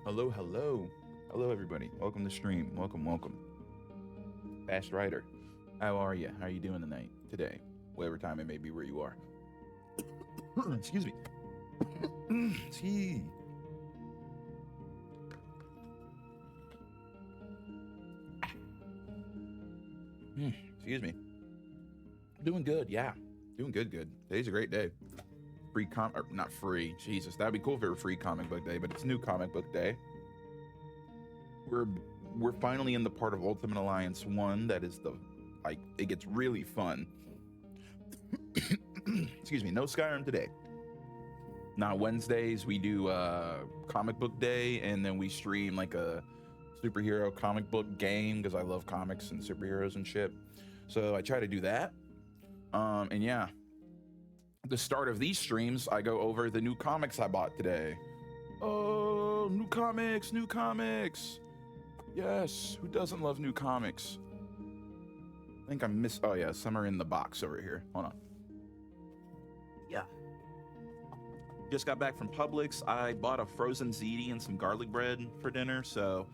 Hello, hello. Hello, everybody. Welcome to stream. Welcome. Fast Rider. How are you? How are you doing tonight, today? Whatever time it may be where you are. Excuse me. Excuse me. Doing good, yeah. Doing good. Today's a great day. Free not free. Jesus, that'd be cool if it were free comic book day, but it's new comic book day. We're finally in the part of Ultimate Alliance 1 that is it gets really fun. Excuse me, no Skyrim today. Now Wednesdays we do comic book day, and then we stream like a superhero comic book game because I love comics and superheroes and shit. So I try to do that. And yeah, the start of these streams, I go over the new comics I bought today. Oh, new comics. Yes, who doesn't love new comics? I think oh yeah, some are in the box over here. Hold on. Yeah. Just got back from Publix. I bought a frozen ziti and some garlic bread for dinner, so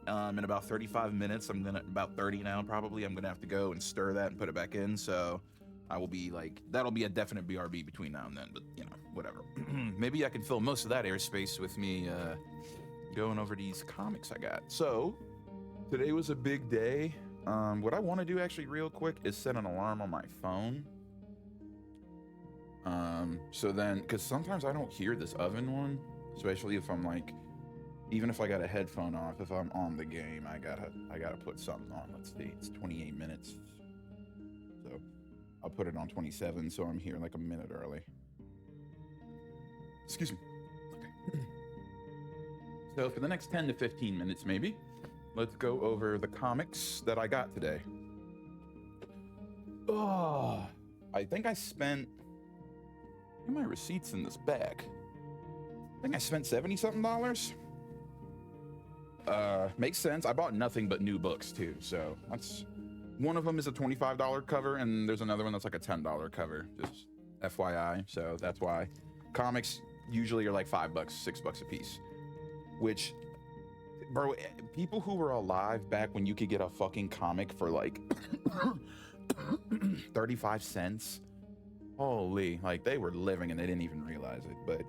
in about 35 minutes, about 30 now probably, I'm gonna have to go and stir that and put it back in, so I will be that'll be a definite BRB between now and then, but you know, whatever. Maybe I can fill most of that airspace with me going over these comics I got. So today was a big day. What I want to do actually real quick is set an alarm on my phone. So then, because sometimes I don't hear this oven one, especially if I'm even if I got a headphone off, if I'm on the game, I gotta put something on. Let's see, it's 28 minutes. So I'll put it on 27, so I'm here like a minute early. Excuse me. Okay. So for the next 10 to 15 minutes, maybe, let's go over the comics that I got today. Oh, I think I spent, my receipts in this bag. I think I spent $70-something. Makes sense. I bought nothing but new books too, so that's, one of them is a $25 cover, and there's another one that's like a $10 cover, just FYI. So that's why comics usually are like $5, $6 a piece, which, bro, people who were alive back when you could get a fucking comic for like 35 cents, holy, they were living and they didn't even realize it. But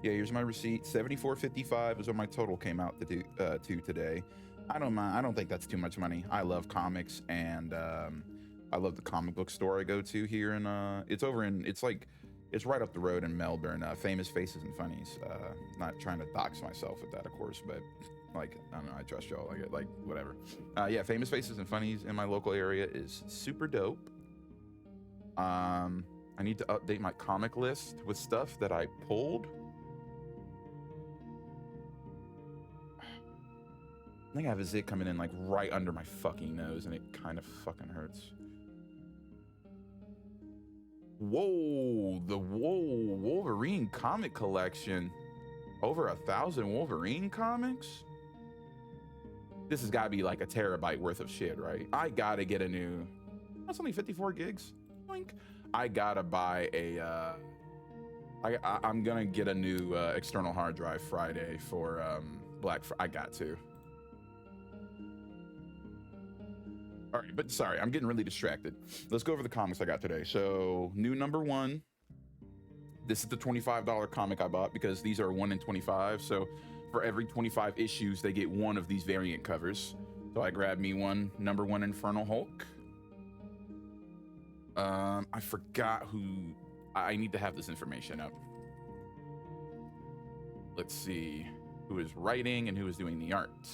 yeah, here's my receipt. $74.55 is what my total came out to today. I don't mind. I don't think that's too much money. I love comics, and I love the comic book store I go to here, and it's over in, it's like It's right up the road in Melbourne. Famous Faces and Funnies. Not trying to dox myself with that, of course, but like, I don't know, I trust y'all, like whatever. Yeah, Famous Faces and Funnies in my local area is super dope. I need to update my comic list with stuff that I pulled. I think I have a zit coming in like right under my fucking nose, and it kind of fucking hurts. Whoa, the Wolverine comic collection. Over 1,000 Wolverine comics? This has got to be like a terabyte worth of shit, right? I gotta get a new... That's only 54 gigs. Boink. I gotta buy a... I'm gonna get a new external hard drive Friday for Black Friday. I got to. All right, but sorry, I'm getting really distracted. Let's go over the comics I got today. So, new #1. This is the $25 comic I bought because these are 1 in 25. So, for every 25 issues, they get one of these variant covers. So, I grabbed me one, #1 Infernal Hulk. I forgot who... I need to have this information up. Let's see who is writing and who is doing the art.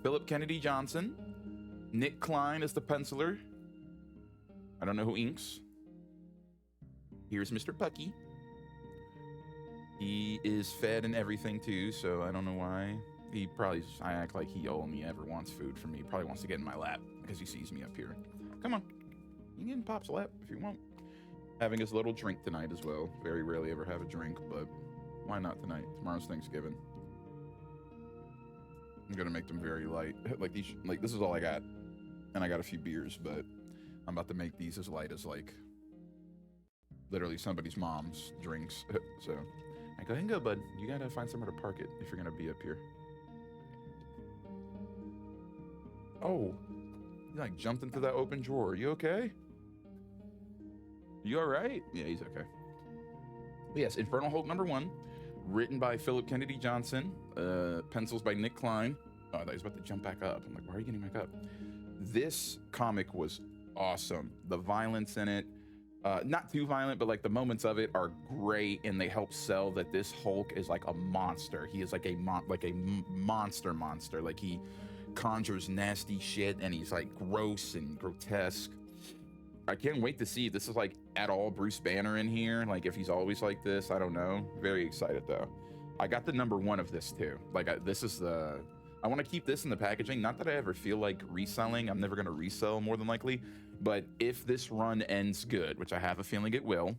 Philip Kennedy Johnson. Nick Klein is the penciler. I don't know who inks. Here's Mr. Pucky. He is fed and everything too, so I don't know why. He probably, I act like he only ever wants food from me. Probably wants to get in my lap because he sees me up here. Come on. You can get in Pop's lap if you want. Having his little drink tonight as well. Very rarely ever have a drink, but why not tonight? Tomorrow's Thanksgiving. I'm gonna make them very light. Like these, like this is all I got. And I got a few beers, but I'm about to make these as light as like literally somebody's mom's drinks. So I go ahead and go, bud. You gotta find somewhere to park it if you're gonna be up here. Oh, you like jumped into that open drawer. You okay? You all right? Yeah, he's okay. But yes, Infernal Hulk #1, written by Philip Kennedy Johnson, pencils by Nick Klein. Oh, I thought he was about to jump back up. I'm like, why are you getting back up? This comic was awesome. The violence in it, not too violent, but like the moments of it are great, and they help sell that this Hulk is like a monster. He is like a monster. Like he conjures nasty shit, and he's like gross and grotesque. I can't wait to see if this is like at all Bruce Banner in here. Like if he's always like this, I don't know. Very excited though. I got the #1 of this too. Like this is the... I want to keep this in the packaging. Not that I ever feel like reselling. I'm never going to resell more than likely. But if this run ends good, which I have a feeling it will,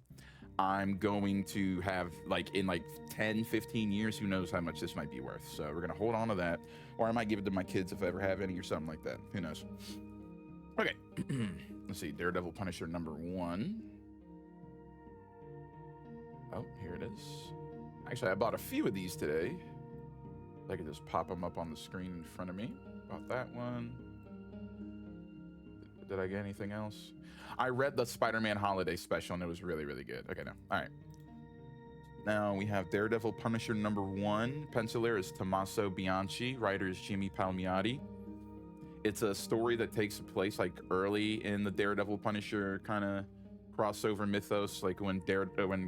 I'm going to have like in like 10, 15 years, who knows how much this might be worth. So we're going to hold on to that. Or I might give it to my kids if I ever have any or something like that. Who knows? Okay. Let's see. Daredevil Punisher #1. Oh, here it is. Actually, I bought a few of these today. I can just pop them up on the screen in front of me. Bought that one. Did I get anything else? I read the Spider-Man Holiday Special, and it was really, really good. Okay, no. All right. Now we have Daredevil Punisher #1. Penciler is Tommaso Bianchi. Writer is Jimmy Palmiotti. It's a story that takes place like early in the Daredevil Punisher kind of crossover mythos, like when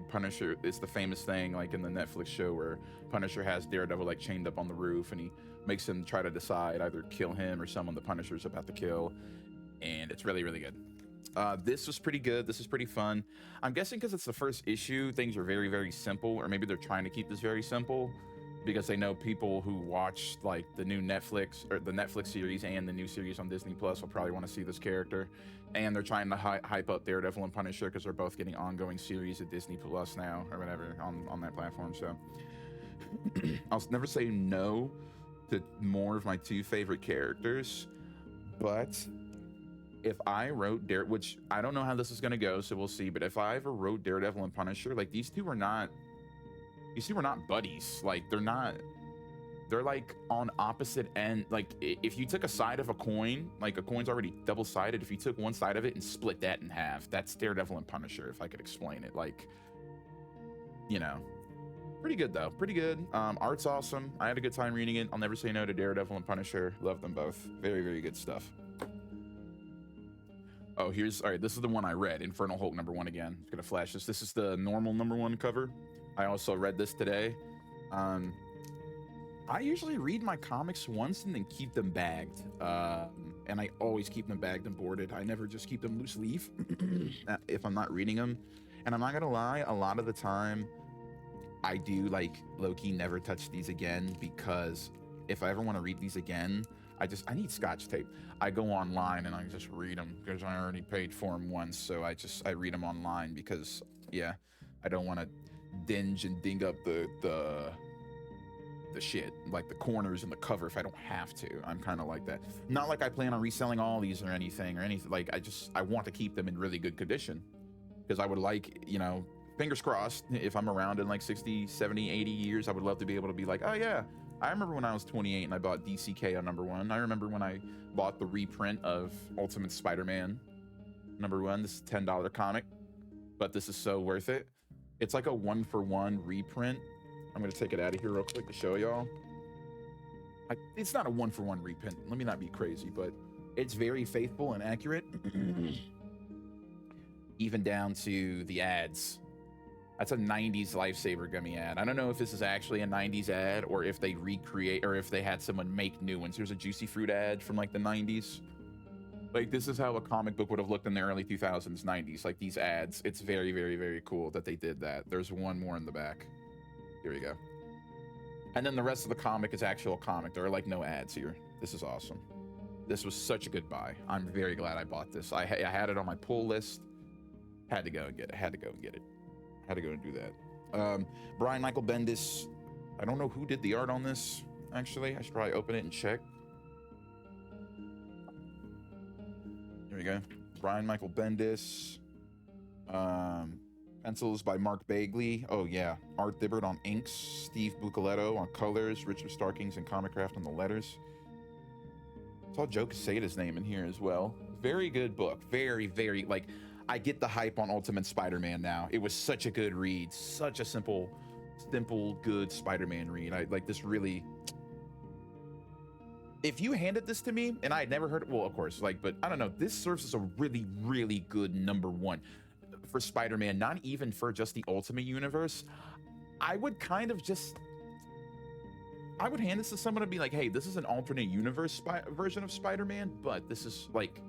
Punisher is the famous thing, like in the Netflix show where Punisher has Daredevil like chained up on the roof, and he makes him try to decide either kill him or someone the Punisher's about to kill, and it's really, really good. This was pretty good. This is pretty fun. I'm guessing because it's the first issue, things are very, very simple, or maybe they're trying to keep this very simple because they know people who watch like the new Netflix or the Netflix series and the new series on Disney Plus will probably want to see this character. And they're trying to hype up Daredevil and Punisher because they're both getting ongoing series at Disney Plus now or whatever on that platform. So I'll never say no to more of my two favorite characters, but if I wrote which I don't know how this is going to go, so we'll see. But if I ever wrote Daredevil and Punisher, like these two were not buddies. Like they're like on opposite end. Like if you took a side of a coin, like a coin's already double-sided. If you took one side of it and split that in half, that's Daredevil and Punisher, if I could explain it. Like, you know, pretty good though. Pretty good. Art's awesome. I had a good time reading it. I'll never say no to Daredevil and Punisher. Love them both. Very, very good stuff. Oh, here's all right. This is the one I read. Infernal Hulk #1 again. It's gonna flash this. This is the normal #1 cover. I also read this today. I usually read my comics once and then keep them bagged. And I always keep them bagged and boarded. I never just keep them loose leaf if I'm not reading them. And I'm not gonna lie, a lot of the time I do like low-key never touch these again, because if I ever want to read these again, I need scotch tape. I go online and I just read them because I already paid for them once. So I read them online because, yeah, I don't want to dinge and ding up the shit, like the corners and the cover, if I don't have to. I'm kind of like that. Not like I plan on reselling all these or anything. Like I want to keep them in really good condition, because I would like, you know, fingers crossed, if I'm around in like 60, 70, 80 years, I would love to be able to be like, oh yeah, I remember when I was 28 and I bought DCKO #1. I remember when I bought the reprint of Ultimate Spider-Man #1. This is a $10 comic, but this is so worth it. It's like a 1-for-1 reprint. I'm gonna take it out of here real quick to show y'all. It's not a 1-for-1 reprint. Let me not be crazy, but it's very faithful and accurate. Even down to the ads. That's a 90s Lifesaver Gummy ad. I don't know if this is actually a 90s ad or if they recreate, or if they had someone make new ones. There's a Juicy Fruit ad from like the 90s. Like, this is how a comic book would have looked in the early 2000s, 90s. Like, these ads. It's very, very, very cool that they did that. There's one more in the back. Here we go. And then the rest of the comic is actual comic. There are like no ads here. This is awesome. This was such a good buy. I'm very glad I bought this. I had it on my pull list. Had to go and get it. Had to go and get it. Had to go and do that. Brian Michael Bendis. I don't know who did the art on this, actually. I should probably open it and check. Here we go. Brian Michael Bendis. Pencils by Mark Bagley. Oh yeah. Art Thibbert on inks. Steve Bucoletto on colors. Richard Starkings and Comic Craft on the letters. I saw Joe Quesada's name in here as well. Very good book. Very, very, like, I get the hype on Ultimate Spider-Man now. It was such a good read. Such a simple, good Spider-Man read. I like this really. If you handed this to me and I had never heard it, well, of course, like, but I don't know. This serves as a really, really good #1 for Spider-Man, not even for just the Ultimate Universe. I would kind of just, I would hand this to someone and be like, hey, this is an alternate universe version of Spider-Man, but this is like,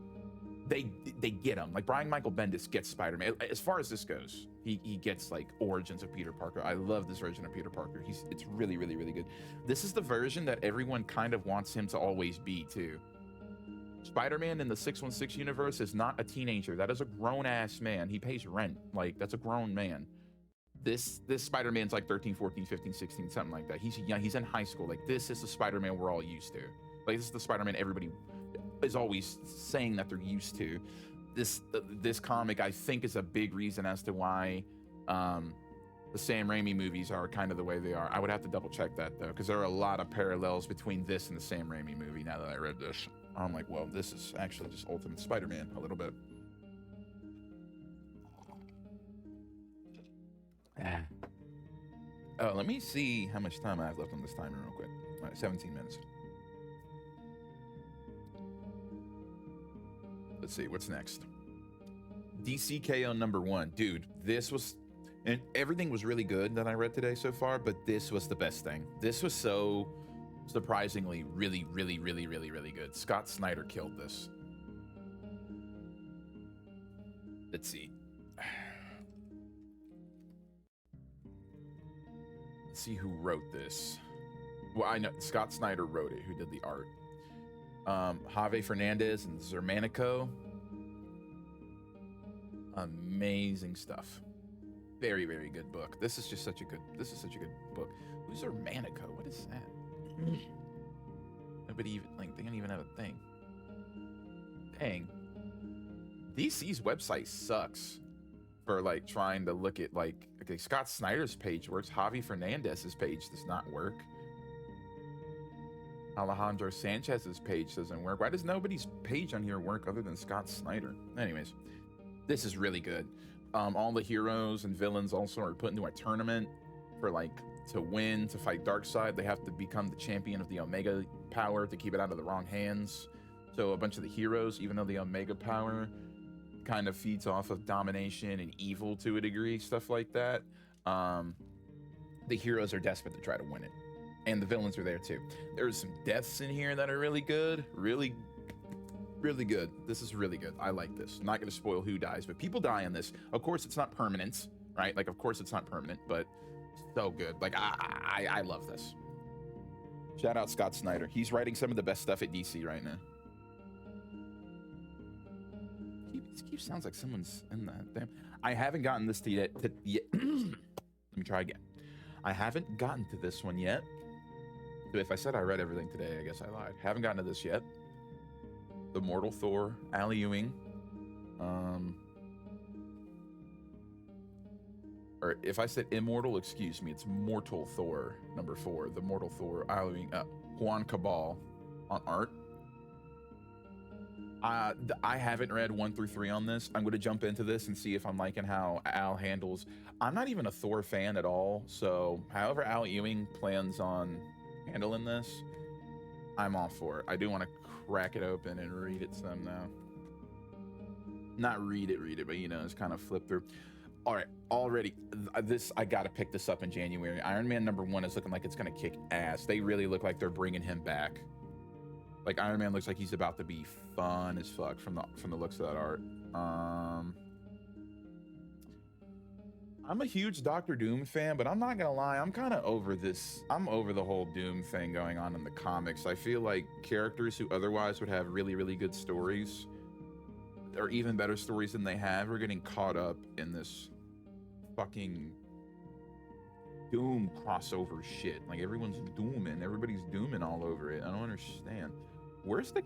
they get him. Like, Brian Michael Bendis gets Spider-Man. As far as this goes, he gets like origins of Peter Parker. I love this version of Peter Parker. It's really, really, really good. This is the version that everyone kind of wants him to always be too. Spider-Man in the 616 universe is not a teenager. That is a grown-ass man. He pays rent. Like, that's a grown man. This Spider-Man's like 13, 14, 15, 16, something like that. He's young. He's in high school. Like, this is the Spider-Man we're all used to. Like, this is the Spider-Man everybody is always saying that they're used to. This comic, I think, is a big reason as to why the Sam Raimi movies are kind of the way they are. I would have to double check that though, because there are a lot of parallels between this and the Sam Raimi movie. Now that I read this, I'm like, well, this is actually just Ultimate Spider-Man a little bit. Oh, let me see how much time I have left on this timer real quick. All right, 17 minutes. Let's see, what's next? DCKO #1. Dude, this was, and everything was really good that I read today so far, but this was the best thing. This was so surprisingly really, really, really, really, really good. Scott Snyder killed this. Let's see. Let's see who wrote this. Well, I know Scott Snyder wrote it, who did the art. Javier Fernandez and Zermanico. Amazing stuff. Very, very good book. This is such a good book. Who's Zermanico? What is that? Nobody even, like, they don't even have a thing. Dang. DC's website sucks for like trying to look at like, okay, Scott Snyder's page works. Javi Fernandez's page does not work. Alejandro Sanchez's page doesn't work. Why does nobody's page on here work other than Scott Snyder? Anyways, this is really good. All the heroes and villains also are put into a tournament for like to win, to fight Darkseid. They have to become the champion of the Omega power to keep it out of the wrong hands. So a bunch of the heroes, even though the Omega power kind of feeds off of domination and evil to a degree, stuff like that. The heroes are desperate to try to win it, and the villains are there too. There's some deaths in here that are really good, really good. This is really good. I like this. Not gonna spoil who dies, but people die in this. Of course, it's not permanent, right? Like, of course, it's not permanent, but so good. Like, I love this. Shout out Scott Snyder. He's writing some of the best stuff at DC right now. It keeps sounds like someone's in that. Damn. I haven't gotten this to yet. Let me try again. I haven't gotten to this one yet. So if I said I read everything today, I guess I lied. Haven't gotten to this yet. The Mortal Thor, Al Ewing. Or if I said Immortal, excuse me, it's Mortal Thor, number 4. The Mortal Thor, Al Ewing, Juan Cabal on art. I haven't read 1 through 3 on this. I'm going to jump into this and see if I'm liking how Al handles. I'm not even a Thor fan at all, so however Al Ewing plans on handling this, I'm all for it. I do want to crack it open and read it some now. Not read it, but you know, it's kind of flip through. All right, already, I gotta pick this up in January. Iron Man #1 is looking like it's gonna kick ass. They really look like they're bringing him back. Like, Iron Man looks like he's about to be fun as fuck from the looks of that art. I'm a huge Doctor Doom fan, but I'm not gonna lie, I'm kind of over this. I'm over the whole Doom thing going on in the comics. I feel like characters who otherwise would have really, really good stories, or even better stories than they have, are getting caught up in this fucking Doom crossover shit. Like, everyone's dooming, everybody's dooming all over it. I don't understand. Where's the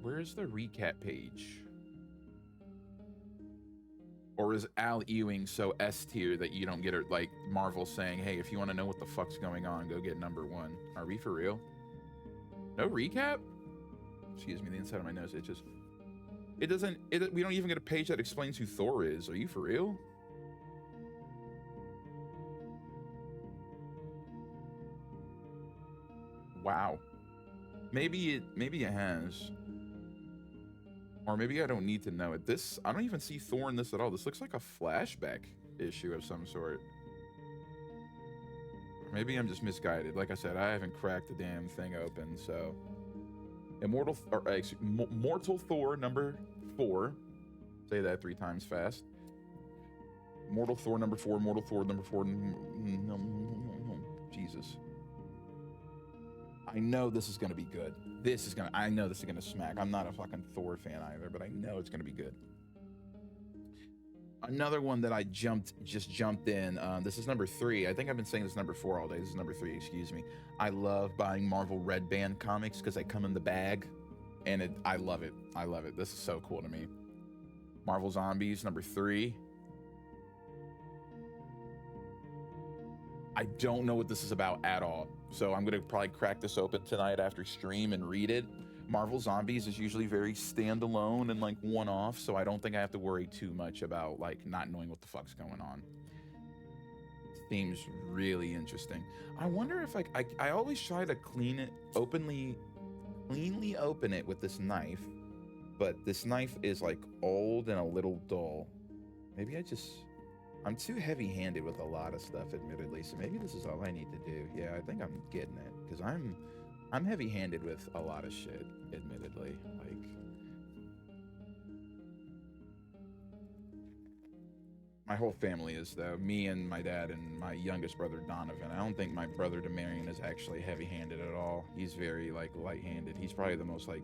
recap page? Or is Al Ewing so S tier that you don't get it? Like Marvel saying, hey, if you want to know what the fuck's going on, go get #1. Are we for real? No recap? Excuse me, the inside of my nose itches. We don't even get a page that explains who Thor is. Are you for real? Wow. Maybe it has. Or maybe I don't need to know it. I don't even see Thor in this at all. This looks like a flashback issue of some sort. Or maybe I'm just misguided. Like I said, I haven't cracked the damn thing open, so. Mortal Thor #4. Say that 3 times fast. Mortal Thor #4. Mortal Thor #4. Jesus. I know this is gonna be good. I know this is gonna smack. I'm not a fucking Thor fan either, but I know it's gonna be good. Another one that I just jumped in. This is #3. I think I've been saying this #4 all day. This is #3, excuse me. I love buying Marvel Red Band comics because they come in the bag, and I love it. I love it. This is so cool to me. Marvel Zombies #3. I don't know what this is about at all, so I'm gonna probably crack this open tonight after stream and read it. Marvel Zombies is usually very standalone and like one-off, so I don't think I have to worry too much about like not knowing what the fuck's going on. Seems really interesting. I wonder if like I always try to cleanly open it with this knife, but this knife is like old and a little dull. Maybe I'm too heavy-handed with a lot of stuff, admittedly, so maybe this is all I need to do. Yeah, I think I'm getting it, because I'm heavy-handed with a lot of shit, admittedly. Like, my whole family is, though. Me and my dad and my youngest brother, Donovan. I don't think my brother, Demarion, is actually heavy-handed at all. He's very, like, light-handed. He's probably the most, like...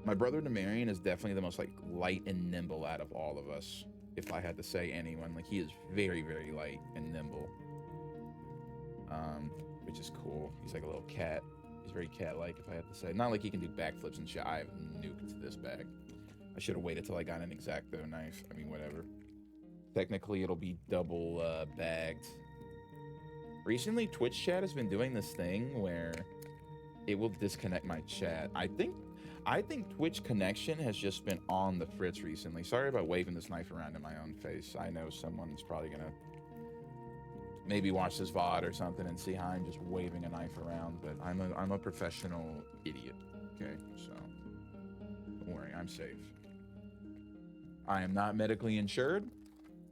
My brother, Demarion, is definitely the most, like, light and nimble out of all of us. If I had to say anyone, like, he is very, very light and nimble, which is cool. He's like a little cat. He's very cat-like, if I had to say. Not like he can do backflips and shit. I have nuked this bag. I should have waited till I got an X-Acto knife. I mean, whatever. Technically, it'll be double bagged. Recently, Twitch chat has been doing this thing where it will disconnect my chat. I think Twitch connection has just been on the fritz recently. Sorry about waving this knife around in my own face. I know someone's probably gonna maybe watch this VOD or something and see how I'm just waving a knife around, but I'm a professional idiot. Okay, so Don't worry, I'm safe. I am not medically insured,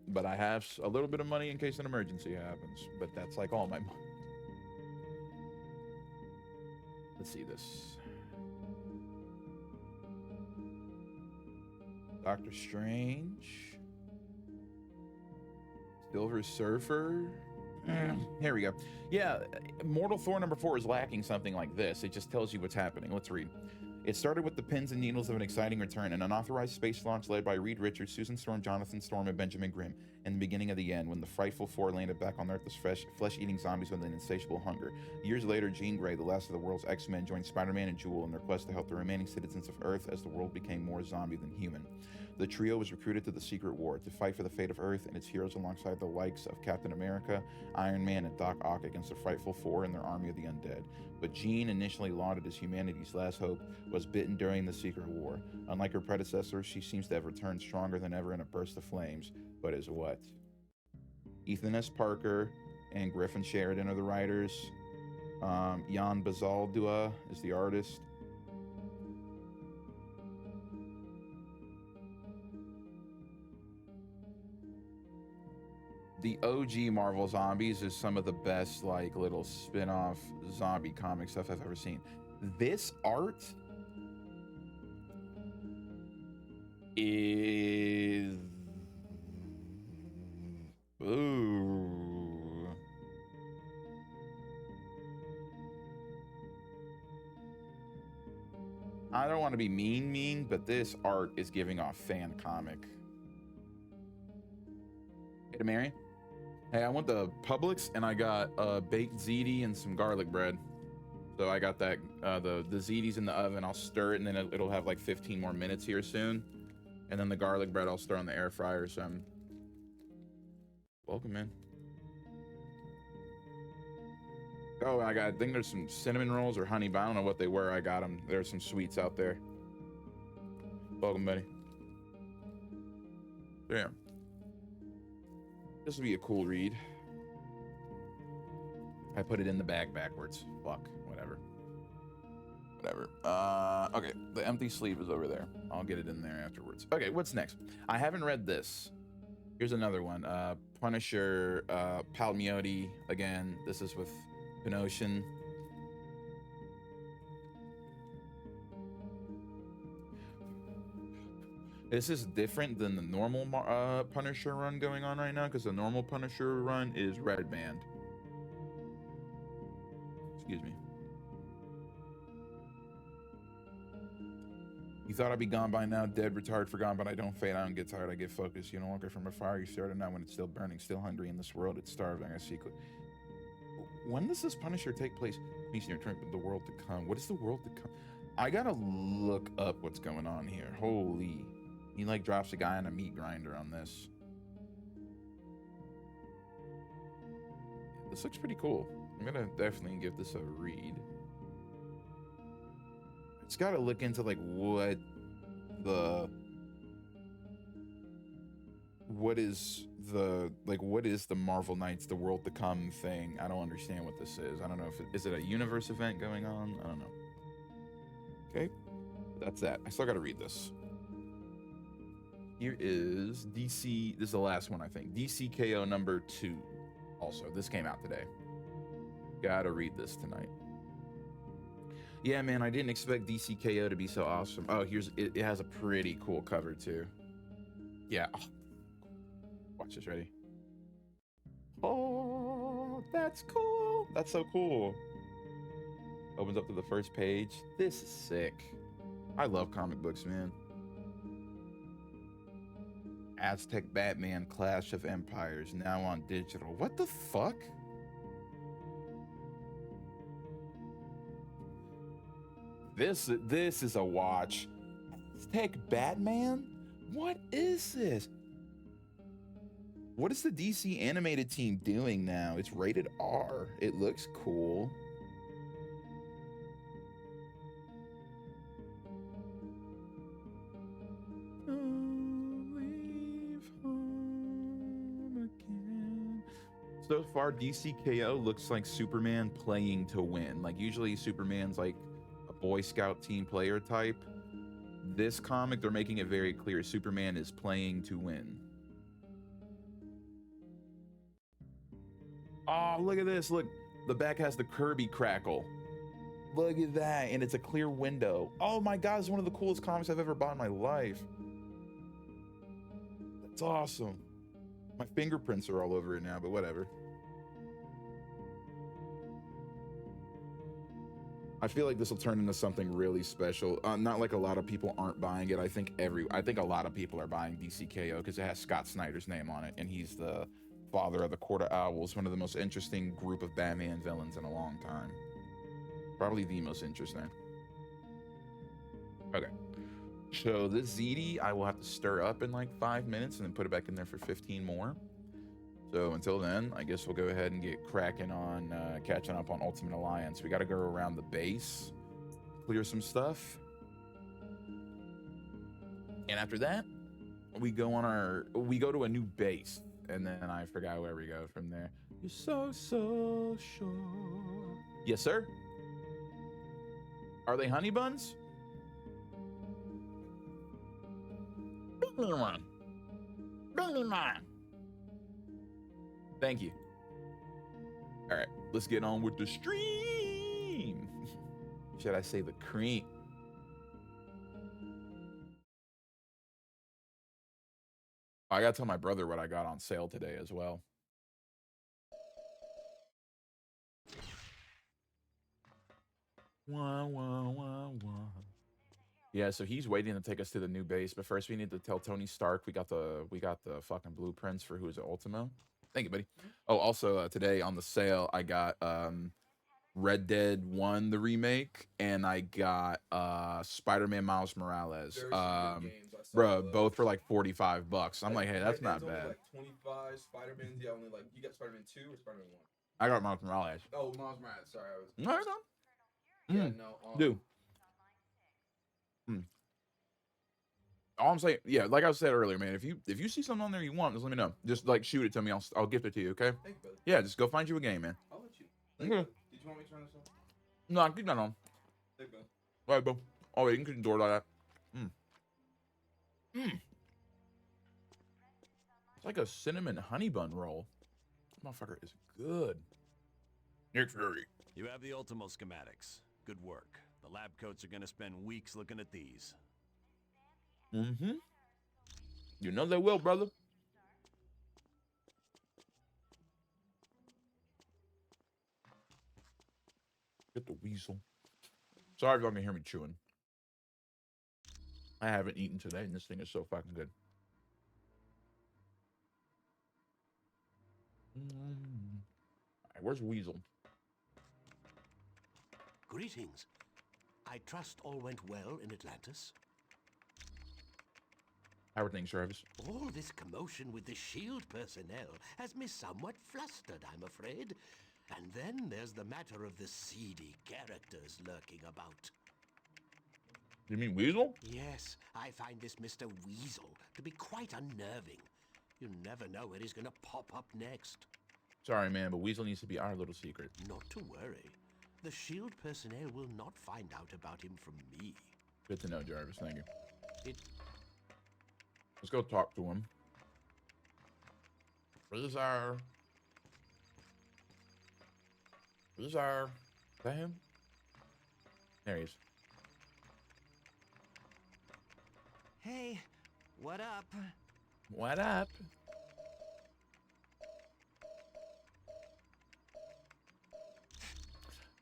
but I have a little bit of money in case an emergency happens. But that's like all my money. Let's see this. Doctor Strange. Silver Surfer. Here we go. Yeah, Mortal Thor number 4 is lacking something like this. It just tells you what's happening. Let's read. It started with the pins and needles of an exciting return, an unauthorized space launch led by Reed Richards, Susan Storm, Jonathan Storm, and Benjamin Grimm, and the beginning of the end, when the frightful four landed back on Earth as flesh-eating zombies with an insatiable hunger. Years later, Jean Grey, the last of the world's X-Men, joined Spider-Man and Jewel in their quest to help the remaining citizens of Earth as the world became more zombie than human. The trio was recruited to the Secret War to fight for the fate of Earth and its heroes alongside the likes of Captain America, Iron Man, and Doc Ock against the frightful four and their army of the undead. But Jean, initially lauded as humanity's last hope, was bitten during the Secret War. Unlike her predecessor, she seems to have returned stronger than ever in a burst of flames. But as what? Ethan S. Parker and Griffin Sheridan are the writers. Jan Bazaldua is the artist. The OG Marvel Zombies is some of the best, like, little spin-off zombie comic stuff I've ever seen. This art is... Ooh. I don't want to be mean, but this art is giving off fan comic. Hey, Mary. Hey, I went to Publix and I got baked ziti and some garlic bread. So I got that, the ziti's in the oven. I'll stir it and then it'll have like 15 more minutes here soon. And then the garlic bread I'll stir on the air fryer. So welcome, man. Oh, I think there's some cinnamon rolls or honey, but I don't know what they were. I got them. There's some sweets out there. Welcome, buddy. Yeah. This will be a cool read. I put it in the bag backwards. Fuck, whatever. Okay, the empty sleeve is over there. I'll get it in there afterwards. Okay, what's next? I haven't read this. Here's another one. Punisher, Palmiotti. Again, this is with Pinocchio. This is different than the normal Punisher run going on right now, because the normal Punisher run is Red Band. Excuse me. You thought I'd be gone by now, dead, retired, forgotten, but I don't fade. I don't get tired. I get focused. You don't walk away from a fire. You started now when it's still burning, still hungry in this world. It's starving. I see. When does this Punisher take place? Peace near turn, the world to come. What is the world to come? I gotta look up what's going on here. Holy. He like drops a guy on a meat grinder on this. This looks pretty cool. I'm gonna definitely give this a read. It's gotta look into like what is the Marvel Knights, the world to come thing. I don't understand what this is. I don't know if is it a universe event going on? I don't know. Okay, that's that. I still gotta read this. Here is DC. This is the last one, I think. DCKO number 2. Also, this came out today. Gotta read this tonight. Yeah, man, I didn't expect DCKO to be so awesome. Oh, it has a pretty cool cover too. Yeah. Oh. Watch this, ready? Oh, that's cool. That's so cool. Opens up to the first page. This is sick. I love comic books, man. Aztec Batman Clash of Empires, now on digital. What the fuck? This is a watch. Aztec Batman? What is this? What is the DC animated team doing now? It's rated R. It looks cool. So far, DCKO looks like Superman playing to win. Like, usually Superman's like a Boy Scout team player type. this comic, they're making it very clear Superman is playing to win. Oh, look at this. Look, the back has the Kirby crackle. Look at that. And it's a clear window. Oh my God, it's one of the coolest comics I've ever bought in my life. That's awesome. My fingerprints are all over it now, but whatever. I feel like this will turn into something really special. Not like a lot of people aren't buying it. I think a lot of people are buying DCKO because it has Scott Snyder's name on it, and he's the father of the Court of Owls, one of the most interesting group of Batman villains in a long time. Probably the most interesting. Okay. So this ZD, I will have to stir up in like 5 minutes and then put it back in there for 15 more. So until then, I guess we'll go ahead and get cracking on catching up on Ultimate Alliance. We got to go around the base, clear some stuff. And after that, we go to a new base. And then I forgot where we go from there. You're so sure. Yes, sir? Are they honey buns? Bring me one. Bring me mine. Thank you. All right, let's get on with the stream. Should I say the cream? I gotta tell my brother what I got on sale today as well. Wah, wah, wah, wah. Yeah, so he's waiting to take us to the new base, but first we need to tell Tony Stark we got the fucking blueprints for who's Ultimo. Thank you, buddy. Oh, also today on the sale I got Red Dead 1 the remake, and I got Spider-Man Miles Morales. Bro, both for like $45. I'm like, hey, that's not bad. Like 25. Spider-Man's only like, you got Spider-Man 2 or Spider-Man 1? I got Miles Morales. Oh, Miles Morales. Sorry, I was. No, yeah, no. Dude. All I'm saying, yeah, like I said earlier, man, if you see something on there you want, just let me know. Just like shoot it to me. I'll gift it to you, okay? Thank you, brother. Yeah, just go find you a game, man. I'll let you. Okay. Did you want me to turn this on? No, keep that on. Thank you, All right, bro. Oh, wait, you can keep the door like that. It's like a cinnamon honey bun roll. This motherfucker is good. Nick Fury. You have the Ultimo schematics. Good work. The lab coats are gonna spend weeks looking at these. You know they will, brother. Get the weasel. Sorry if y'all can hear me chewing. I haven't eaten today, and this thing is so fucking good. All right, where's Weasel? Greetings. I trust all went well in Atlantis. Everything service. All this commotion with the S.H.I.E.L.D. personnel has me somewhat flustered, I'm afraid. And then there's the matter of the seedy characters lurking about. You mean Weasel? Yes, I find this Mr. Weasel to be quite unnerving. You never know where he's going to pop up next. Sorry, man, but Weasel needs to be our little secret. Not to worry. The S.H.I.E.L.D. personnel will not find out about him from me. Good to know, Jarvis. Thank you. It Let's go talk to him. Where's our... Is that him? There he is. Hey, what up? What up?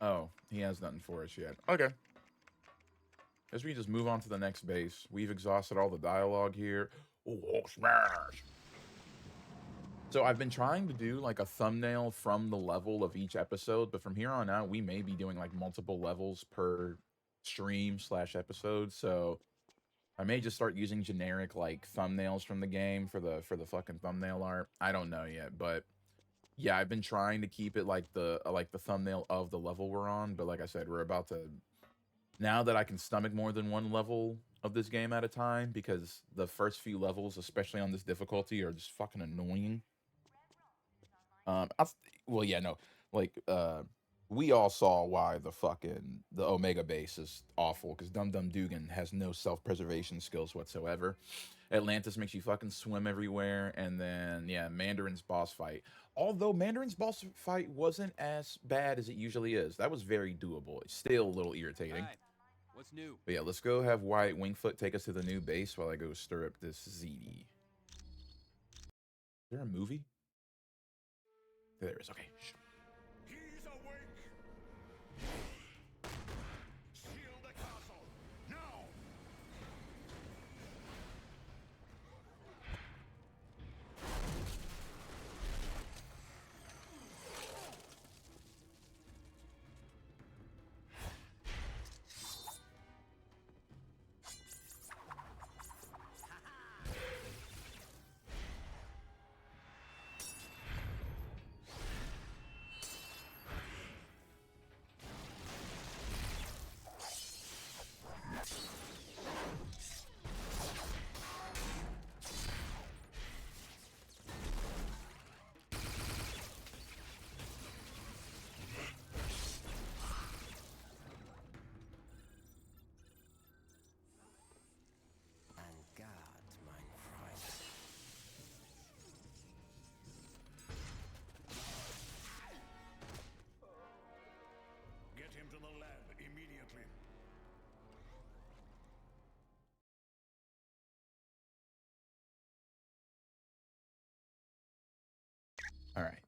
Oh, he has nothing for us yet. Okay. As we just move on to the next base, we've exhausted all the dialogue here. Oh, smash! So I've been trying to do like a thumbnail from the level of each episode, but from here on out, we may be doing like multiple levels per stream / episode. So I may just start using generic like thumbnails from the game for the fucking thumbnail art. I don't know yet, but yeah, I've been trying to keep it like the thumbnail of the level we're on. But like I said, we're about to, now that I can stomach more than one level of this game at a time, because the first few levels, especially on this difficulty, are just fucking annoying. we all saw why the Omega base is awful, because Dum Dum Dugan has no self-preservation skills whatsoever. Atlantis makes you fucking swim everywhere, and then yeah, Mandarin's boss fight. Although Mandarin's boss fight wasn't as bad as it usually is, that was very doable. It's still a little irritating. Alright, what's new? But yeah, let's go have Wyatt Wingfoot take us to the new base while I go stir up this ZD. Is there a movie? There is. Okay. Shh. He's awake! Shield the castle! Now! And God, mein Freund. Get him to the lab immediately. All right.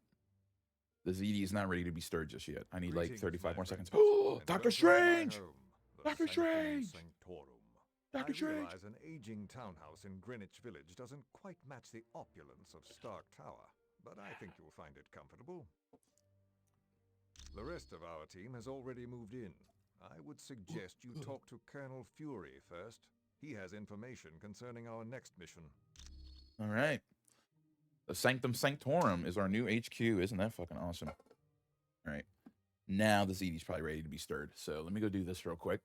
The ZD is not ready to be stirred just yet. I need like Greetings, 35 my more seconds. friends, Oh, and Doctor welcome to my Strange! home, the Doctor Sanctum Strange! Sanctorum. Doctor I Strange! realize an aging townhouse in Greenwich Village doesn't quite match the opulence of Stark Tower, but I think you'll find it comfortable. The rest of our team has already moved in. I would suggest you talk to Colonel Fury first. He has information concerning our next mission. All right. The Sanctum Sanctorum is our new HQ. Isn't that fucking awesome? All right. Now the ZD's probably ready to be stirred. So let me go do this real quick.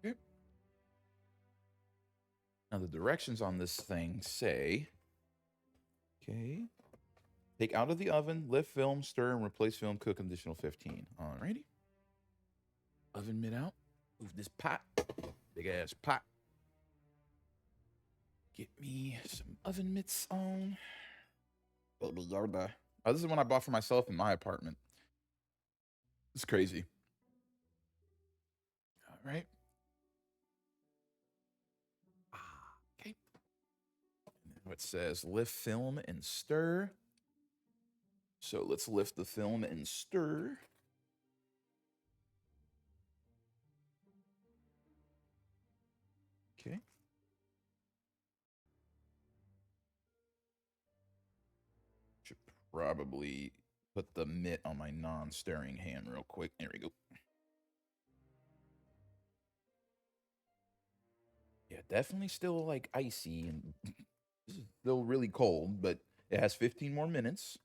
Okay. Now the directions on this thing say, okay, take out of the oven, lift film, stir, and replace film, cook additional 15. Alrighty. Oven mitt out. Move this pot. Big ass pot. Get me some oven mitts on. Baby Yoda. Oh, this is one I bought for myself in my apartment. It's crazy. All right. Okay. Now it says lift film and stir. So let's lift the film and stir. Okay. Should probably put the mitt on my non-stirring hand real quick. There we go. Yeah, definitely still like icy and this is still really cold, but it has 15 more minutes.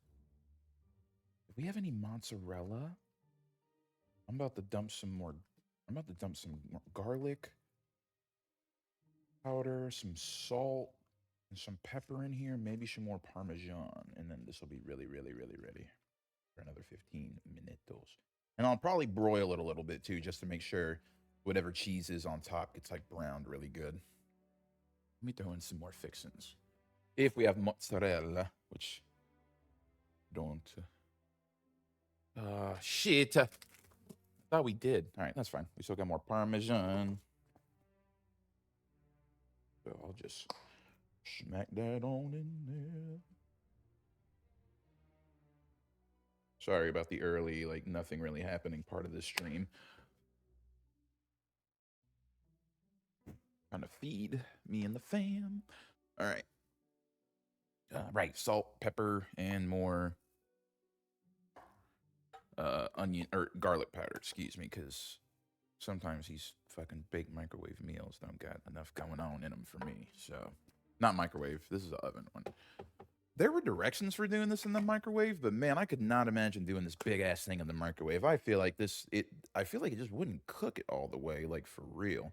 Do we have any mozzarella? I'm about to dump some more garlic powder, some salt, and some pepper in here, maybe some more Parmesan, and then this will be really, really, really ready for another 15 minutos. And I'll probably broil it a little bit too, just to make sure whatever cheese is on top gets like browned really good. Let me throw in some more fixins. If we have mozzarella, which don't. Shit. I thought we did. All right, that's fine. We still got more Parmesan. So I'll just smack that on in there. Sorry about the early, like, nothing really happening part of this stream. Trying to feed me and the fam. All right. Right, salt, pepper, and more onion or garlic powder, excuse me, because sometimes these fucking big microwave meals don't got enough going on in them for me. So, not microwave. This is an oven one. There were directions for doing this in the microwave, but man, I could not imagine doing this big ass thing in the microwave. I feel like I feel like it just wouldn't cook it all the way, like for real.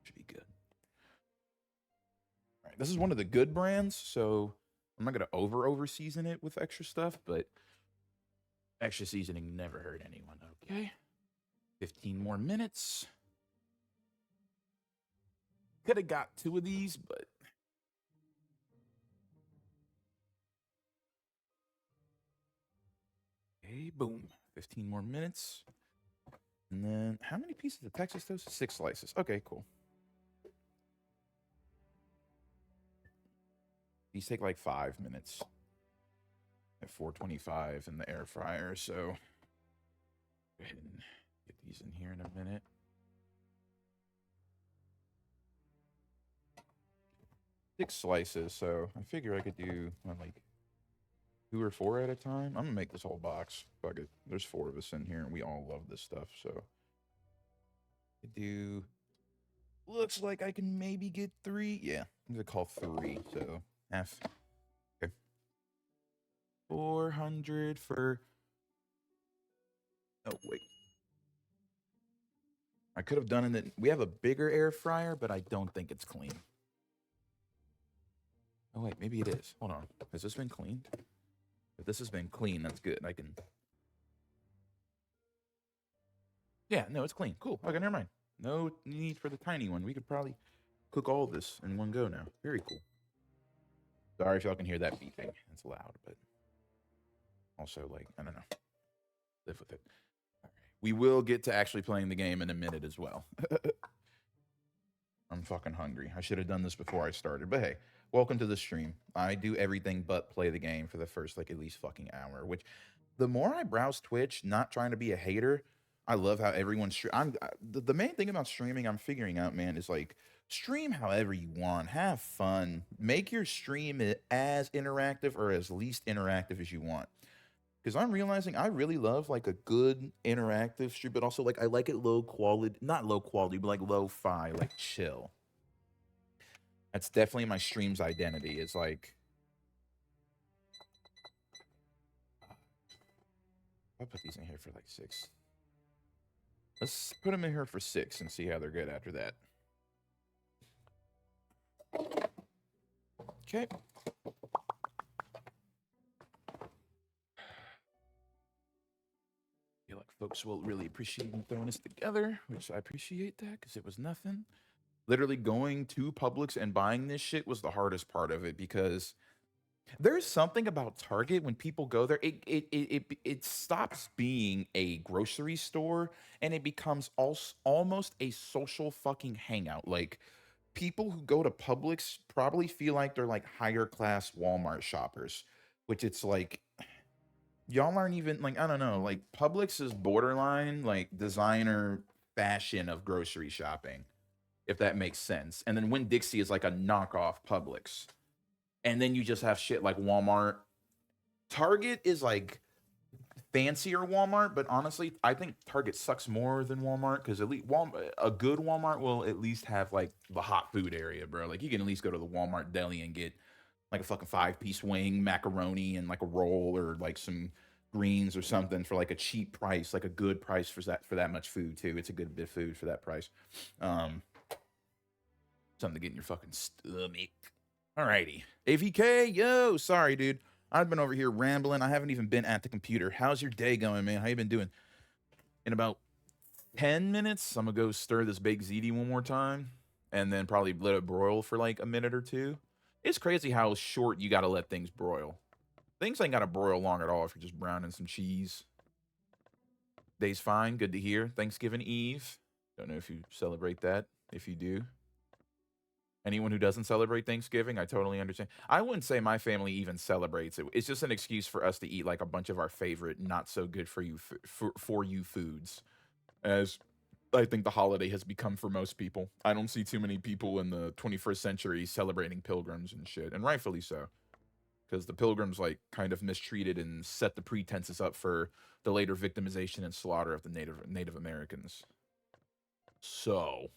Should be good. All right, this is one of the good brands, so I'm not gonna over season it with extra stuff, but extra seasoning never hurt anyone. Okay, 15 more minutes. Could have got 2 of these, but okay, boom. 15 more minutes. And then how many pieces of Texas toast? 6 slices. Okay, cool. These take like 5 minutes at 425 in the air fryer, so go ahead and get these in here in a minute. Six slices, so I figure I could do like 2 or 4 at a time. I'm gonna make this whole box. Fuck it. There's 4 of us in here, and we all love this stuff. So I do. Looks like I can maybe get 3. Yeah, I'm gonna call 3. So half. Okay. 400 for. Oh wait. I could have done it. We have a bigger air fryer, but I don't think it's clean. Oh wait, maybe it is. Hold on. Has this been cleaned? If this has been clean, that's good. I can. Yeah, no, it's clean. Cool. Okay, never mind. No need for the tiny one. We could probably cook all this in one go now. Very cool. Sorry if y'all can hear that beeping. It's loud, but also, like, I don't know. Live with it. All right. We will get to actually playing the game in a minute as well. I'm fucking hungry. I should have done this before I started, but hey, welcome to the stream. I do everything but play the game for the first, like, at least fucking hour, which the more I browse Twitch, not trying to be a hater, I love how everyone's the main thing about streaming I'm figuring out, man, is like stream however you want, have fun, make your stream as interactive or as least interactive as you want. Because I'm realizing I really love like a good interactive stream, but also like I like it low quality, not low quality, but like lo-fi, like chill. That's definitely my stream's identity. Is like I'll put these in here for like 6. Let's put them in here for 6 and see how they're good after that. Okay. I feel like folks will really appreciate me throwing this together, which I appreciate that because it was nothing. Literally going to Publix and buying this shit was the hardest part of it because there's something about Target when people go there, it stops being a grocery store and it becomes almost a social fucking hangout. Like people who go to Publix probably feel like they're like higher class Walmart shoppers, which it's like y'all aren't even like I don't know, like Publix is borderline like designer fashion of grocery shopping, if that makes sense. And then Winn-Dixie is like a knockoff Publix. And then you just have shit like Walmart. Target is like fancier Walmart, but honestly, I think Target sucks more than Walmart because at least a good Walmart will at least have like the hot food area, bro. Like you can at least go to the Walmart deli and get like a fucking 5-piece wing, macaroni, and like a roll or like some greens or something for like a cheap price, like a good price for that much food too. It's a good bit of food for that price. Something to get in your fucking stomach. Alrighty. AVK, yo, sorry, dude. I've been over here rambling. I haven't even been at the computer. How's your day going, man? How you been doing? In about 10 minutes, I'm gonna go stir this baked ziti one more time and then probably let it broil for like a minute or 2. It's crazy how short you gotta let things broil. Things ain't gotta broil long at all if you're just browning some cheese. Day's fine. Good to hear. Thanksgiving Eve. Don't know if you celebrate that. If you do. Anyone who doesn't celebrate Thanksgiving, I totally understand. I wouldn't say my family even celebrates it. It's just an excuse for us to eat like a bunch of our favorite, not so good for you foods, as I think the holiday has become for most people. I don't see too many people in the 21st century celebrating pilgrims and shit, and rightfully so, because the pilgrims like kind of mistreated and set the pretenses up for the later victimization and slaughter of the Native Americans. So.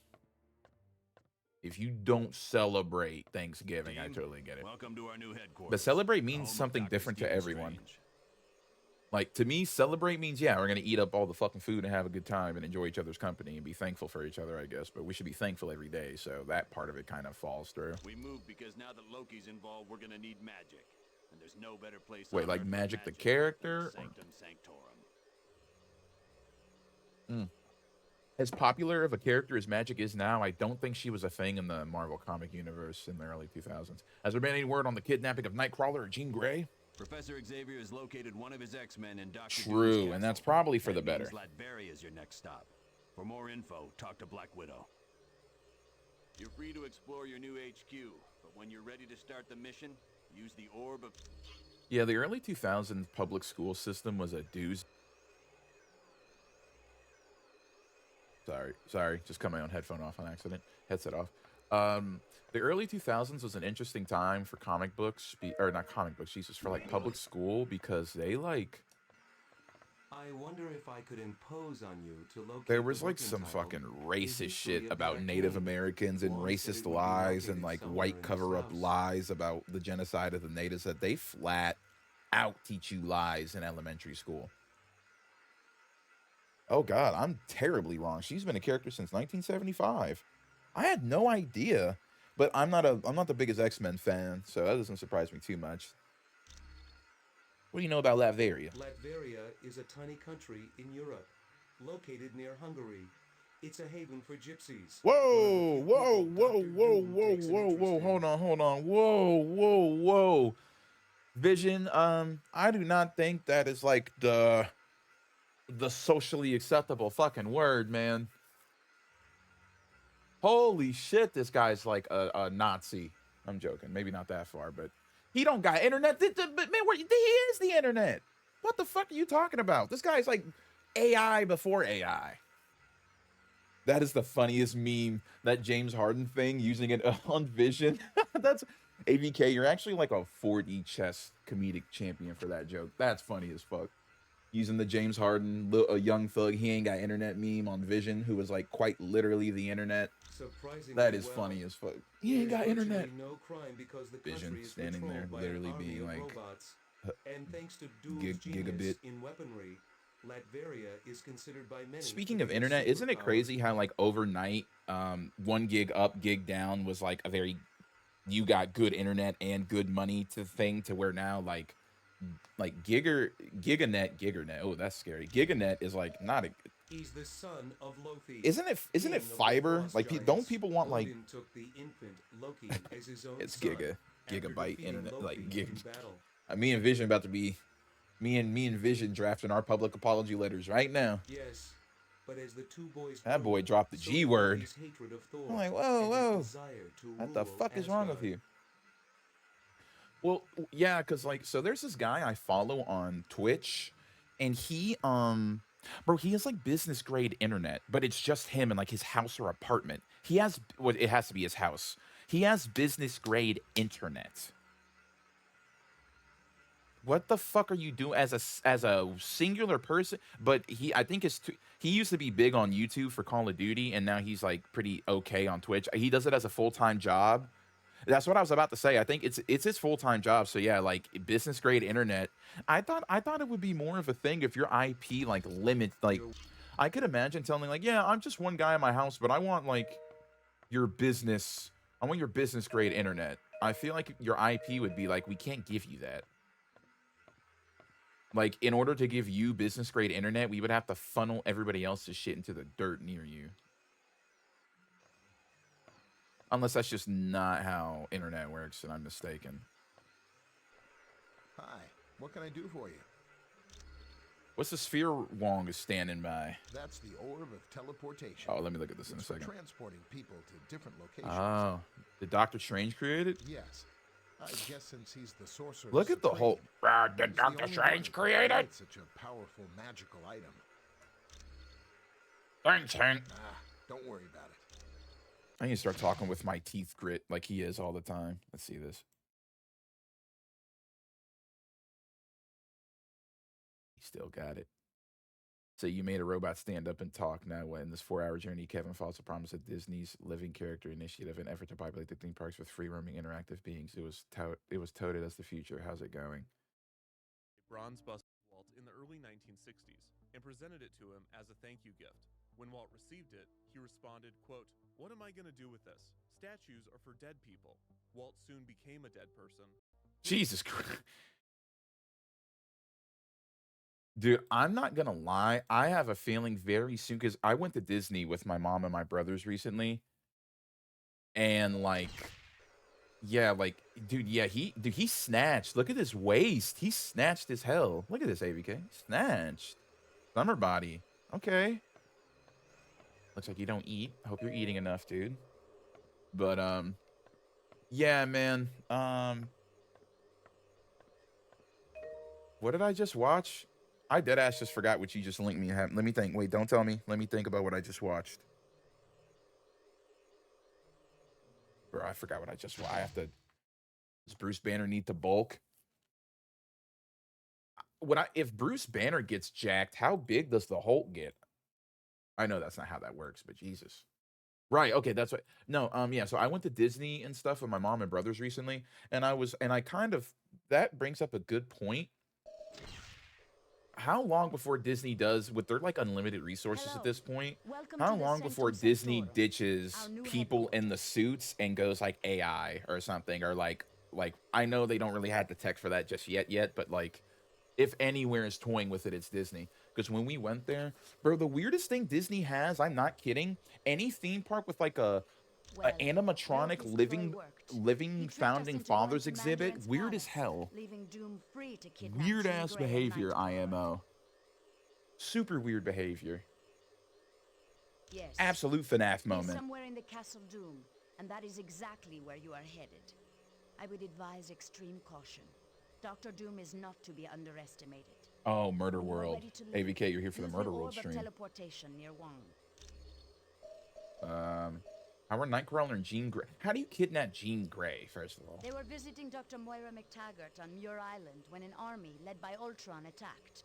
If you don't celebrate Thanksgiving, I totally get it. Welcome to our new headquarters. But celebrate The means home of something Dr. different to Stephen everyone. Strange. Like, to me, celebrate means, yeah, we're going to eat up all the fucking food and have a good time and enjoy each other's company and be thankful for each other, I guess. But we should be thankful every day, so that part of it kind of falls through. We moved because now that Loki's involved, we're gonna need magic. And there's no better place Wait, on like Earth for Magic the than character? Sanctum Sanctorum. As popular of a character as Magic is now, I don't think she was a thing in the Marvel comic universe in the early 2000s. Has there been any word on the kidnapping of Nightcrawler or Jean Grey? Professor Xavier has located one of his X-Men in Dr. True, Doom's and that's castle. probably for That the better. means Latveria is your next stop. For more info, talk to Black Widow. You're free to explore your new HQ, but when you're ready to start the mission, use the orb of... Yeah, the early 2000s public school system was a doozy. Sorry, just cut my own headphone off on accident. Headset off. The early 2000s was an interesting time for comic books, or not comic books, Jesus, for like public school, because they like... I wonder if I could impose on you to locate There was the like working some title, fucking The racist History shit of the about Native Arcane. Americans and One said it racist would be lies and located like somewhere white in this cover-up house. lies about the genocide of the natives that they flat out teach you lies in elementary school. Oh God, I'm terribly wrong. She's been a character since 1975. I had no idea, but I'm not the biggest X-Men fan, so that doesn't surprise me too much. What do you know about Latveria? Latveria is a tiny country in Europe, located near Hungary. It's a haven for gypsies. Whoa, one whoa, of the whoa, people Dr. whoa, Doom whoa, takes an whoa, interest whoa, in. hold on, whoa. Vision, I do not think that is like the socially acceptable fucking word, man. Holy shit, this guy's like a Nazi. I'm joking, maybe not that far, but he don't got internet. But man, he is the internet. What the fuck are you talking about? This guy's like AI before AI. That is the funniest meme, that James Harden thing, using it on Vision. That's AVK, you're actually like a 4D chess comedic champion for that joke. That's funny as fuck. Using the James Harden, a young thug, he ain't got internet meme on Vision, who was like quite literally the internet. Surprisingly That is well, funny as fuck. He ain't there's got internet. virtually no crime because the Vision country is standing there, controlled by literally an army being of like, robots. And thanks to Doom's genius gigabit. in weaponry, Latveria is considered by many. Speaking to of be a internet, isn't it superpower. crazy how like overnight, 1 gig up, gig down was like a very, you got good internet and good money to thing, to where now like giganet. Oh, that's scary. Giganet is like not a. He's the son of Loki. Isn't it king of the fiber? Frost Like, Giants. don't people want like? Odin took the infant Loki as his own It's son gigabyte after internet, defeating like Loki gig. in battle. Me and Vision about to be, me and Vision drafting our public apology letters right now. Yes, but as the two boys That grew, boy dropped the so G did word. Loki's hatred of Thor I'm like, and whoa. his desire to What the rule fuck is wrong with Asgard. you? Well, yeah, because like, so there's this guy I follow on Twitch, and he bro, he has like business grade internet, but it's just him in like his house or apartment. He has, well, it has to be his house. He has business grade internet. What the fuck are you doing as a singular person? But I think he used to be big on YouTube for Call of Duty, and now he's like pretty okay on Twitch. He does it as a full-time job. That's what I was about to say. I think it's his full-time job. So yeah, like business grade internet. I thought it would be more of a thing if your IP like limit, like I could imagine telling like, yeah, I'm just one guy in my house, but I want like your business. I want your business grade internet. I feel like your IP would be like, we can't give you that. Like, in order to give you business grade internet, we would have to funnel everybody else's shit into the dirt near you. Unless that's just not how internet works and I'm mistaken. Hi, what can I do for you? What's the sphere Wong is standing by? That's the orb of teleportation. Oh, let me look at this in a It's for second. transporting people to different locations. Oh, did Doctor Strange create it? Yes. I guess since he's the sorcerer. Look at the supreme, whole. Did he's the Doctor only Strange one create who it? made such a powerful magical item. Thanks, Hank. Don't worry about it. I need to start talking with my teeth grit like he is all the time. Let's see this. He still got it. So you made a robot stand up and talk. Now what? In this 4-hour journey, Kevin falls a promise of Disney's Living Character Initiative, an effort to populate the theme parks with free roaming interactive beings. It was touted as the future. How's it going? A bronze bust of Walt in the early 1960s and presented it to him as a thank you gift. When Walt received it, he responded, quote, "What am I going to do with this? Statues are for dead people." Walt soon became a dead person. Jesus Christ. Dude, I'm not gonna lie. I have a feeling very soon because I went to Disney with my mom and my brothers recently, and like, yeah, like, dude, yeah, he snatched. Look at his waist. He snatched as hell. Look at this, ABK. Snatched. Summer body. Okay. Looks like you don't eat. I hope you're eating enough, dude. But yeah, man. What did I just watch? I deadass just forgot what you just linked me. Let me think. Wait, don't tell me. Let me think about what I just watched. Bro, I forgot what I just watched. I have to. Does Bruce Banner need to bulk? If Bruce Banner gets jacked, how big does the Hulk get? I know that's not how that works, but Jesus. Right, okay, that's what. No, yeah, so I went to Disney and stuff with my mom and brothers recently, and I kind of, that brings up a good point. How long before Disney does, with their like unlimited resources at this point, how long before Disney ditches people in the suits and goes like AI or something, or like I know they don't really have the tech for that just yet, but like if anywhere is toying with it, it's Disney. Because when we went there, bro, the weirdest thing Disney has, I'm not kidding, any theme park with like a animatronic living founding fathers exhibit, weird as hell. Weird ass behavior, IMO. Super weird behavior. Yes. Absolute FNAF moment. Somewhere in the Castle Doom, and that is exactly where you are headed. I would advise extreme caution. Dr. Doom is not to be underestimated. Oh, Murder World. AVK, you're here for the Murder World stream. Teleportation near Wong. How are Nightcrawler and Jean Grey? How do you kidnap Jean Grey, first of all? They were visiting Dr. Moira McTaggart on Muir Island when an army led by Ultron attacked.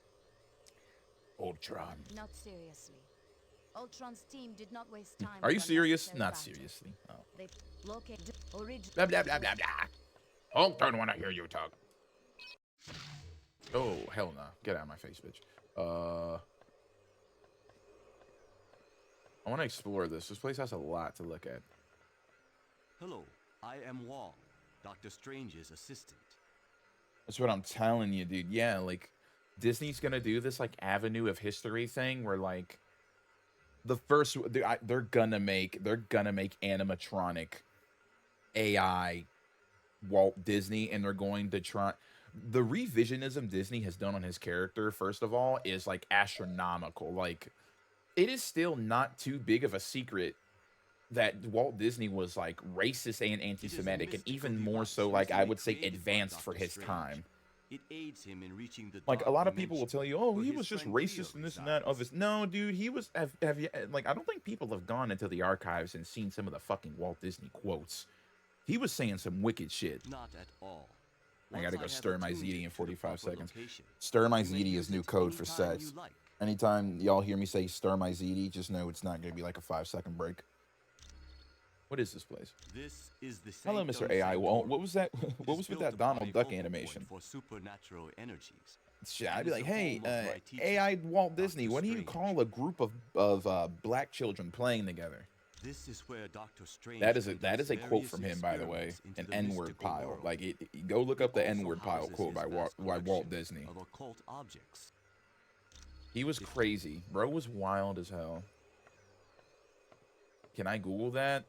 Ultron. Not seriously. Ultron's team did not waste time. Are you serious? Not seriously. Oh. They located blah, blah, blah, blah, blah. Hulk don't want to hear you talk. Oh, hell no. Get out of my face, bitch. I want to explore this. This place has a lot to look at. Hello, I am Wong, Doctor Strange's assistant. That's what I'm telling you, dude. Yeah, like, Disney's gonna do this, like, avenue of history thing where, like, the first... They're gonna make animatronic AI Walt Disney, and they're going to try... The revisionism Disney has done on his character, first of all, is, like, astronomical. Like... It is still not too big of a secret that Walt Disney was like racist and anti-Semitic, and even more so, like I would say, advanced for his time. It aids him in reaching the like a lot of people will tell you, oh, he was just racist and this and that. Of his, no, dude, he was. Have you like? I don't think people have gone into the archives and seen some of the fucking Walt Disney quotes. He was saying some wicked shit. Not at all. I gotta go stir my ZD in 45 seconds. Stir my ZD is new code for sex. Anytime y'all hear me say stir my ZD, just know it's not going to be like a 5-second break. What is this place? This is the Hello, Mr. AI. Well, what was that? What was with that Donald Duck animation? For supernatural energies. Shit, I'd be like, hey, AI Walt Disney, what do you call a group of black children playing together? This is where Dr. Strange that is a quote from him, by the way, an N-word pile. Like, go look up the N-word pile quote by Walt Disney. Of occult objects. He was crazy. Bro was wild as hell. Can I Google that?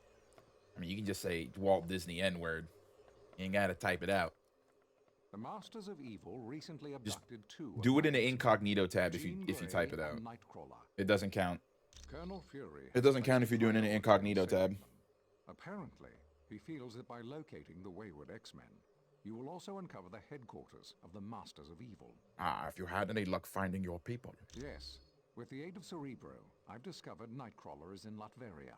I mean, you can just say Walt Disney N-word. You ain't gotta type it out. The Masters of Evil recently abducted two. Do it in the incognito tab if you type it out. It doesn't count. Colonel Fury. It doesn't count if you're doing it in the incognito tab. Apparently, he feels that by locating the wayward X-Men, you will also uncover the headquarters of the Masters of Evil. Ah, if you had any luck finding your people. Yes. With the aid of Cerebro, I've discovered Nightcrawler is in Latveria.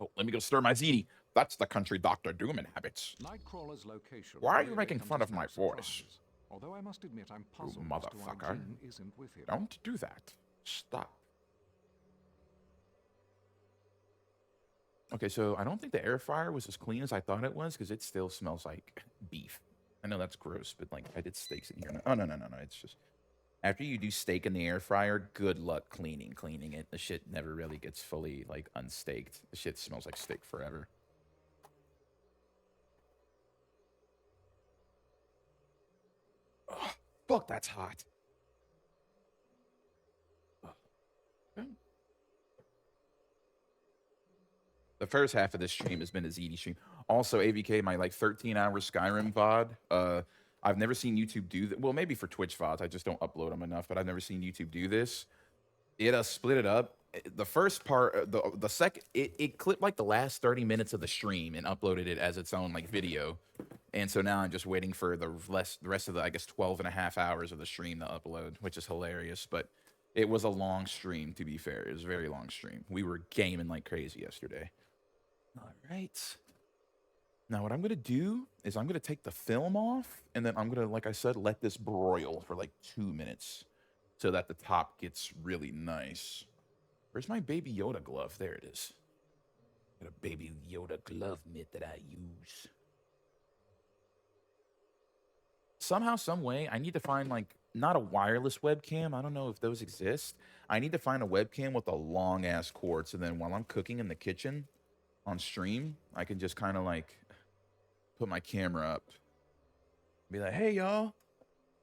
Oh, let me go stir my ziti. That's the country Dr. Doom inhabits. Nightcrawler's location. Why are you making fun of my voice? Although I must admit I'm puzzled you motherfucker. Isn't with him. Don't do that. Stop. Okay, so I don't think the air fryer was as clean as I thought it was, because it still smells like beef. I know that's gross, but like I did steaks in here. Oh, no. It's just After you do steak in the air fryer, good luck cleaning it. The shit never really gets fully like unstaked. The shit smells like steak forever. Oh, fuck, that's hot. The first half of this stream has been a ZD stream. Also, AVK, my like 13-hour Skyrim VOD. I've never seen YouTube do that. Well, maybe for Twitch VODs, I just don't upload them enough. But I've never seen YouTube do this. It split it up. The first part, the second, it clipped like the last 30 minutes of the stream and uploaded it as its own like video. And so now I'm just waiting for the rest of the, I guess, 12 and a half hours of the stream to upload, which is hilarious. But it was a long stream, to be fair. It was a very long stream. We were gaming like crazy yesterday. All right. Now what I'm going to do is I'm going to take the film off, and then I'm going to, like I said, let this broil for like 2 minutes so that the top gets really nice. Where's my Baby Yoda glove? There it is. Got a Baby Yoda glove mitt that I use. Somehow, some way, I need to find like, not a wireless webcam. I don't know if those exist. I need to find a webcam with a long ass cord. So then while I'm cooking in the kitchen on stream, I can just kind of like put my camera up. Be like, hey y'all,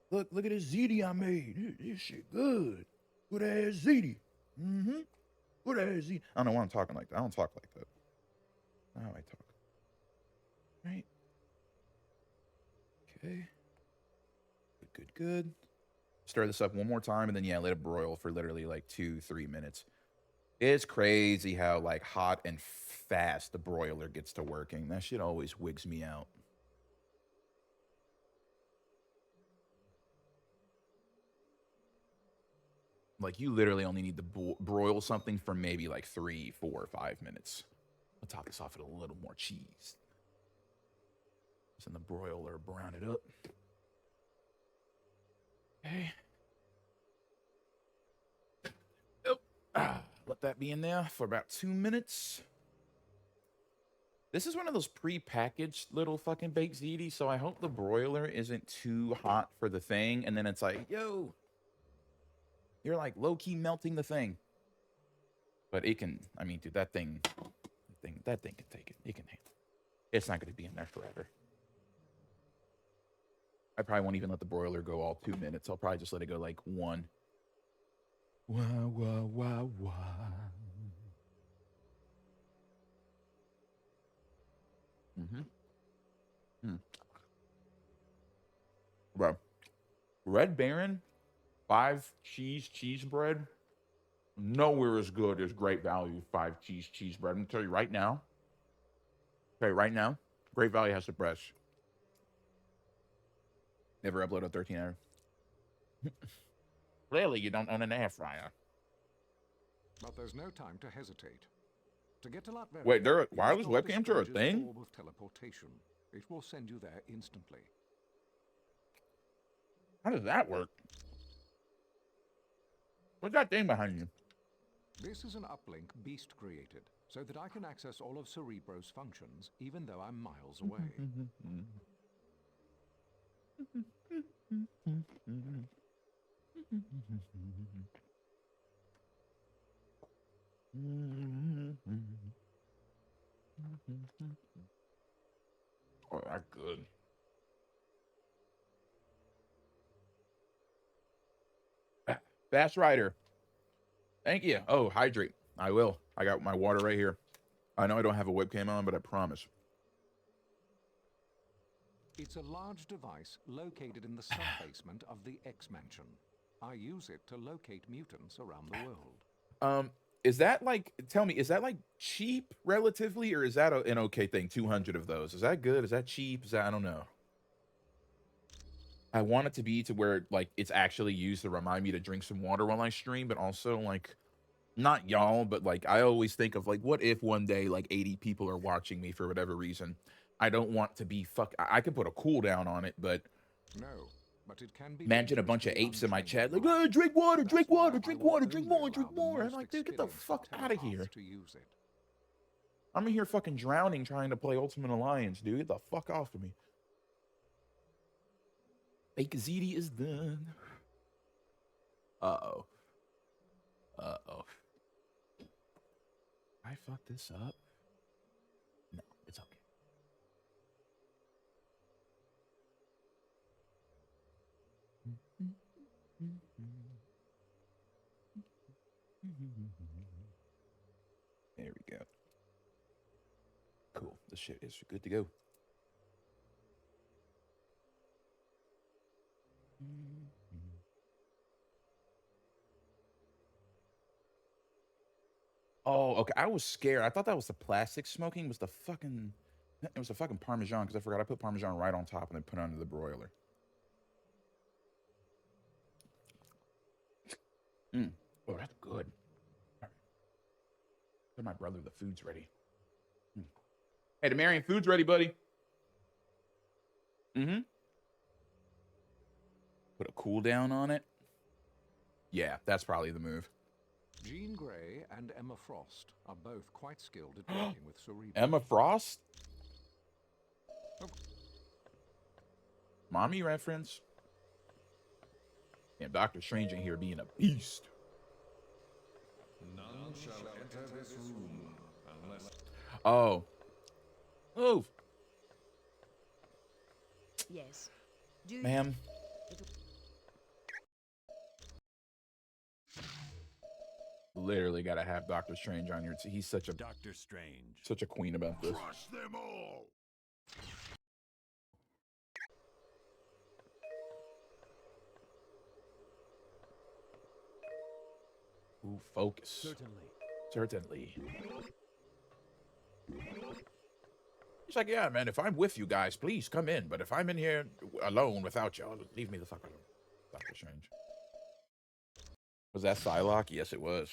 look at this ziti I made. This shit good. Good ass ziti. Mm-hmm. Good ass ziti. I don't know why I'm talking like that. I don't talk like that. How I talk. Right. Okay. Good. Stir this up one more time, and then yeah, let it broil for literally like 2-3 minutes. It's crazy how like hot and fast the broiler gets to working. That shit always wigs me out. Like you literally only need to broil something for maybe like 3, 4, 5 minutes. I'll top this off with a little more cheese. Just in the broiler, brown it up. Okay. Let that be in there for about 2 minutes. This is one of those pre-packaged little fucking baked ziti, so I hope the broiler isn't too hot for the thing, and then it's like, yo, you're like low-key melting the thing. But it can, I mean, dude, that thing can take it. It can handle it. It's not going to be in there forever. I probably won't even let the broiler go all 2 minutes. I'll probably just let it go like 1. Wah. Bro, Red Baron 5 cheese bread, nowhere as good as Great Value 5 cheese bread. I'm gonna tell you right now. Okay, right now, Great Value has the best. Never uploaded 13 hour. Clearly, you don't own an air fryer. But there's no time to hesitate. To get to Latveria, wait, there are wireless webcams are a thing? Of teleportation. It will send you there instantly. How does that work? What's that thing behind you? This is an uplink Beast created, so that I can access all of Cerebro's functions, even though I'm miles away. Oh, that's good. Fast Rider. Thank you. Oh, hydrate. I will. I got my water right here. I know I don't have a webcam on, but I promise. It's a large device located in the sub-basement of the X-Mansion. I use it to locate mutants around the world. Is that like, tell me, is that like cheap relatively, or is that an okay thing? 200 of those. Is that good? Is that cheap? Is that, I don't know. I want it to be to where like it's actually used to remind me to drink some water while I stream, but also like, not y'all, but like I always think of like, what if one day like 80 people are watching me for whatever reason? I don't want to be I could put a cooldown on it, but no. But it can be imagine a bunch of apes in my chat like, oh, drink water, drink more. I'm like, dude, get the fuck out of here. I'm in here fucking drowning trying to play Ultimate Alliance, dude. Get the fuck off of me. Fake ziti is done. Uh-oh. Uh-oh. I fucked this up? No, it's okay. There we go. Cool. This shit is good to go. Oh, okay. I was scared. I thought that was the plastic smoking. Was the fucking? It was the fucking Parmesan because I forgot I put Parmesan right on top and then put it under the broiler. Oh, that's good. All right. Tell my brother the food's ready. Hey, Demarion, food's ready, buddy. Mm-hmm. Put a cooldown on it. Yeah, that's probably the move. Jean Grey and Emma Frost are both quite skilled at working with cerebral. Emma Frost? Mommy reference. And Doctor Strange in here being a beast. None shall enter this room unless... Oh. Move. Yes. Do you... Ma'am. Literally gotta have Doctor Strange on your he's such a Doctor Strange. Such a queen about this. Crush them all. Ooh, focus. Certainly. He's like, yeah, man, if I'm with you guys, please come in. But if I'm in here alone without you, leave me the fuck alone. Doctor Strange. Was that Psylocke? Yes, it was.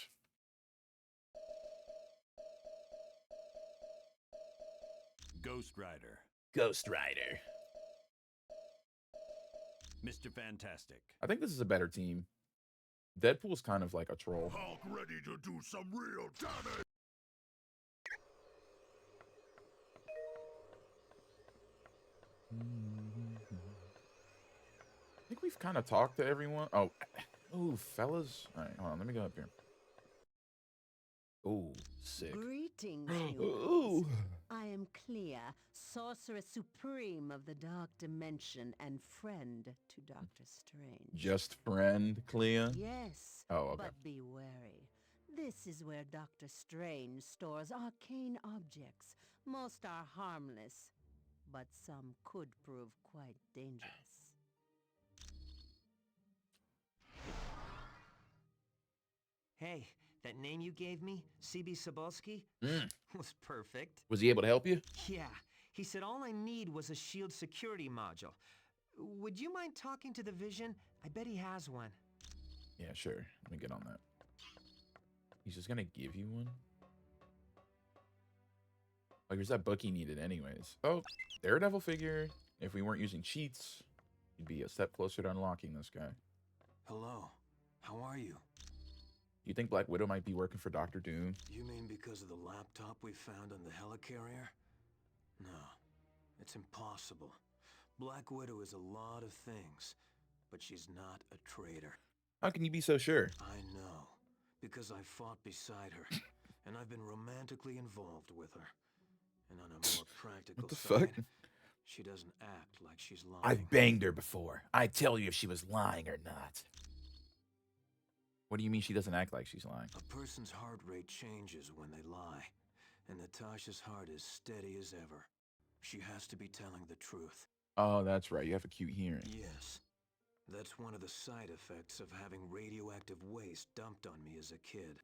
Ghost Rider. Ghost Rider. Mr. Fantastic. I think this is a better team. Deadpool's kind of like a troll. Hulk ready to do some real damage. I think we've kind of talked to everyone. Oh, ooh, fellas. All right, hold on. Let me go up here. Ooh, sick. Greetings, Ooh. humans. I am Clea, sorceress supreme of the dark dimension and friend to Doctor Strange. Just friend, Clea? Yes. Oh, okay. But be wary. This is where Doctor Strange stores arcane objects. Most are harmless, but some could prove quite dangerous. Hey, that name you gave me, CB Sobolski, was perfect. Was he able to help you? Yeah, he said all I need was a shield security module. Would you mind talking to the Vision? I bet he has one. Yeah, sure. Let me get on that. He's just gonna give you one? Like, there's that book he needed anyways. Oh, Daredevil figure. If we weren't using cheats, you'd be a step closer to unlocking this guy. Hello. How are you? You think Black Widow might be working for Doctor Doom? You mean because of the laptop we found on the helicarrier? No, it's impossible. Black Widow is a lot of things, but she's not a traitor. How can you be so sure? I know, because I fought beside her, and I've been romantically involved with her. And on a more practical What the side, fuck? she doesn't act like she's lying. I've banged her before. I'd tell you if she was lying or not. What do you mean she doesn't act like she's lying? A person's heart rate changes when they lie, and Natasha's heart is steady as ever. She has to be telling the truth. Oh, that's right. You have acute hearing. Yes. That's one of the side effects of having radioactive waste dumped on me as a kid.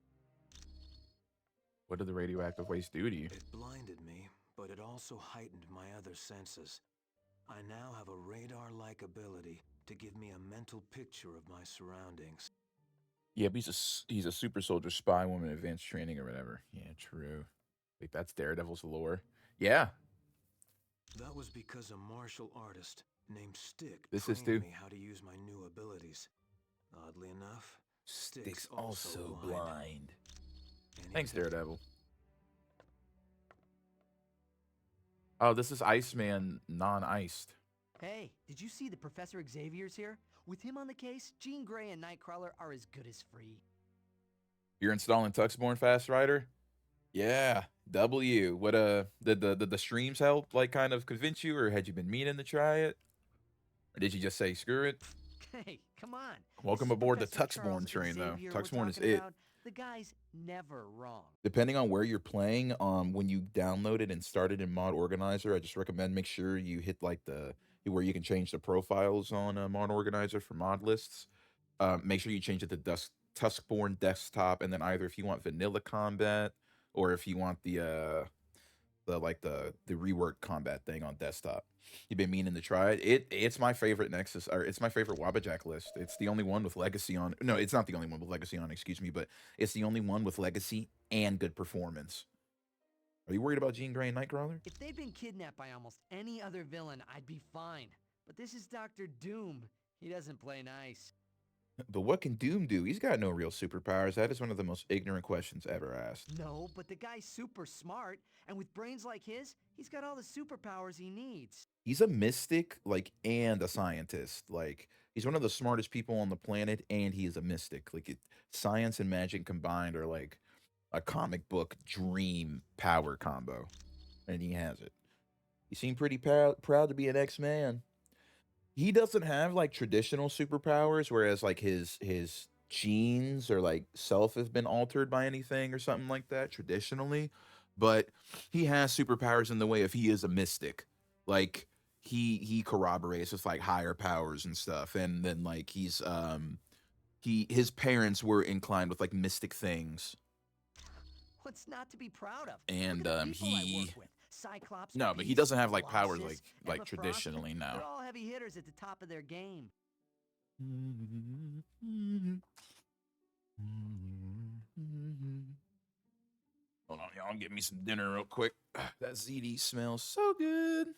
What did the radioactive waste do to you? It blinded me, but it also heightened my other senses. I now have a radar-like ability to give me a mental picture of my surroundings. Yeah, but he's a super soldier, spy woman, advanced training or whatever. Yeah, true. Like, that's Daredevil's lore. Yeah. That was because a martial artist named Stick This is trained too. me how to use my new abilities. Oddly enough, Stick's also blind. And Thanks, he- Daredevil. Oh, this is Iceman non-iced. Hey, did you see the Professor Xavier's here? With him on the case, Jean Grey and Nightcrawler are as good as free. You're installing Tuxborn Fast Rider? Yeah, W. What did the streams help like kind of convince you, or had you been meaning to try it? Or did you just say screw it? Hey, come on. Welcome This is aboard the Professor Charles Tuxborn train though. Xavier we're Tuxborn is talking it. about. The guy's never wrong. Depending on where you're playing, when you download it and start it in Mod Organizer, I just recommend make sure you hit like the where you can change the profiles on Mod Organizer for mod lists. Make sure you change it to Tuskborn desktop, and then either if you want vanilla combat or if you want the reworked combat thing on desktop. You've been meaning to try it. It's my favorite Nexus, or it's my favorite Wabbajack list. It's the only one with Legacy on. No, it's not the only one with Legacy on. Excuse me, but it's the only one with Legacy and good performance. Are you worried about Jean Grey and Nightcrawler? If they'd been kidnapped by almost any other villain, I'd be fine. But this is Dr. Doom. He doesn't play nice. But what can Doom do? He's got no real superpowers. That is one of the most ignorant questions ever asked. No, but the guy's super smart, and with brains like his, he's got all the superpowers he needs. He's a mystic, like, and a scientist. Like, he's one of the smartest people on the planet, and he is a mystic. Like, science and magic combined are like a comic book dream power combo, and he has it. He seemed pretty proud to be an X-Man. He doesn't have like traditional superpowers, whereas like his genes or like self have been altered by anything or something like that traditionally. But he has superpowers in the way of he is a mystic. Like he corroborates with like higher powers and stuff. And then like his parents were inclined with like mystic things. What's not to be proud of? And he Cyclops, no, but he Beast, doesn't have like powers Colossus, like Emma traditionally Frost. now. They're all heavy hitters at the top of their game. Hold on, y'all. Get me some dinner real quick. That ZD smells so good.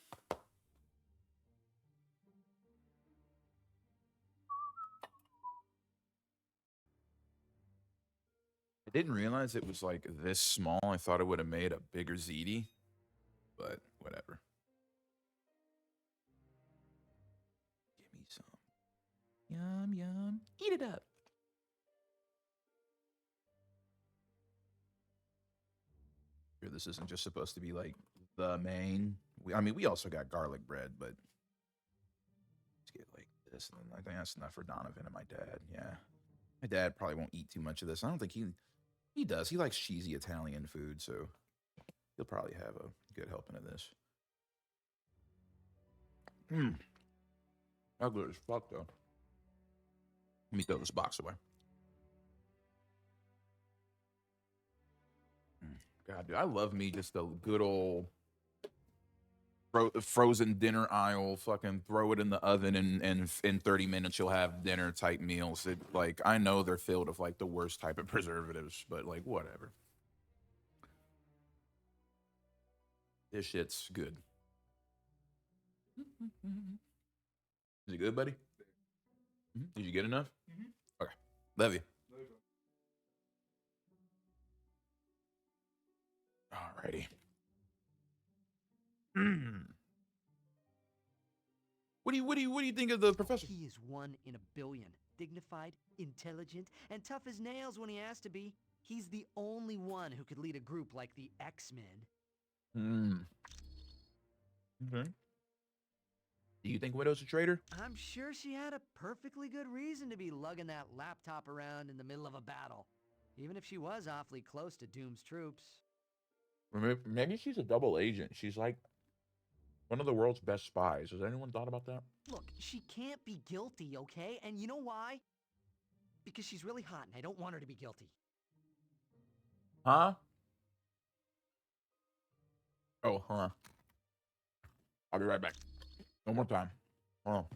I didn't realize it was like this small. I thought it would have made a bigger ZD, but whatever. Give me some. Yum, yum. Eat it up. Sure, this isn't just supposed to be like the main. I mean, we also got garlic bread, but let's get like this. And I think that's enough for Donovan and my dad. Yeah. My dad probably won't eat too much of this. I don't think he does. He likes cheesy Italian food, so he'll probably have a good helping of this. How good as fuck, though. Let me throw this box away. God, dude, I love me just a good old frozen dinner aisle. Fucking throw it in the oven, and in 30 minutes you'll have dinner type meals. It, like, I know they're filled with like the worst type of preservatives, but like whatever. This shit's good. Is it good, buddy? Did you get enough? Okay. Love you. Alrighty. What do you think of the professor? He is one in a billion. Dignified, intelligent, and tough as nails when he has to be. He's the only one who could lead a group like the X-Men. Okay. Do you think Widow's a traitor? I'm sure she had a perfectly good reason to be lugging that laptop around in the middle of a battle. Even if she was awfully close to Doom's troops. Maybe she's a double agent. She's like one of the world's best spies. Has anyone thought about that? Look, she can't be guilty, okay? And you know why? Because she's really hot and I don't want her to be guilty. Huh? Oh, huh. I'll be right back. One more time. Hold on.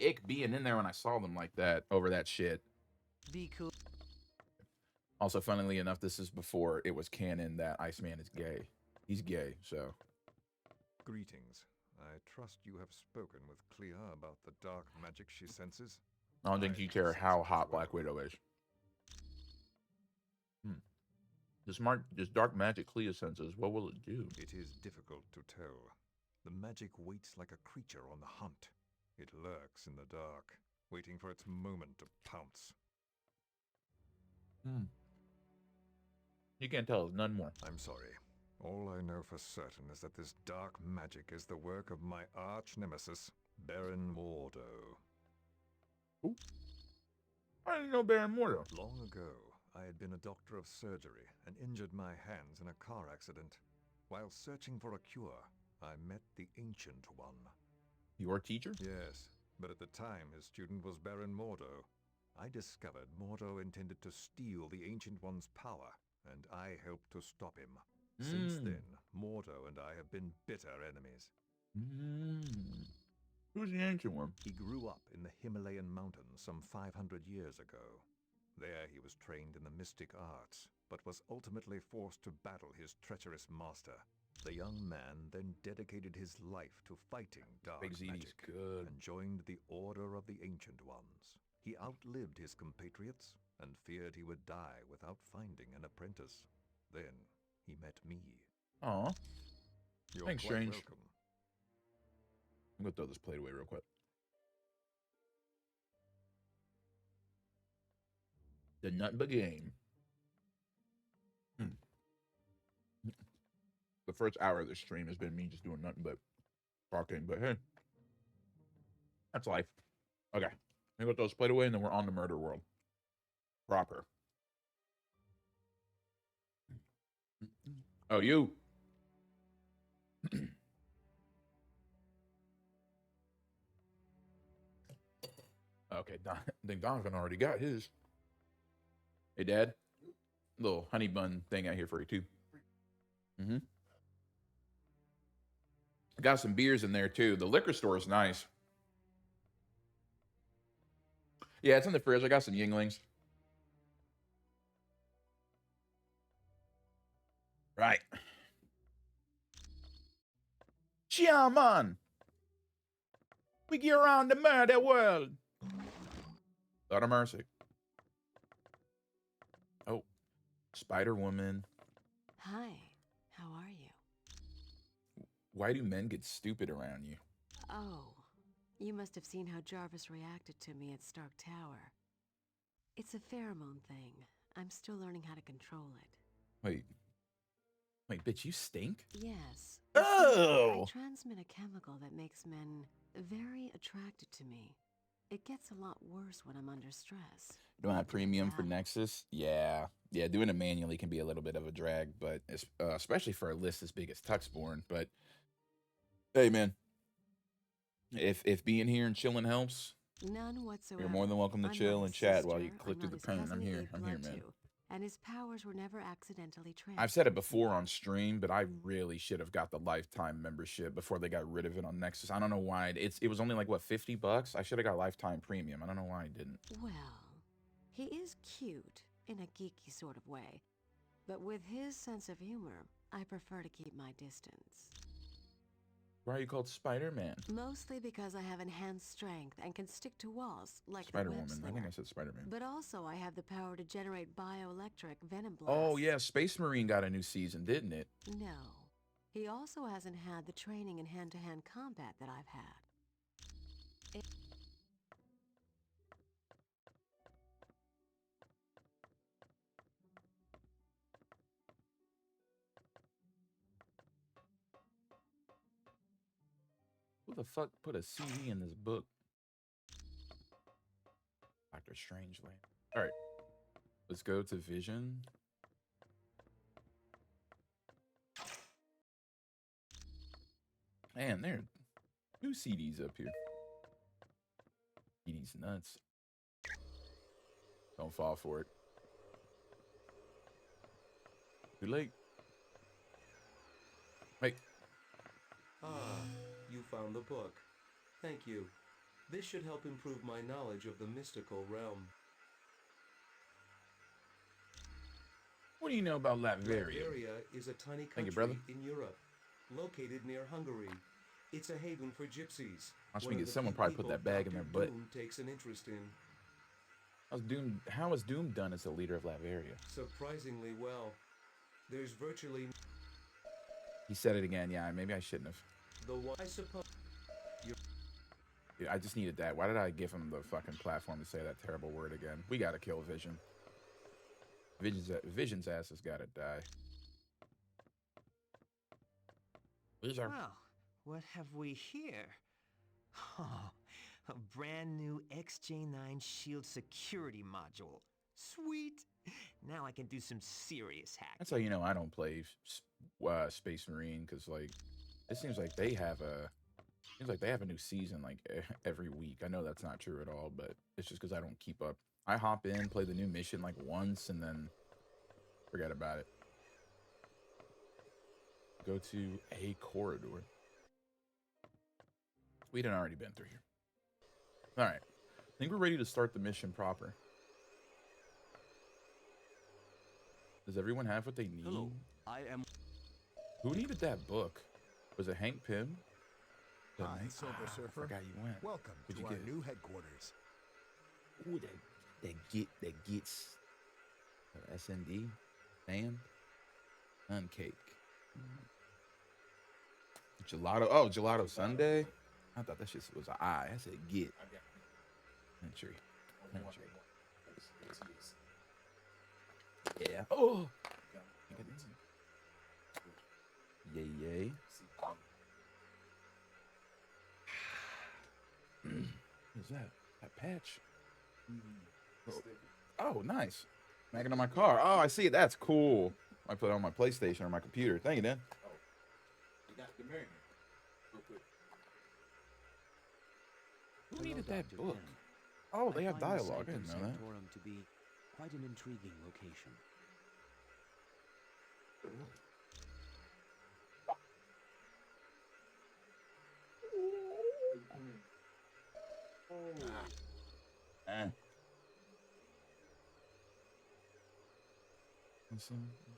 ick being in there when I saw them like that over that shit. Be cool. Also, funnily enough, this is before it was canon that Iceman is gay. He's gay, so. Greetings. I trust you have spoken with Clea about the dark magic she senses. I don't think you care how hot Black Widow is. This dark magic Clea senses, what will it do? It is difficult to tell. The magic waits like a creature on the hunt. It lurks in the dark, waiting for its moment to pounce. You can't tell us none more. I'm sorry. All I know for certain is that this dark magic is the work of my arch nemesis, Baron Mordo. Who? I didn't know Baron Mordo. Long ago, I had been a doctor of surgery and injured my hands in a car accident. While searching for a cure, I met the Ancient One. Your teacher? Yes, but at the time his student was Baron Mordo. I discovered Mordo intended to steal the Ancient One's power, and I helped to stop him. Since then, Mordo and I have been bitter enemies. Who's the Ancient One? He grew up in the Himalayan mountains some 500 years ago. There he was trained in the mystic arts, but was ultimately forced to battle his treacherous master. The young man then dedicated his life to fighting dark magic and joined the Order of the Ancient Ones. He outlived his compatriots and feared he would die without finding an apprentice. Then he met me. Aw. You're Thanks, quite Strange. welcome. I'm gonna throw this plate away real quick. The nothing but game. The first hour of the stream has been me just doing nothing but talking, but hey, that's life. Okay, I'm gonna throw this plate away and then we're on the murder world. Proper. Oh, you. Okay, I think Donovan already got his. Hey, Dad. Little honey bun thing out here for you, too. Got some beers in there, too. The liquor store is nice. Yeah, it's in the fridge. I got some Yinglings. Right. Shaman. We get around the murder world. Lord of mercy. Oh, Spider-Woman. Hi, how are you? Why do men get stupid around you? Oh, you must have seen how Jarvis reacted to me at Stark Tower. It's a pheromone thing. I'm still learning how to control it. Wait, bitch, you stink? Yes. Oh! I transmit a chemical that makes men very attracted to me. It gets a lot worse when I'm under stress. Doing a premium for Nexus? Yeah. Yeah, doing it manually can be a little bit of a drag, but especially for a list as big as Tuxborn. But hey, man, if being here and chilling helps, none whatsoever. you're more than welcome to chill and chat while you click through the pen. I'm here, man. And his powers were never accidentally transferred. I've said it before on stream, but I really should have got the lifetime membership before they got rid of it on Nexus. I don't know why. It was only like, what, $50? I should have got lifetime premium. I don't know why I didn't. Well, he is cute in a geeky sort of way. But with his sense of humor, I prefer to keep my distance. Why are you called Spider-Man? Mostly because I have enhanced strength and can stick to walls like Spider-Woman. I think I said Spider-Man. But also I have the power to generate bioelectric venom blasts. Oh, yeah. Space Marine got a new season, didn't it? No. He also hasn't had the training in hand-to-hand combat that I've had. Who the fuck put a CD in this book? Dr. Strangeland. All right. Let's go to Vision. Man, there are two CDs up here. CD's nuts. Don't fall for it. Too late. Wait. Ah, you found the book. Thank you. This should help improve my knowledge of the mystical realm. What do you know about Latveria? Latveria is a tiny Thank you, country brother. in Europe, located near Hungary. It's a haven for gypsies. Watch One me of get the someone few probably put people that bag in Dr. their butt. Doom takes an interest in. How is Doom done as the leader of Latveria? Surprisingly well. There's virtually He said it again. Yeah, maybe I shouldn't have. the one. I suppose. Dude, I just needed that. Why did I give him the fucking platform to say that terrible word again? We gotta kill Vision. Vision's ass has gotta die. Well, what have we here? Oh, a brand new XJ9 Shield security module. Sweet! Now I can do some serious hacking. That's how you know I don't play Space Marine, because like it seems like they have a new season like every week. I know that's not true at all, but it's just because I don't keep up. I hop in, play the new mission like once, and then forget about it. Go to a corridor. We'd already been through here. All right, I think we're ready to start the mission proper. Does everyone have what they need? Hello, I am. Who needed that book? Was it Hank Pym? Hi, Silver Surfer. I forgot you went. Welcome What'd to you our get? new headquarters. Ooh, that gets SND, fan, cake, gelato. Oh, gelato sundae. I thought that shit was an I. I said get. Country. Yeah. Oh. Yay, yay. What's that? That patch? Oh, nice. Making on my car. Oh, I see it. That's cool. I put it on my PlayStation or my computer. Thank you, Dan. Who needed that book? Oh, they have dialogue. I didn't know that. To be quite an intriguing location.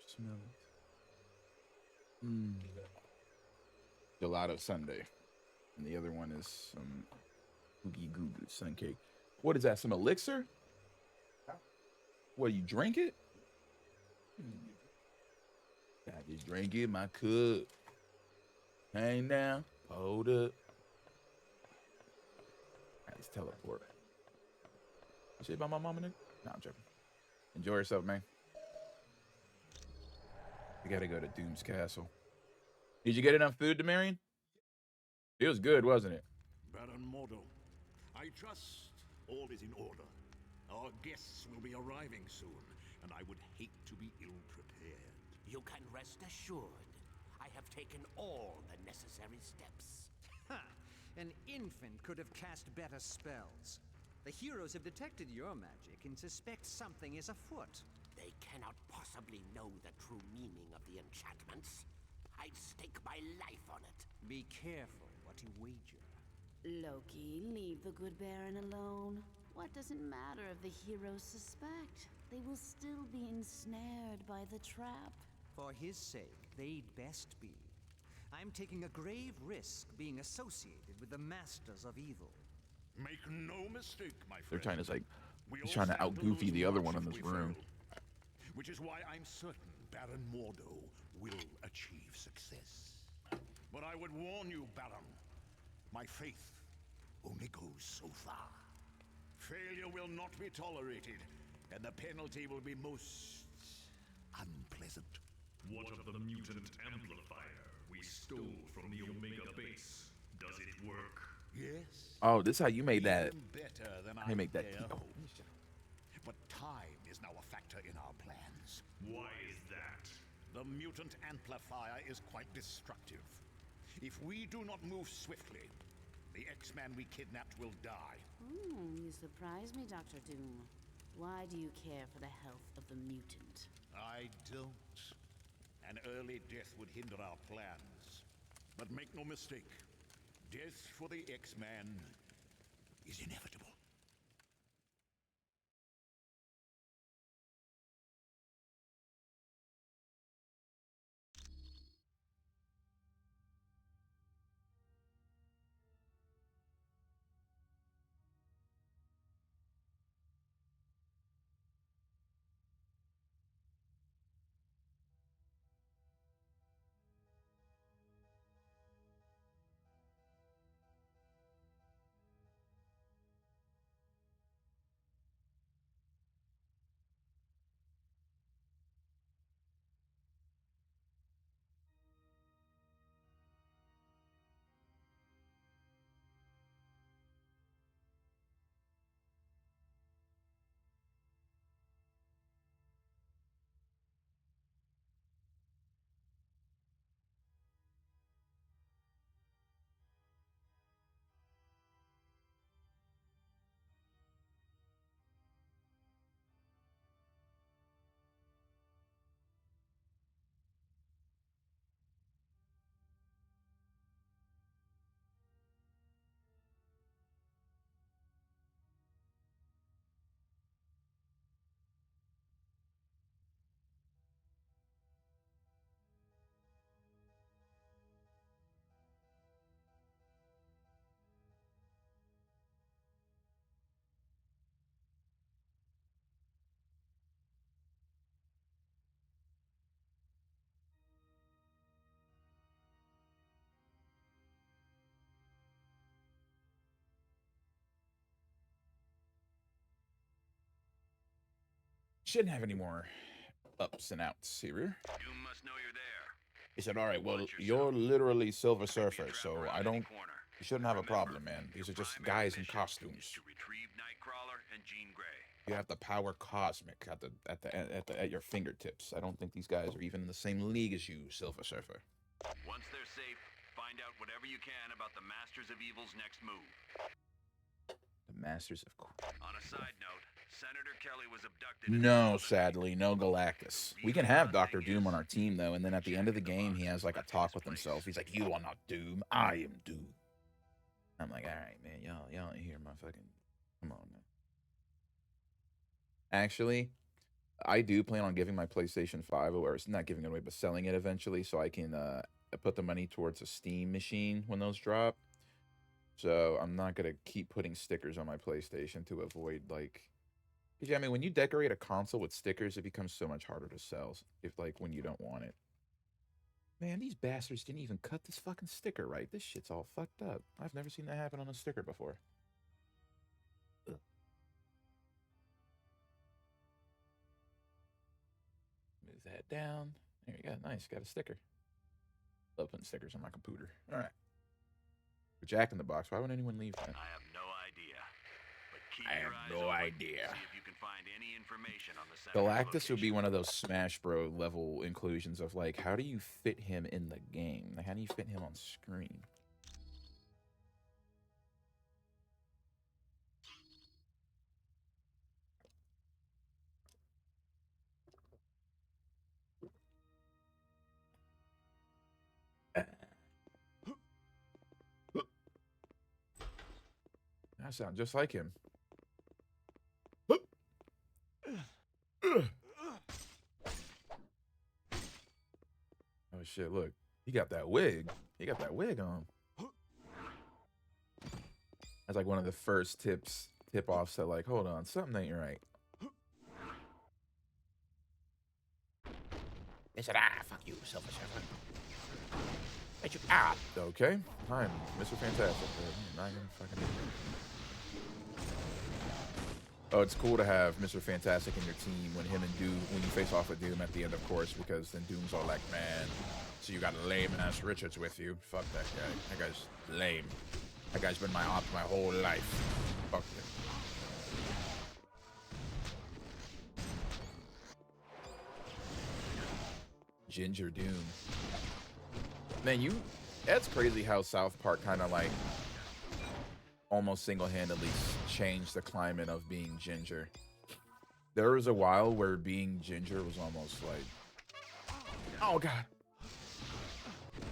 Smell it. Gelato sundae. And the other one is some oogie goo goo sun cake. What is that? Some elixir? What, you drink it? I just drink it in my cup. Hang down. Hold up. Let's teleport. You say about my mama, nigga? Nah, I'm joking. Enjoy yourself, man. We gotta go to Doom's Castle. Did you get enough food, Demarion? It was good, wasn't it? Baron Mordo, I trust all is in order. Our guests will be arriving soon, and I would hate to be ill-prepared. You can rest assured. I have taken all the necessary steps. Ha! An infant could have cast better spells. The heroes have detected your magic and suspect something is afoot. They cannot possibly know the true meaning of the enchantments. I'd stake my life on it. Be careful what you wager. Loki, leave the good Baron alone. What does it matter if the heroes suspect? They will still be ensnared by the trap. For his sake, they'd best be. I'm taking a grave risk being associated with the masters of evil. Make no mistake, my friend. They're trying to We he's all trying to stand out goofy lose the other much one in if this we room. fail. Which is why I'm certain Baron Mordo will achieve success. But I would warn you, Baron, my faith only goes so far. Failure will not be tolerated, and the penalty will be most unpleasant. What of the mutant amplifier we stole from the Omega base? Does it work? Yes. Oh, this is how you made that. Even better than They I make that. dare Oh. hope. But time is now a factor in our plans. Why is that? The mutant amplifier is quite destructive. If we do not move swiftly, the X-Man we kidnapped will die. You surprise me, Dr. Doom. Why do you care for the health of the mutant? I don't. An early death would hinder our plans. But make no mistake, death for the X-Man is inevitable. Shouldn't have any more ups and outs here. Doom must know you're there. He said, all right, well, you're literally Silver Surfer, so I don't... You shouldn't have a problem, man. These are just guys in costumes. To retrieve Nightcrawler and Jean Grey. You have the power cosmic at your fingertips. I don't think these guys are even in the same league as you, Silver Surfer. Once they're safe, find out whatever you can about the Masters of Evil's next move. The Masters of... On a side note, Senator Kelly was abducted... No, sadly, no Galactus. We can have Dr. Doom on our team, though, and then at the end of the game, he has, like, a talk with himself. He's like, you are not Doom, I am Doom. I'm like, all right, man, y'all ain't hear my fucking... Come on, man. Actually, I do plan on giving my PlayStation 5 away, or not giving it away, but selling it eventually, so I can put the money towards a Steam machine when those drop. So I'm not going to keep putting stickers on my PlayStation to avoid, like... Because, yeah, I mean, when you decorate a console with stickers, it becomes so much harder to sell, if, like, when you don't want it. Man, these bastards didn't even cut this fucking sticker right. This shit's all fucked up. I've never seen that happen on a sticker before. Ugh. Move that down. There you go. Nice. Got a sticker. Love putting stickers on my computer. All right. Jack in the Box. Why would anyone leave that? I have no idea. But keep I your have eyes no open. idea. See if you can find any information on the Senator's Galactus would be location. one of those Smash Bro level inclusions of, like, how do you fit him in the game? Like, how do you fit him on screen? I sound just like him. Oh shit, look. He got that wig. He got that wig on. That's like one of the first tip-offs that, like, hold on, something ain't right. They said, fuck you, Silver Surfer. Bet you, Okay, I'm Mr. Fantastic. I'm not gonna fucking do it. Oh, it's cool to have Mr. Fantastic in your team when when you face off with Doom at the end, of course, because then Doom's all like, man, so you got lame-ass Richards with you. Fuck that guy. That guy's lame. That guy's been my op my whole life. Fuck him. Ginger Doom. Man, that's crazy how South Park kind of like almost single-handedly changed the climate of being ginger. There was a while where being ginger was almost like, oh god,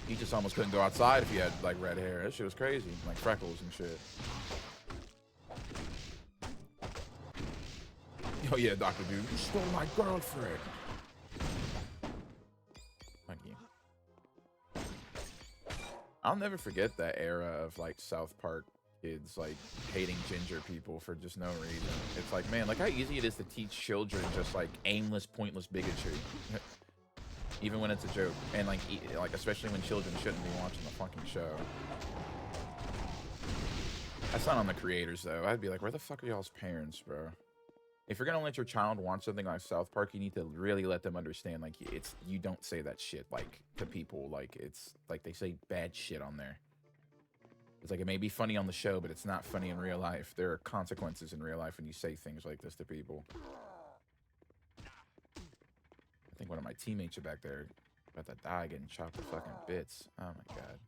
you just almost couldn't go outside if you had like red hair. That shit was crazy, like freckles and shit. Oh yeah, Dr. Dude, you stole my girlfriend. Fuck you. I'll never forget that era of like South Park kids like hating ginger people for just no reason. It's like, man, like how easy it is to teach children just like aimless, pointless bigotry. Even when it's a joke. And like especially when children shouldn't be watching the fucking show. That's not on the creators though. I'd be like, where the fuck are y'all's parents, bro? If you're gonna let your child watch something like South Park, you need to really let them understand, like, you don't say that shit, like, to people. Like, it's, like, they say bad shit on there. It's like, it may be funny on the show, but it's not funny in real life. There are consequences in real life when you say things like this to people. I think one of my teammates are back there about to die getting chopped to fucking bits. Oh my god.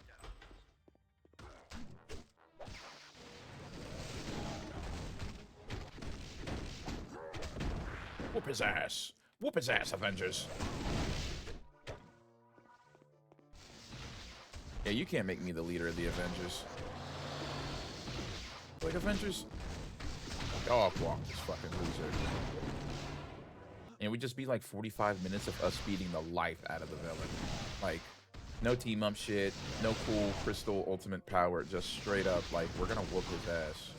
Whoop his ass. Whoop his ass, Avengers. Yeah, you can't make me the leader of the Avengers. Like, Avengers? Dog walk this fucking loser. And it would just be like 45 minutes of us beating the life out of the villain. Like, no team up shit, no cool crystal ultimate power, just straight up, like, we're gonna whoop his ass.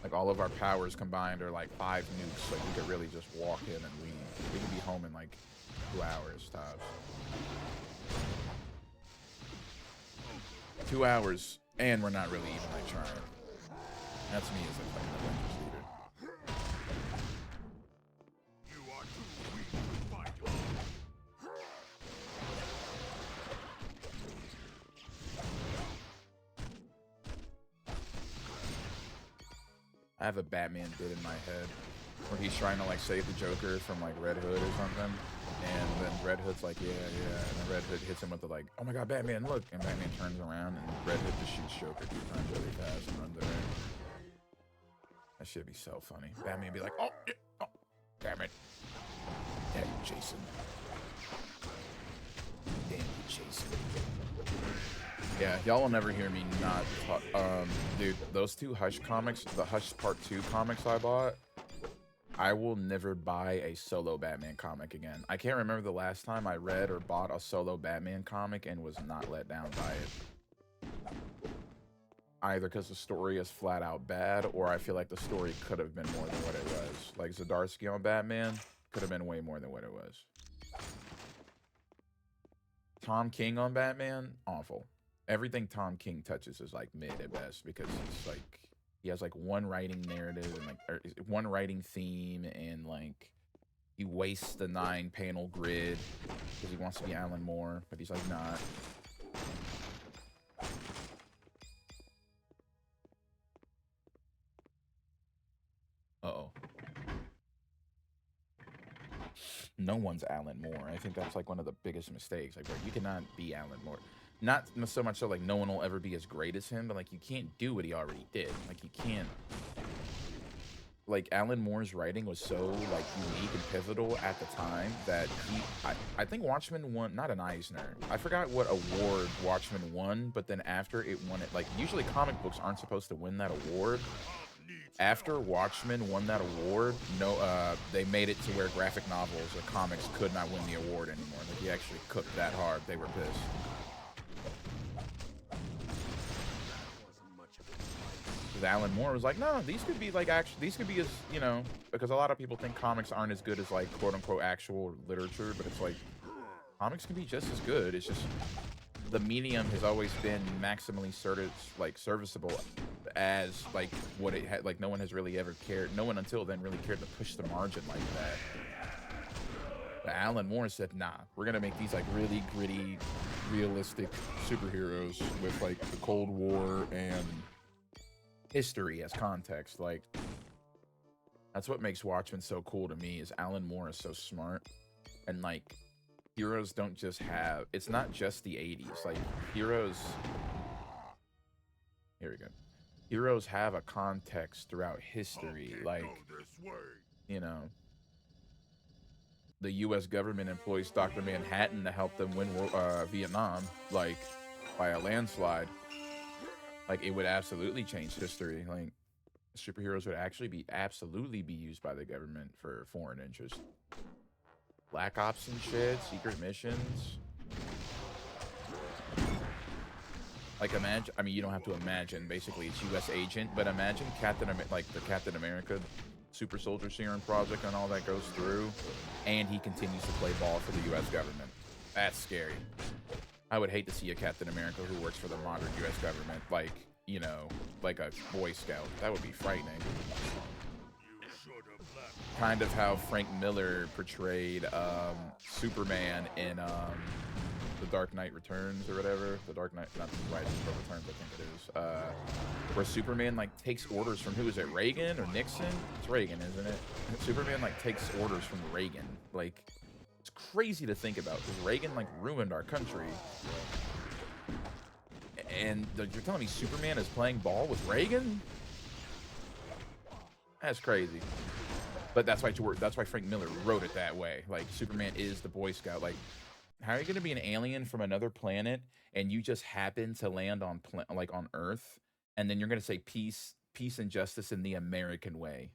Like, all of our powers combined are like 5 nukes, so we could really just walk in and leave. We could be home in like 2 hours, tops. 2 hours, and we're not really even like trying. That's me as a fucking Avengers leader. You are too weak to fight. I have a Batman bit in my head where he's trying to like save the Joker from like Red Hood or something, and then Red Hood's like, yeah, and then Red Hood hits him with the like, oh my god, Batman, look, and Batman turns around and Red Hood just shoots Joker 2 times really fast and runs away. That should be so funny. Batman be like, oh, damn it. Damn you, Jason. Damn you, Jason. Yeah, y'all will never hear me not talk. Dude, those 2 Hush comics, the Hush Part 2 comics I bought, I will never buy a solo Batman comic again. I can't remember the last time I read or bought a solo Batman comic and was not let down by it. Either because the story is flat out bad, or I feel like the story could have been more than what it was. Like Zdarsky on Batman could have been way more than what it was. Tom King on Batman, awful. Everything Tom King touches is like mid at best, because he's like, he has like one writing narrative and like, or one writing theme, and like he wastes the 9-panel grid because he wants to be Alan Moore, but he's like not. Uh-oh. No one's Alan Moore. I think that's like one of the biggest mistakes. Like, bro, you cannot be Alan Moore. Not so much so like no one will ever be as great as him, but like you can't do what he already did. Like you can't. Like Alan Moore's writing was so like unique and pivotal at the time that I think Watchmen won, not an Eisner. I forgot what award Watchmen won, but then after it won it, like usually comic books aren't supposed to win that award. After Watchmen won that award, they made it to where graphic novels or comics could not win the award anymore. Like he actually cooked that hard. They were pissed. Alan Moore was like, no, these could be like these could be as, you know, because a lot of people think comics aren't as good as like quote unquote actual literature, but it's like comics can be just as good. It's just the medium has always been maximally serviceable as like what it had. Like no one has really ever cared. No one until then really cared to push the margin like that. But Alan Moore said, nah, we're gonna make these like really gritty, realistic superheroes with like the Cold War and history as context. Like that's what makes Watchmen so cool to me, is Alan Moore is so smart, and like heroes don't just have, it's not just the 80s. Like heroes, here we go, heroes have a context throughout history. Like, you know, the US government employs Dr. Manhattan to help them win Vietnam, like by a landslide. Like, it would absolutely change history. Like, superheroes would actually be absolutely be used by the government for foreign interest. Black Ops and shit, secret missions. Like imagine, I mean, you don't have to imagine. Basically, it's U.S. agent, but imagine like the Captain America Super Soldier Serum project and all that goes through, and he continues to play ball for the U.S. government. That's scary. I would hate to see a Captain America who works for the modern U.S. government, like, you know, like a Boy Scout. That would be frightening. Kind of how Frank Miller portrayed Superman in The Dark Knight Returns or whatever. The Dark Knight, not The Rises, but Returns, I think it is. Where Superman like takes orders from, who is it, Reagan or Nixon? It's Reagan, isn't it? Superman like takes orders from Reagan. Like, it's crazy to think about because Reagan like ruined our country. And you're telling me Superman is playing ball with Reagan? That's crazy. But that's why Frank Miller wrote it that way. Like, Superman is the Boy Scout. Like, how are you going to be an alien from another planet and you just happen to land on on Earth, and then you're going to say peace and justice in the American way?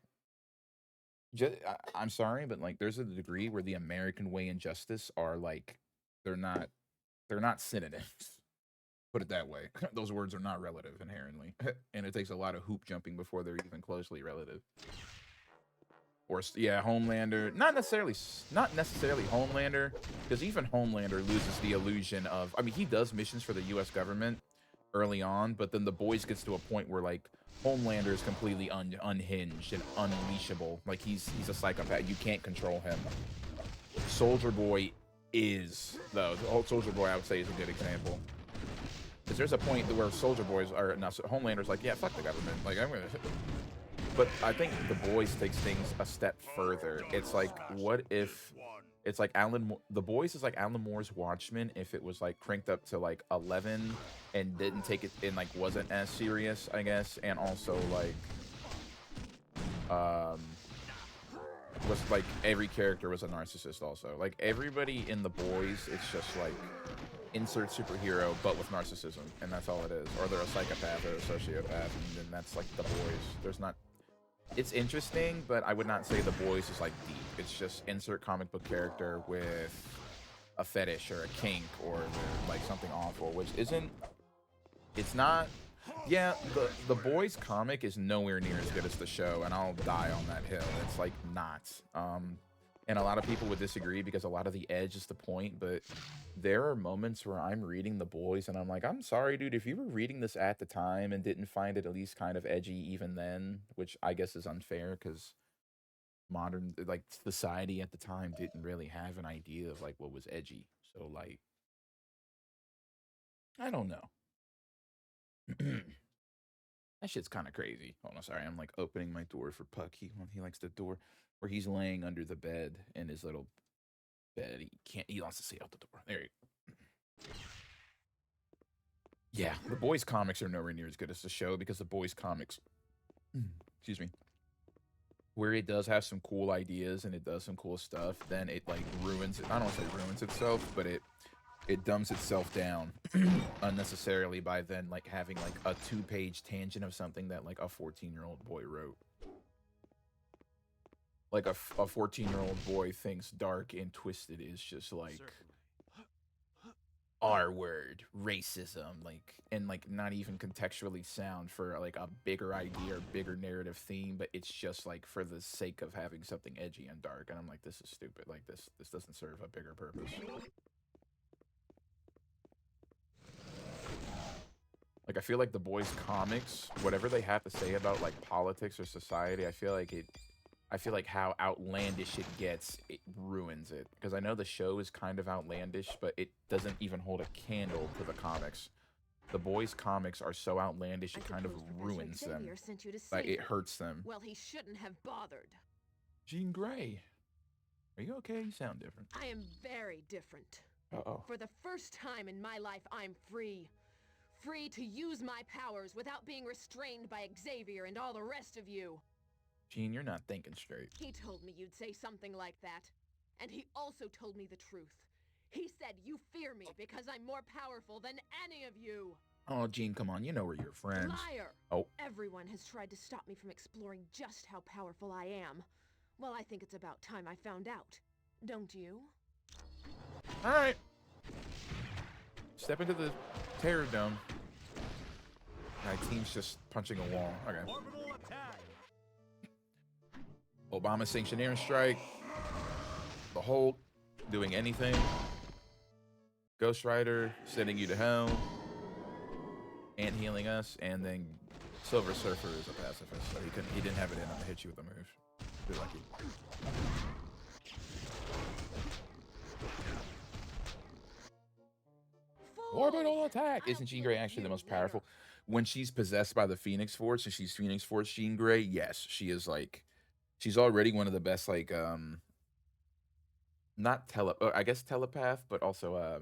I'm sorry, but like, there's a degree where the American way and justice are like, they're not synonyms. Put it that way. Those words are not relative inherently, and it takes a lot of hoop jumping before they're even closely relative. Or yeah, Homelander. Not necessarily Homelander, because even Homelander loses the illusion of. I mean, he does missions for the U.S. government early on, but then the Boys gets to a point where like Homelander is completely unhinged and unleashable. Like he's a psychopath. You can't control him. Soldier Boy is though. The whole Soldier Boy, I would say, is a good example. Because there's a point where Soldier Boys are now. Homelander's like, yeah, fuck the government. Like, I'm gonna. But I think the Boys takes things a step further. It's like, what if it's like the Boys is like Alan Moore's Watchmen if it was like cranked up to like 11 and didn't take it and like wasn't as serious, I guess, and also like was like every character was a narcissist also. Like everybody in the Boys, it's just like insert superhero but with narcissism, and that's all it is. Or they're a psychopath or a sociopath, and then that's like the Boys. There's not. It's interesting, but I would not say the Boys is like deep. It's just insert comic book character with a fetish or a kink or like something awful, which isn't. It's not. Yeah, the Boys comic is nowhere near as good as the show, and I'll die on that hill. It's like not. And a lot of people would disagree because a lot of the edge is the point, but there are moments where I'm reading The Boys and I'm like, I'm sorry, dude, if you were reading this at the time and didn't find it at least kind of edgy even then, which I guess is unfair because modern, like, society at the time didn't really have an idea of, like, what was edgy. So, like, I don't know. That shit's kind of crazy. Hold on, sorry. I'm, like, opening my door for Puck. He likes the door where he's laying under the bed in his little bed. He wants to see out the door. There you go. Yeah, the Boys comics are nowhere near as good as the show because the Boys comics, excuse me, where it does have some cool ideas and it does some cool stuff, then it like ruins it. I don't want to say ruins itself, but it dumbs itself down unnecessarily by then like having like a 2-page tangent of something that like a 14-year-old boy wrote. Like a 14-year-old boy thinks dark and twisted is just like R word, racism, like, and like not even contextually sound for like a bigger idea or bigger narrative theme, but it's just like for the sake of having something edgy and dark. And I'm like, this is stupid. Like this doesn't serve a bigger purpose. Like I feel like the Boys comics, whatever they have to say about like politics or society, I feel like how outlandish it gets, it ruins it. Because I know the show is kind of outlandish, but it doesn't even hold a candle to the comics. The Boys comics are so outlandish, it kind of ruins them. Like, it hurts them. Well, he shouldn't have bothered. Jean Grey, are you okay? You sound different. I am very different. Uh-oh. For the first time in my life, I'm free. Free to use my powers without being restrained by Xavier and all the rest of you. Jean, you're not thinking straight. He told me you'd say something like that. And he also told me the truth. He said you fear me because I'm more powerful than any of you. Oh, Jean, come on. You know we're your friends. Liar! Oh. Everyone has tried to stop me from exploring just how powerful I am. Well, I think it's about time I found out. Don't you? All right. Step into the terror dome. My team's just punching a wall. Okay. Obama sanctioned airstrike. The Hulk doing anything. Ghost Rider sending you to hell. And healing us. And then Silver Surfer is a pacifist, so he didn't have it in him to hit you with a move. You're lucky. Orbital attack! Isn't Jean Grey actually the most powerful? When she's possessed by the Phoenix Force and she's Phoenix Force Jean Grey, yes, she is like, she's already one of the best, like, not I guess telepath, but also,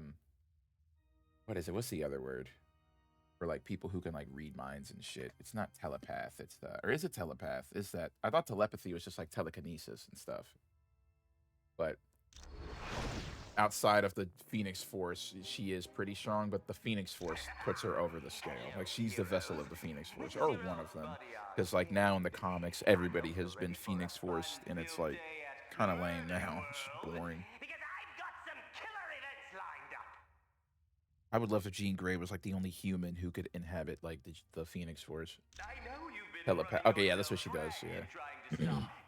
what is it? What's the other word? For like people who can like read minds and shit. It's not telepath. It's the, or is it telepath? Is that, I thought telepathy was just like telekinesis and stuff. But outside of the Phoenix Force, she is pretty strong, but the Phoenix Force puts her over the scale. Like, she's the vessel of the Phoenix Force, or one of them. Because, like, now in the comics, everybody has been Phoenix Forced, and it's, like, kind of lame now. It's boring. I would love if Jean Grey was, like, the only human who could inhabit, like, the Phoenix Force. Telepath. Okay, yeah, that's what she does, yeah.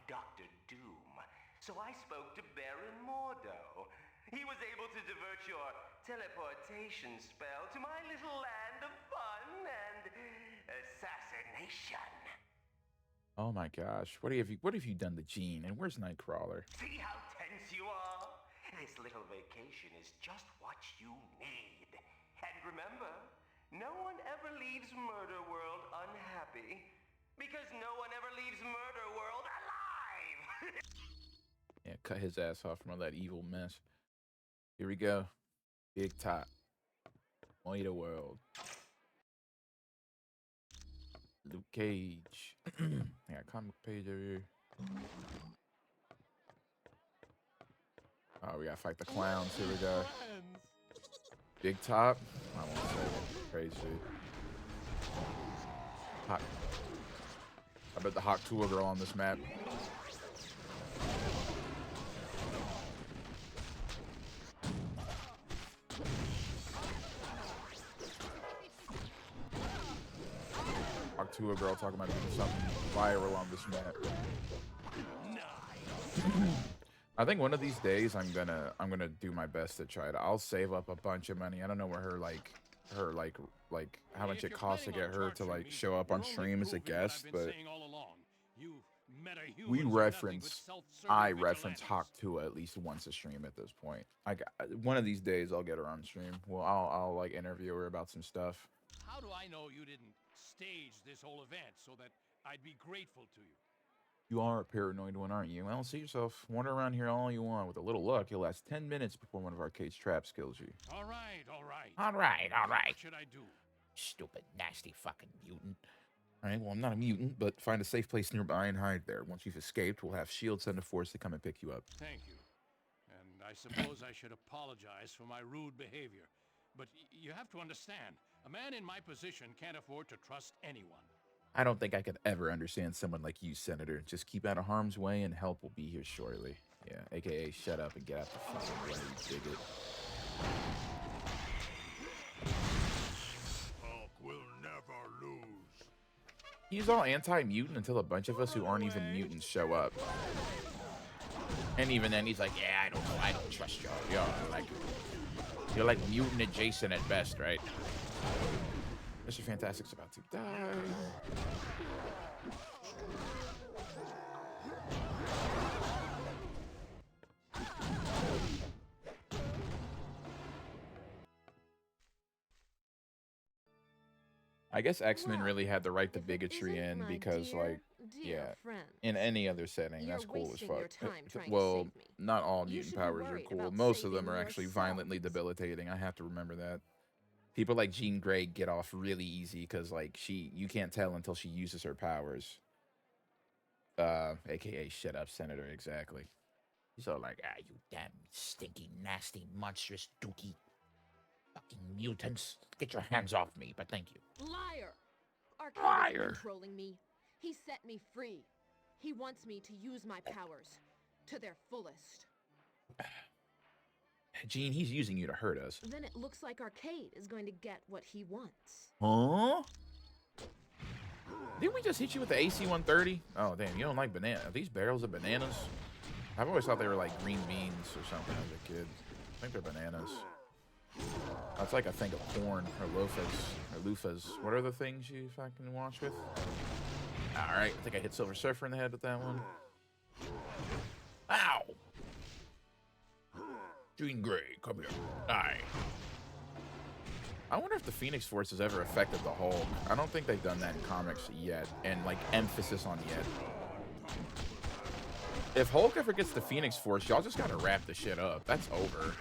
Dr. Doom. So I spoke to Baron Mordo. He was able to divert your teleportation spell to my little land of fun and assassination. Oh my gosh, what have you done to Jean? And where's Nightcrawler? See how tense you are? This little vacation is just what you need. And remember, no one ever leaves Murder World unhappy, because no one ever leaves Murder World alive. Yeah, cut his ass off from all that evil mess. Here we go. Big top. Murder World. Luke Cage. I got a comic page over here. Oh, we gotta fight the clowns. Here we go. Big top. I won't say it. Crazy. Hot. I bet the Hawk Tool girl on this map. Hawk Tool girl talking about doing something viral on this map. I think one of these days I'm gonna do my best to try to. I'll save up a bunch of money. I don't know where her how much it costs to get her to like show up on stream as a guest, but I reference Hawk Tua at least once a stream at this point. One of these days I'll get her on stream. Well, I'll like interview her about some stuff. How do I know you didn't stage this whole event so that I'd be grateful to you? You are a paranoid one, aren't you? Well, see yourself. Wander around here all you want. With a little luck, you'll last 10 minutes before one of our cage traps kills you. All right, all right. All right, all right. What should I do? Stupid, nasty fucking mutant. All right, well, I'm not a mutant, but find a safe place nearby and hide there. Once you've escaped, we'll have S.H.I.E.L.D. send a force to come and pick you up. Thank you. And I suppose I should apologize for my rude behavior. But you have to understand, a man in my position can't afford to trust anyone. I don't think I could ever understand someone like you, Senator. Just keep out of harm's way and help will be here shortly. Yeah, aka shut up and get out the fucking way, you bigot. Hulk will never lose. He's all anti-mutant until a bunch of us who aren't even mutants show up. And even then, he's like, yeah, I don't trust y'all. You're like mutant adjacent at best, right? Mr. Fantastic's about to die. I guess X-Men really had to write the bigotry in because, like, yeah, in any other setting, that's cool as fuck. Well, not all mutant powers are cool. Most of them are actually violently debilitating. I have to remember that. People like Jean Grey get off really easy because, like, you can't tell until she uses her powers. AKA shut up, Senator, exactly. He's all like, you damn stinky, nasty, monstrous dookie. Fuck Mutants, get your hands off me, but thank you. Liar! Arcade Liar. is controlling me. He set me free. He wants me to use my powers to their fullest. Gene, he's using you to hurt us. Then it looks like Arcade is going to get what he wants. Huh? Didn't we just hit you with the AC-130? Oh, damn, you don't like banana. Are these barrels of bananas? I've always thought they were like green beans or something as a kid. I think they're bananas. That's like a thing of corn or loofahs. What are the things you fucking wash with? All right, I think I hit Silver Surfer in the head with that one. Ow! Jean Grey, come here. Die. I wonder if the Phoenix Force has ever affected the Hulk. I don't think they've done that in comics yet, and like emphasis on yet. If Hulk ever gets the Phoenix Force, y'all just gotta wrap the shit up. That's over.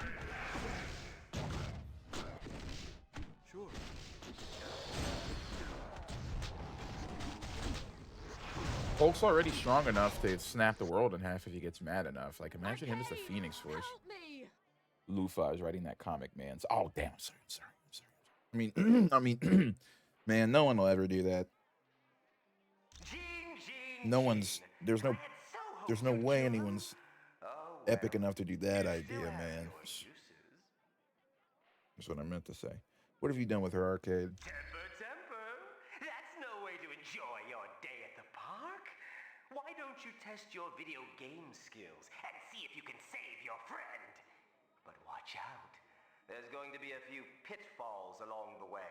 Sure. Hulk's already strong enough to snap the world in half if he gets mad enough. Like, imagine him as the Phoenix Force. Help me! Lufa is writing that comic, man. Oh, damn. I'm sorry. I mean, man, no one will ever do that. No one's, there's no way anyone's epic enough to do that idea, man. That's what I meant to say. What have you done with her, Arcade? Temper. That's no way to enjoy your day at the park. Why don't you test your video game skills and see if you can save your friend? But watch out. There's going to be a few pitfalls along the way.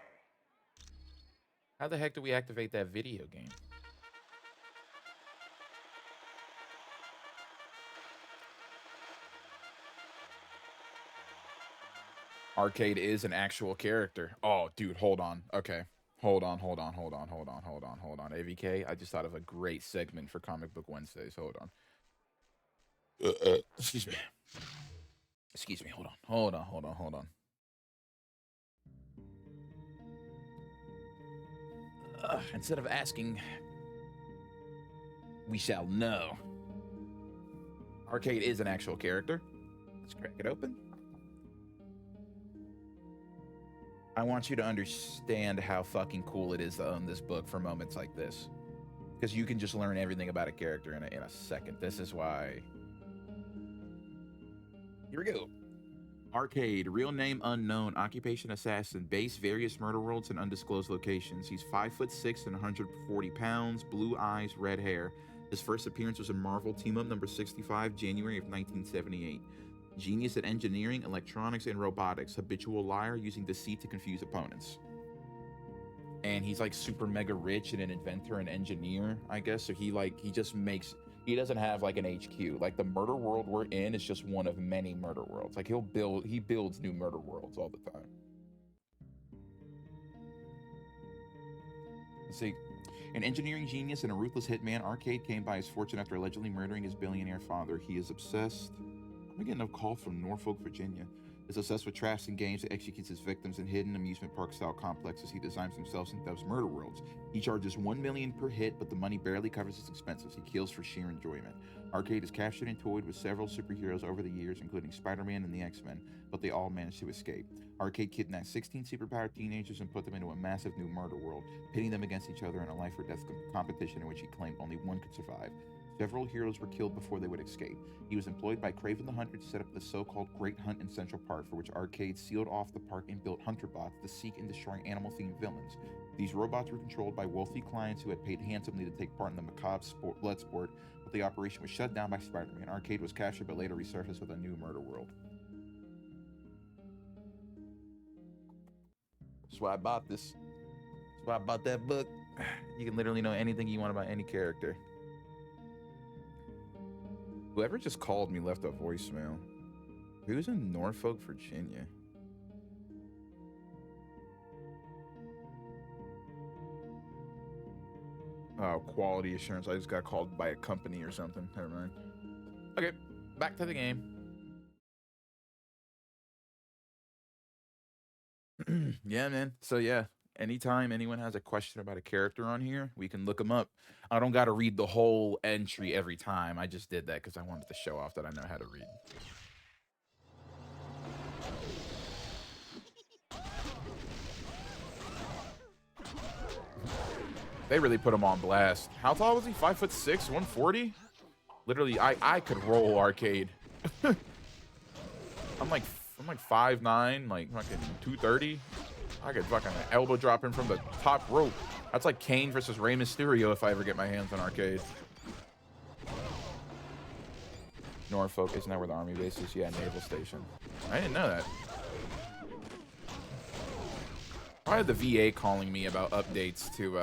How the heck do we activate that video game? Arcade is an actual character. Oh, dude, hold on. Okay. Hold on. AVK, I just thought of a great segment for Comic Book Wednesdays. Hold on. Excuse me. Excuse me. Hold on. Instead of asking, we shall know. Arcade is an actual character. Let's crack it open. I want you to understand how fucking cool it is to own this book for moments like this. Because you can just learn everything about a character in a second. This is why. Here we go. Arcade, real name unknown, occupation assassin, base various murder worlds and undisclosed locations. He's 5'6" and 140 pounds, blue eyes, red hair. His first appearance was in Marvel Team Up number 65, January of 1978. Genius at engineering, electronics, and robotics. Habitual liar, using deceit to confuse opponents. And he's like super mega rich and an inventor and engineer, I guess. So he doesn't have like an HQ. Like the murder world we're in is just one of many murder worlds. Like he builds new murder worlds all the time. Let's see. An engineering genius and a ruthless hitman, Arcade came by his fortune after allegedly murdering his billionaire father. He is obsessed. I'm getting a call from Norfolk, Virginia. Is obsessed with traps and games that executes his victims in hidden amusement park style complexes he designs himself and dubs murder worlds. He charges $1 million per hit, but the money barely covers his expenses. He kills for sheer enjoyment. Arcade is captured and toyed with several superheroes over the years, including Spider-Man and the X-Men, but they all manage to escape. Arcade kidnapped 16 superpowered teenagers and put them into a massive new murder world, pitting them against each other in a life or death competition in which he claimed only one could survive. Several heroes were killed before they would escape. He was employed by Craven the Hunter to set up the so-called Great Hunt in Central Park, for which Arcade sealed off the park and built hunter bots to seek and destroy animal-themed villains. These robots were controlled by wealthy clients who had paid handsomely to take part in the macabre blood sport, but the operation was shut down by Spider-Man. Arcade was captured but later resurfaced with a new murder world. That's why I bought this. That's why I bought that book. You can literally know anything you want about any character. Whoever just called me left a voicemail. Who's in Norfolk, Virginia? Oh, quality assurance. I just got called by a company or something. Never mind. Okay, back to the game. Yeah, man. So yeah, anytime anyone has a question about a character on here, we can look them up. I don't got to read the whole entry every time. I just did that because I wanted to show off that I know how to read. They really put him on blast. How tall was he? 5'6", 140? Literally, I could roll arcade. I'm like 5'9", like fucking 230. I could fucking elbow drop him from the top rope. That's like Kane versus Rey Mysterio if I ever get my hands on arcade. Norfolk, isn't that where the army base is? Yeah, naval station. I didn't know that. Probably the VA calling me about updates to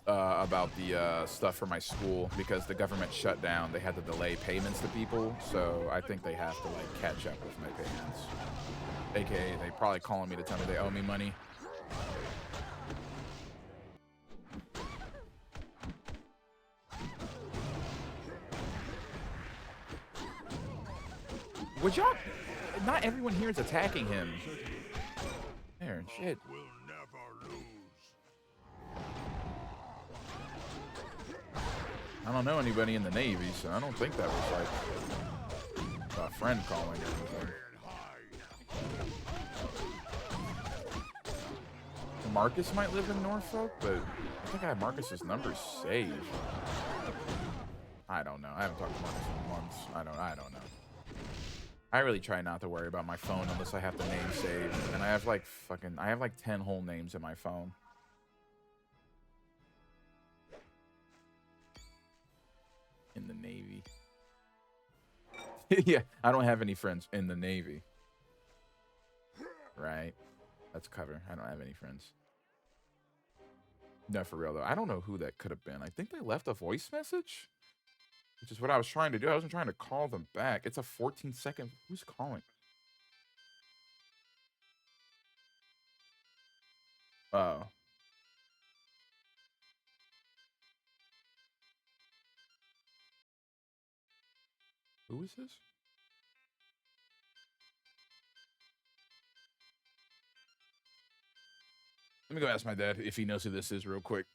about the stuff for my school because the government shut down. They had to delay payments to people, so I think they have to like catch up with my payments. AKA, they probably calling me to tell me they owe me money. Would y'all? Not everyone here is attacking him. There, shit. I don't know anybody in the Navy, so I don't think that was like a friend calling or anything. Marcus might live in Norfolk, but I think I have Marcus's number saved. I don't know. I haven't talked to Marcus in months. I don't know. I really try not to worry about my phone unless I have the name saved. And I have like 10 whole names in my phone. In the Navy. Yeah, I don't have any friends in the Navy. Right. That's cover. I don't have any friends. No, for real though. I don't know who that could have been. I think they left a voice message, which is what I was trying to do. I wasn't trying to call them back. It's a 14-second. Who's calling? Oh. Who is this? Let me go ask my dad if he knows who this is real quick.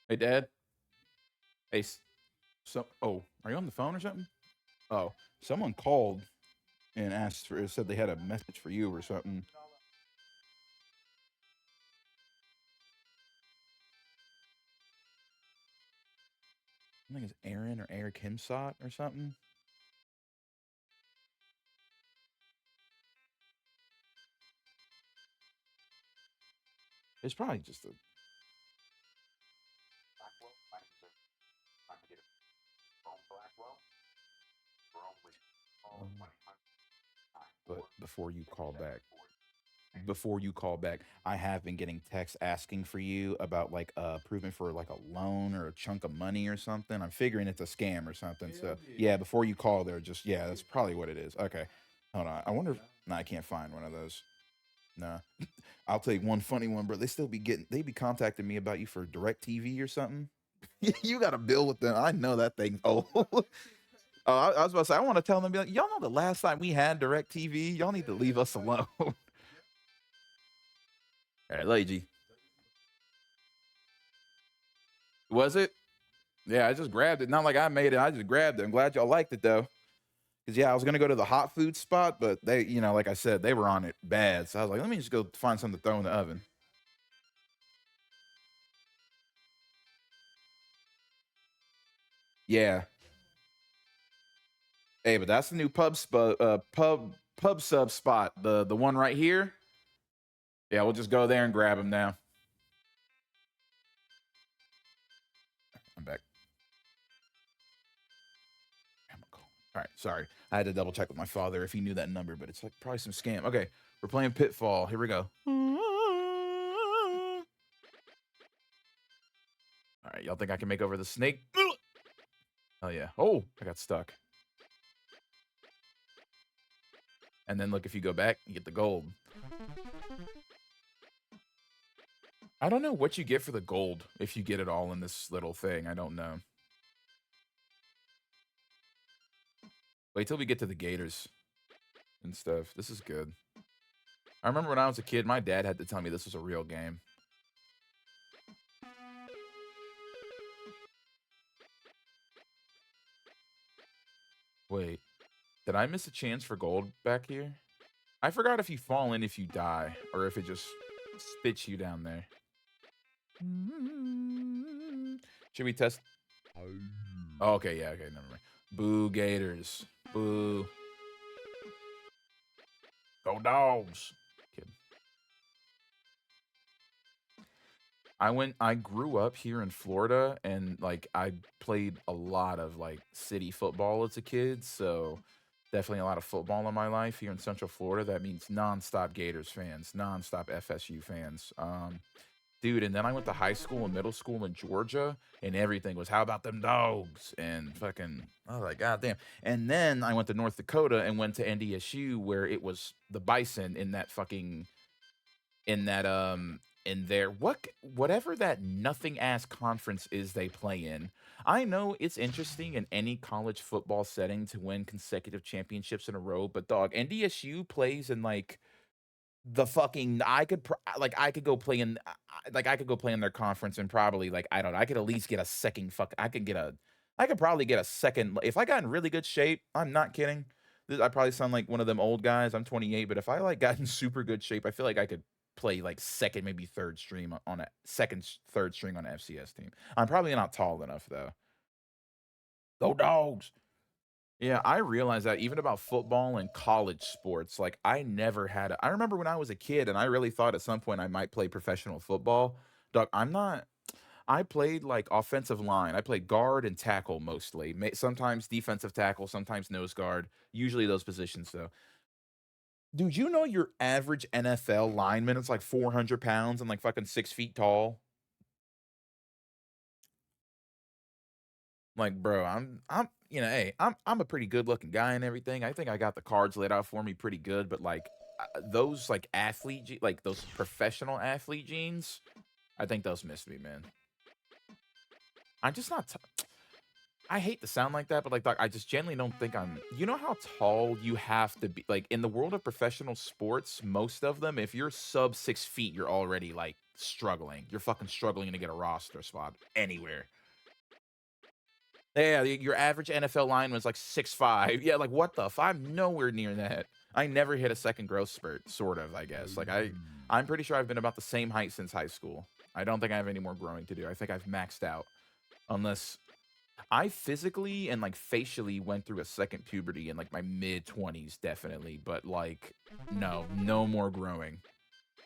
Hey, Dad. Hey, oh, are you on the phone or something? Oh, someone called and asked for, said they had a message for you or something. I think it's Aaron or Eric Himsot or something. It's probably just a... But before you call back, I have been getting texts asking for you about like approving for like a loan or a chunk of money or something. I'm figuring it's a scam or something. So yeah, before you call, they're just, yeah, that's probably what it is. Okay, hold on. I wonder if, no, I can't find one of those. Nah. I'll take one funny one, bro. They be contacting me about you for DirecTV or something. You got a bill with them. I know that thing. Oh, I was about to say, I want to tell them, be like, y'all know the last time we had DirecTV? Y'all need to leave us alone. All right, Lady. Was it? Yeah, I just grabbed it. Not like I made it. I just grabbed it. I'm glad y'all liked it, though. Because, yeah, I was going to go to the hot food spot, but they, you know, like I said, they were on it bad. So I was like, let me just go find something to throw in the oven. Yeah. Hey, but that's the new pub sub spot. The one right here. Yeah, we'll just go there and grab them now. I'm back. All right, sorry. I had to double check with my father if he knew that number, but it's like probably some scam. Okay, we're playing Pitfall. Here we go. All right, y'all think I can make over the snake? Oh, yeah. Oh, I got stuck. And then look, if you go back, you get the gold. I don't know what you get for the gold if you get it all in this little thing. I don't know. Wait till we get to the gators and stuff. This is good. I remember when I was a kid, my dad had to tell me this was a real game. Wait, did I miss a chance for gold back here? I forgot if you fall in if you die, or if it just spits you down there. Should we test? Oh, okay, yeah, okay, never mind. Boo Gators. Boo. Go Dogs. Kid. I grew up here in Florida, and like I played a lot of like city football as a kid, so definitely a lot of football in my life here in Central Florida. That means nonstop Gators fans, nonstop FSU fans. Dude, and then I went to high school and middle school in Georgia, and everything was, how about them dogs? And fucking, I was like, God damn. And then I went to North Dakota and went to NDSU, where it was the Bison in that fucking, in that, in their, whatever that nothing ass conference is they play in. I know it's interesting in any college football setting to win consecutive championships in a row, but dog, NDSU plays in like, the fucking I could go play in like I could go play in their conference and probably like I don't know, I could at least get a second I could probably get a second if I got in really good shape. I'm not kidding. I probably sound like one of them old guys. I'm 28, but if I like got in super good shape, I feel like I could play like second, maybe third stream on a second, third string on an FCS team. I'm probably not tall enough though. Go Dogs. Yeah, I realized that even about football and college sports, like I remember when I was a kid and I really thought at some point I might play professional football. Doc, I played like offensive line. I played guard and tackle mostly. Sometimes defensive tackle, sometimes nose guard. Usually those positions though. Dude, you know your average NFL lineman is like 400 pounds and like fucking 6 feet tall? Like, bro, hey, I'm a pretty good looking guy and everything. I think I got the cards laid out for me pretty good, but like those like like those professional athlete genes, I think those missed me, man. I'm just not. I hate to sound like that, but like, I just generally don't think I'm. You know how tall you have to be? Like in the world of professional sports, most of them, if you're sub 6 feet, you're already like struggling. You're fucking struggling to get a roster spot anywhere. Yeah, your average NFL line was like 6'5". Yeah, like what the I'm nowhere near that. I never hit a second growth spurt, sort of, I guess. Like I'm pretty sure I've been about the same height since high school. I don't think I have any more growing to do. I think I've maxed out. Unless I physically and like facially went through a second puberty in like my mid-20s, definitely. But like, no more growing.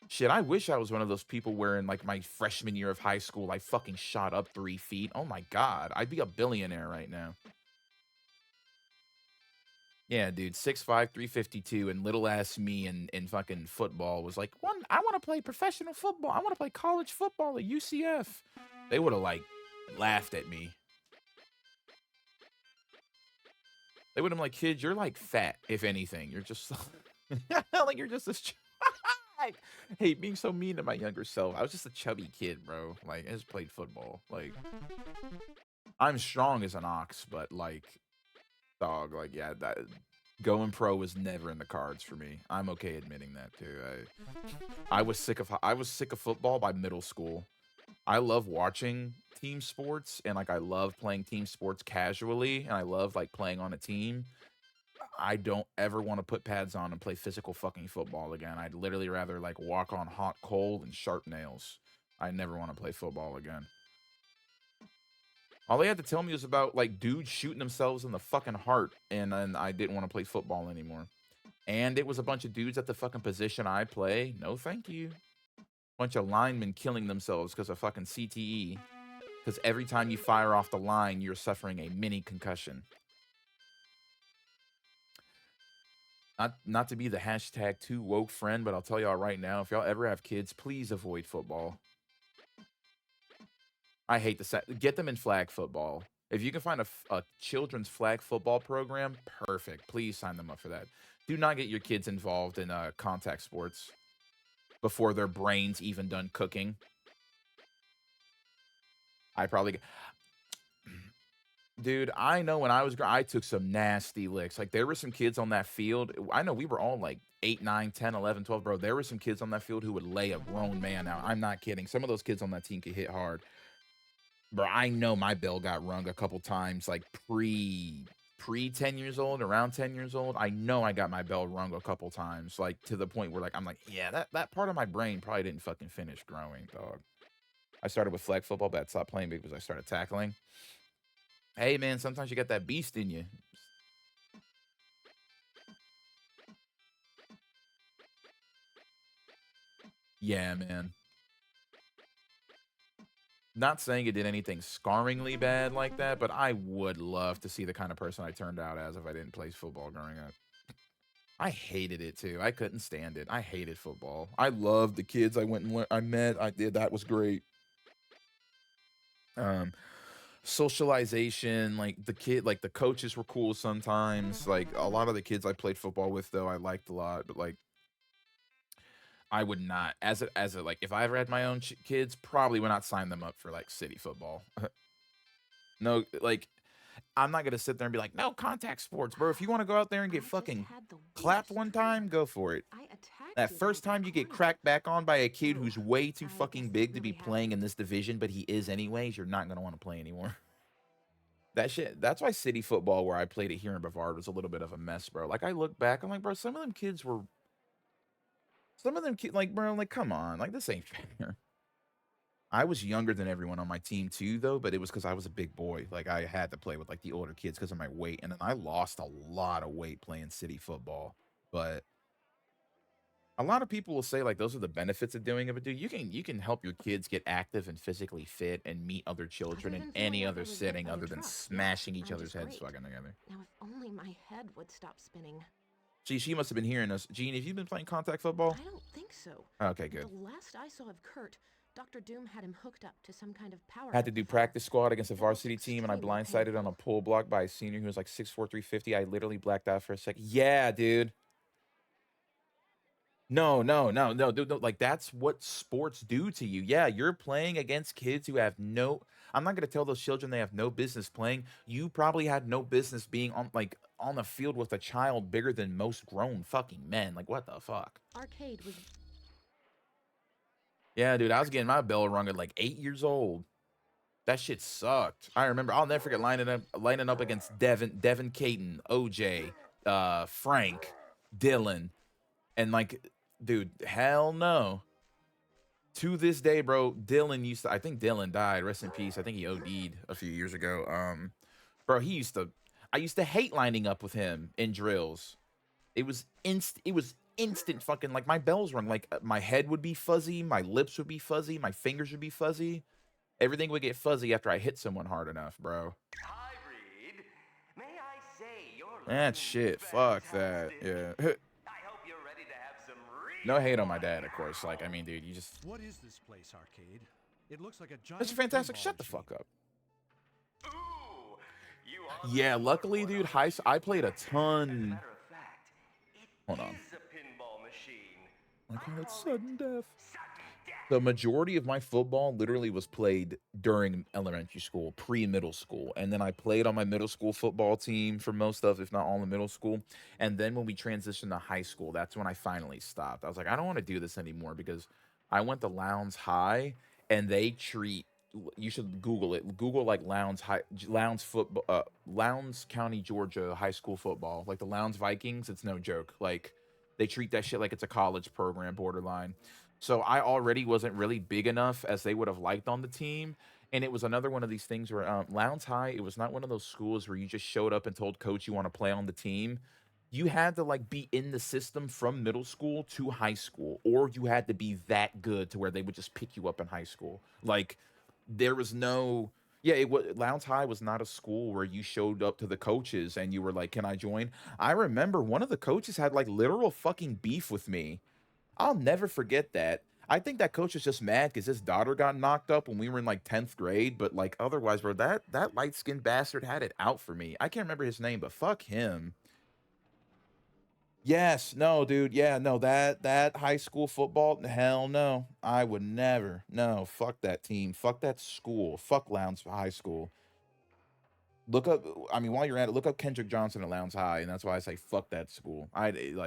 Shit, I wish I was one of those people where in like my freshman year of high school, I fucking shot up 3 feet. Oh my God, I'd be a billionaire right now. Yeah, dude, 6'5", 352, and little ass me in fucking football was like, I want to play professional football. I want to play college football at UCF. They would have like laughed at me. They would have been like, kid, you're like fat, if anything. You're just like you're just this. Hey, being so mean to my younger self. I was just a chubby kid, bro. Like, I just played football. Like, I'm strong as an ox, but like, dog, like, yeah, that going pro was never in the cards for me. I'm okay admitting that too. I was sick of football by middle school. I love watching team sports and like I love playing team sports casually, and I love like playing on a team. I don't ever want to put pads on and play physical fucking football again. I'd literally rather like walk on hot coal and sharp nails. I never want to play football again. All they had to tell me was about like dudes shooting themselves in the fucking heart, and then I didn't want to play football anymore. And it was a bunch of dudes at the fucking position I play. No, thank you. Bunch of linemen killing themselves because of fucking CTE. Because every time you fire off the line, you're suffering a mini concussion. Not to be the hashtag too woke friend, but I'll tell y'all right now, if y'all ever have kids, please avoid football. I hate get them in flag football. If you can find a children's flag football program, perfect. Please sign them up for that. Do not get your kids involved in contact sports before their brains even done cooking. Dude, I know when I was I took some nasty licks. Like, there were some kids on that field. I know we were all like 8, 9, 10, 11, 12, bro. There were some kids on that field who would lay a grown man out. I'm not kidding. Some of those kids on that team could hit hard. Bro, I know my bell got rung a couple times, like pre 10 years old, around 10 years old, I know I got my bell rung a couple times, like to the point where like I'm like, yeah, that part of my brain probably didn't fucking finish growing, dog. I started with flag football, but I stopped playing because I started tackling. Hey man, sometimes you got that beast in you. Yeah, man. Not saying it did anything scarringly bad like that, but I would love to see the kind of person I turned out as if I didn't play football growing up. I hated it too. I couldn't stand it. I hated football. I loved the kids I went and I met. I did that was great. Socialization, like the coaches were cool sometimes. Like a lot of the kids I played football with though, I liked a lot, but like I would not as a like if I ever had my own kids, probably would not sign them up for like city football. No, like I'm not gonna sit there and be like, no contact sports, bro. If you want to go out there and get fucking clapped one time, go for it. That first time you get cracked back on by a kid who's way too fucking big to be playing in this division, but he is anyways, you're not gonna want to play anymore. That shit. That's why city football, where I played it here in Brevard, was a little bit of a mess, bro. Like I look back, I'm like, bro, some of them kids, like, bro, like, come on, like this ain't fair. I was younger than everyone on my team too, though, but it was because I was a big boy. Like I had to play with like the older kids because of my weight, and then I lost a lot of weight playing city football. But a lot of people will say like those are the benefits of doing it. But dude, you can help your kids get active and physically fit and meet other children in any other setting other than smashing each other's heads fucking together. Now, if only my head would stop spinning. Gee, she must have been hearing us. Gene, have you been playing contact football? I don't think so. Okay, good. The last I saw of Kurt, Dr. Doom had him hooked up to some kind of power. Had to do practice squad against a varsity team, and I blindsided on a pull block by a senior who was like 6'4", 350. I literally blacked out for a second. Yeah, dude. No, dude, no. Like that's what sports do to you. Yeah, you're playing against kids who have no. I'm not gonna tell those children they have no business playing. You probably had no business being on the field with a child bigger than most grown fucking men. Like what the fuck? Arcade was. Yeah, dude, I was getting my bell rung at like 8 years old. That shit sucked. I remember. I'll never forget lining up against Devin Caton, OJ, Frank, Dylan, and like, dude, hell no. To this day, bro, Dylan used to. I think Dylan died. Rest in peace. I think he OD'd a few years ago. Bro, I used to hate lining up with him in drills. It was instant fucking, like my bells rung. Like my head would be fuzzy, my lips would be fuzzy, my fingers would be fuzzy. Everything would get fuzzy after I hit someone hard enough, bro. Hi, Reed. May I say you're That shit, fuck that. Yeah. I hope you're ready to have some No hate on my dad, of course. Like, I mean, dude, you just. What is this place, Arcade? It looks like a giant. It's fantastic. Shut the machine. fuck up. Yeah, luckily, dude, I played a ton. Hold on. I call it sudden death. The majority of my football literally was played during elementary school, pre-middle school. And then I played on my middle school football team for most of, if not all of middle school. And then when we transitioned to high school, that's when I finally stopped. I was like, I don't want to do this anymore because I went to Lowndes High and they treat, you should Google it. Google like Lowndes County, Georgia high school football. Like the Lowndes Vikings, it's no joke. Like they treat that shit like it's a college program borderline. So I already wasn't really big enough as they would have liked on the team. And it was another one of these things where Lowndes High, it was not one of those schools where you just showed up and told coach you want to play on the team. You had to like be in the system from middle school to high school, or you had to be that good to where they would just pick you up in high school. Like there was no, Lowndes High was not a school where you showed up to the coaches and you were like, can I join? I remember one of the coaches had like literal fucking beef with me. I'll never forget that. I think that coach was just mad because his daughter got knocked up when we were in like 10th grade. But like otherwise, bro, that light-skinned bastard had it out for me. I can't remember his name, but fuck him. Yes, no, dude. Yeah, no, that high school football, hell no. I would never. No, fuck that team. Fuck that school. Fuck Lowndes High School. Look up, I mean, while you're at it, look up Kendrick Johnson at Lowndes High, and that's why I say fuck that school.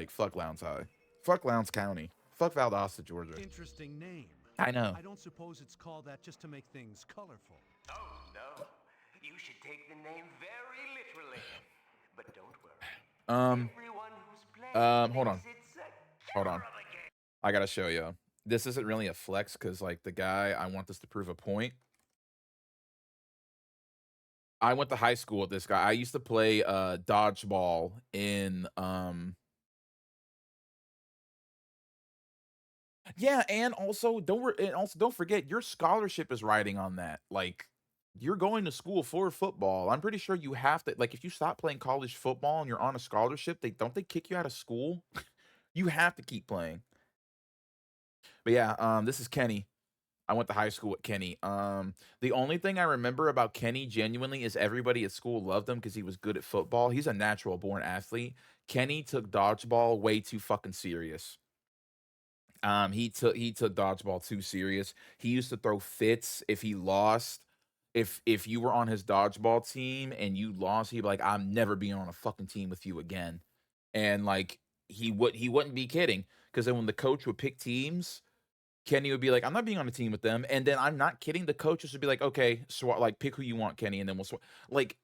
Fuck Lowndes High. Fuck Lowndes County. Fuck Valdosta, Georgia. Interesting name. I know. I don't suppose it's called that just to make things colorful. Oh, no. You should take the name very literally. But don't worry. Everyone who's played Hold on. thinks it's a Hold on. I gotta show you. This isn't really a flex because, like, the guy, I want this to prove a point. I went to high school with this guy. I used to play dodgeball in yeah, and also don't forget your scholarship is riding on that. Like you're going to school for football. I'm pretty sure you have to like if you stop playing college football and you're on a scholarship, they kick you out of school? You have to keep playing. But yeah, this is Kenny. I went to high school with Kenny. The only thing I remember about Kenny genuinely is everybody at school loved him because he was good at football. He's a natural born athlete. Kenny took dodgeball way too fucking serious. He took dodgeball too serious. He used to throw fits if he lost. If you were on his dodgeball team and you lost, he'd be like, "I'm never being on a fucking team with you again." And like he wouldn't be kidding because then when the coach would pick teams, Kenny would be like, "I'm not being on a team with them." And then I'm not kidding. The coaches would be like, "Okay, like pick who you want, Kenny, and then we'll swap." Like,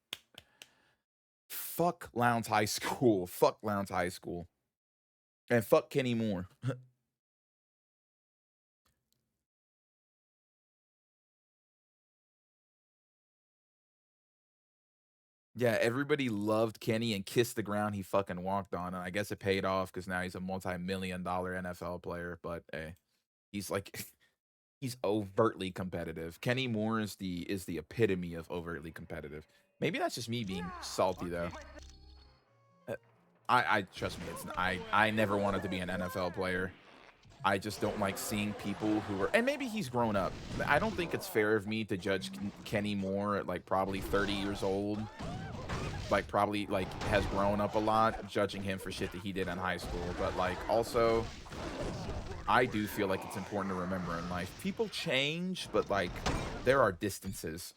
fuck Lowndes High School. Fuck Lowndes High School. And fuck Kenny Moore. Yeah, everybody loved Kenny and kissed the ground he fucking walked on, and I guess it paid off because now he's a multi-million-dollar NFL player. But hey, he's like, he's overtly competitive. Kenny Moore is the epitome of overtly competitive. Maybe that's just me being salty though. I trust me, I never wanted to be an NFL player. I just don't like seeing people who are, and maybe he's grown up. I don't think it's fair of me to judge Kenny Moore at like probably 30 years old. Like probably like has grown up a lot, judging him for shit that he did in high school. But like also, I do feel like it's important to remember in life, people change, but like there are distances.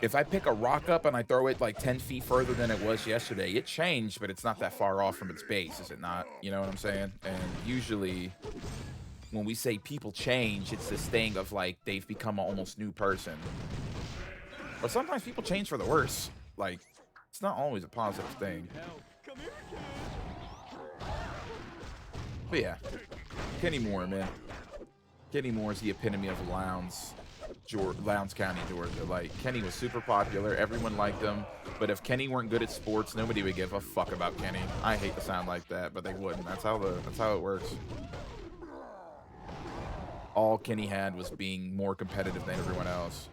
If I pick a rock up and I throw it like 10 feet further than it was yesterday, it changed, but it's not that far off from its base, is it not? You know what I'm saying? And usually when we say people change, it's this thing of like they've become an almost new person. But sometimes people change for the worse. Like, it's not always a positive thing. But yeah, Kenny Moore, man. Kenny Moore is the epitome of Lowndes County, Georgia. Like, Kenny was super popular. Everyone liked him. But if Kenny weren't good at sports, nobody would give a fuck about Kenny. I hate to sound like that, but they wouldn't. That's how it works. All Kenny had was being more competitive than everyone else.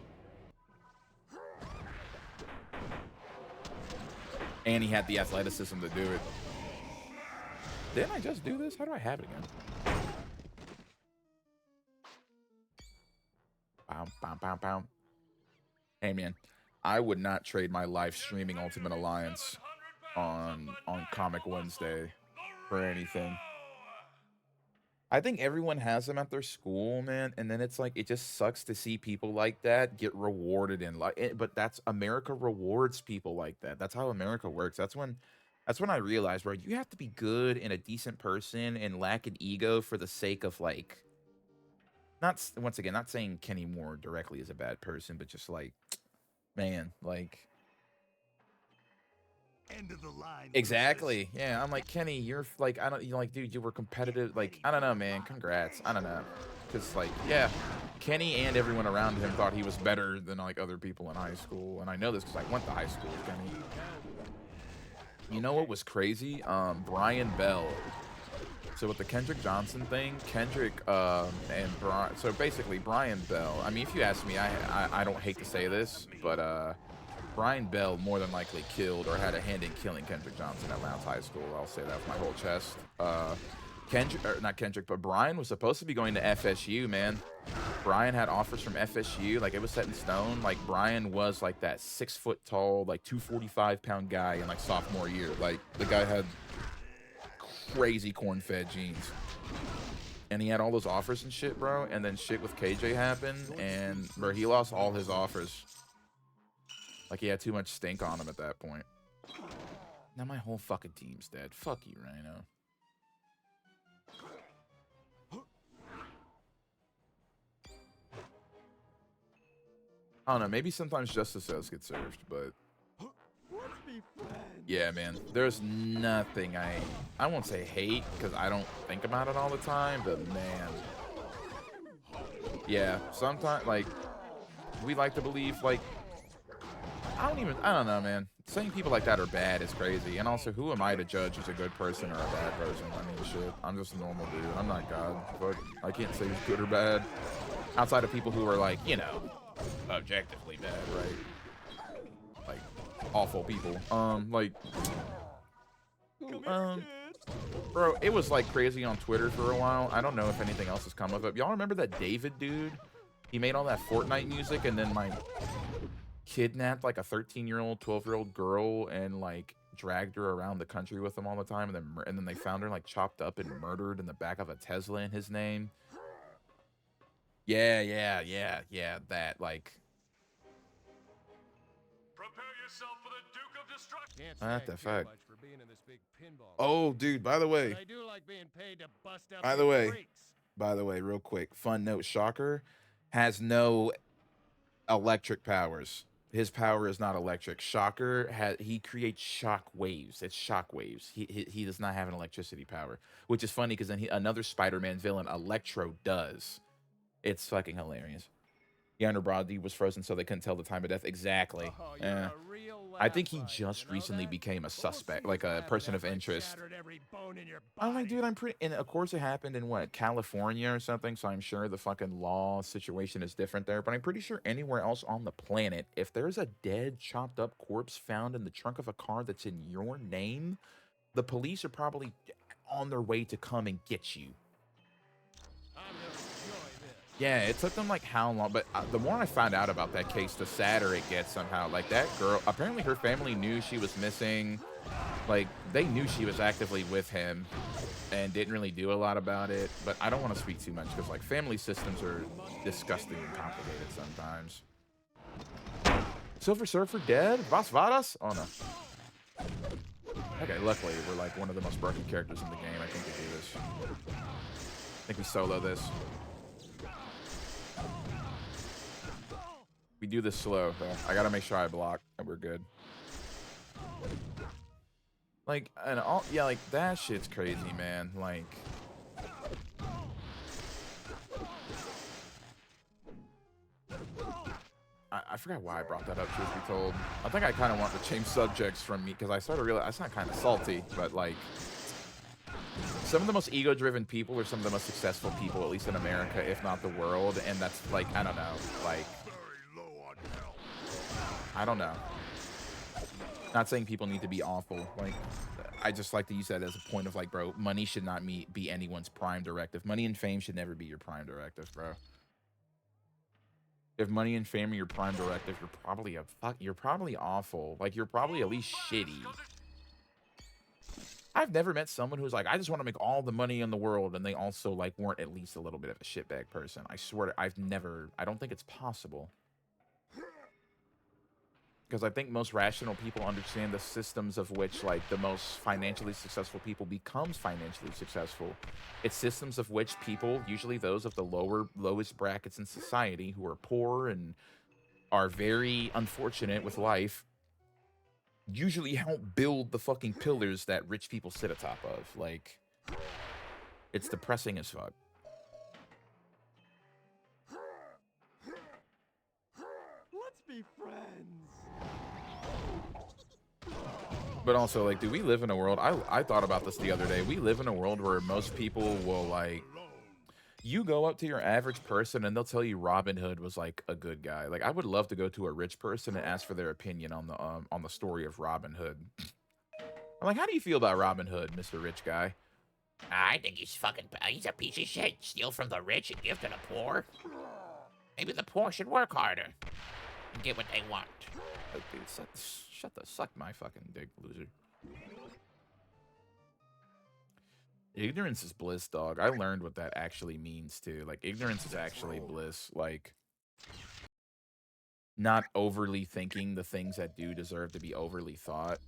And he had the athleticism to do it. Didn't I just do this? How do I have it again? Bow, bow, bow, bow. Hey, man. I would not trade my life streaming Ultimate Alliance on Comic Wednesday for anything. I think everyone has them at their school, man, and then it's like it just sucks to see people like that get rewarded in life. But that's America rewards people like that. That's how America works. That's when I realized, bro, you have to be good and a decent person and lack an ego for the sake of like not once again, not saying Kenny Moore directly is a bad person, but just like man, like End of the line. exactly. Yeah, I'm like, Kenny, you're like, I don't, you like, dude, you were competitive. Like, I don't know, man. Congrats. I don't know. Because, like, yeah, Kenny and everyone around him thought he was better than, like, other people in high school. And I know this because I went to high school with Kenny. You know what was crazy? Brian Bell. So with the Kendrick Johnson thing, Kendrick and Brian, so basically Brian Bell. I mean, if you ask me, I don't hate to say this, but Brian Bell more than likely killed or had a hand in killing Kendrick Johnson at Lowndes High School. I'll say that with my whole chest. Kendrick, or not Kendrick, but Brian was supposed to be going to FSU, man. Brian had offers from FSU, like it was set in stone. Like Brian was like that 6 foot tall, like 245-pound guy in like sophomore year. Like the guy had crazy corn-fed jeans. And he had all those offers and shit, bro. And then shit with KJ happened, and bro, he lost all his offers. Like, he had too much stink on him at that point. Now my whole fucking team's dead. Fuck you, Rhino. I don't know. Maybe sometimes justice does get served, but Yeah, man. There's nothing I won't say hate because I don't think about it all the time, but man. Yeah, sometimes like we like to believe like I don't know, man. Saying people like that are bad is crazy. And also, who am I to judge who's a good person or a bad person? I mean, shit. I'm just a normal dude. I'm not God. But I can't say who's good or bad. Outside of people who are like, you know, objectively bad, right? Like awful people. Bro, it was like crazy on Twitter for a while. I don't know if anything else has come of it. Y'all remember that David dude? He made all that Fortnite music and then like kidnapped like a 13-year-old, 12-year-old girl and like dragged her around the country with him all the time, and then they found her like chopped up and murdered in the back of a Tesla in his name. Yeah, that like. Prepare yourself for the Duke of Destruction. What the fuck? Oh, dude, by the way. I do like being paid to bust up By the way, real quick, fun note, Shocker has no electric powers. His power is not electric. Shocker he creates shock waves. It's shock waves. He does not have an electricity power, which is funny because then another Spider-Man villain, Electro, does. It's fucking hilarious. Yonder Brody was frozen so they couldn't tell the time of death. Exactly. I think he just recently became a suspect, like a person of interest. I'm like, dude, I'm pretty. And of course, it happened in what, California or something. So I'm sure the fucking law situation is different there. But I'm pretty sure anywhere else on the planet, if there's a dead, chopped up corpse found in the trunk of a car that's in your name, the police are probably on their way to come and get you. Yeah, it took them like how long, but the more I found out about that case, the sadder it gets somehow. Like that girl, apparently her family knew she was missing. Like they knew she was actively with him and didn't really do a lot about it. But I don't want to speak too much because like family systems are disgusting and complicated sometimes. Silver Surfer dead? Vas Vadas? Oh no. Okay, luckily we're like one of the most broken characters in the game. I think we do this. I think we solo this. We do this slow, though. I gotta make sure I block, and we're good. Like, and all, yeah, like, that shit's crazy, man. Like, I forgot why I brought that up, truth be told. I think I kind of want to change subjects from me, because I started to realize, that's not kind of salty, but, like, some of the most ego-driven people are some of the most successful people, at least in America, if not the world, and that's, like, I don't know, like, I don't know. Not saying people need to be awful. Like, I just like to use that as a point of like, bro, money should not be anyone's prime directive. Money and fame should never be your prime directive, bro. If money and fame are your prime directive, you're probably awful. Like, you're probably at least shitty. I've never met someone who's like, I just want to make all the money in the world, and they also like weren't at least a little bit of a shitbag person. I swear, I don't think it's possible. Because I think most rational people understand the systems of which, like, the most financially successful people becomes financially successful. It's systems of which people, usually those of the lowest brackets in society, who are poor and are very unfortunate with life, usually help build the fucking pillars that rich people sit atop of. Like, it's depressing as fuck. Let's be friends. But also, like, do we live in a world... I thought about this the other day. We live in a world where most people will, like... You go up to your average person and they'll tell you Robin Hood was, like, a good guy. Like, I would love to go to a rich person and ask for their opinion on the story of Robin Hood. I'm like, how do you feel about Robin Hood, Mr. Rich Guy? I think he's a piece of shit. Steal from the rich and give to the poor. Maybe the poor should work harder and get what they want. Oh, dude, suck my fucking dick, loser. Ignorance is bliss, dog. I learned what that actually means, too. Like, ignorance is actually bliss. Like, not overly thinking the things that do deserve to be overly thought.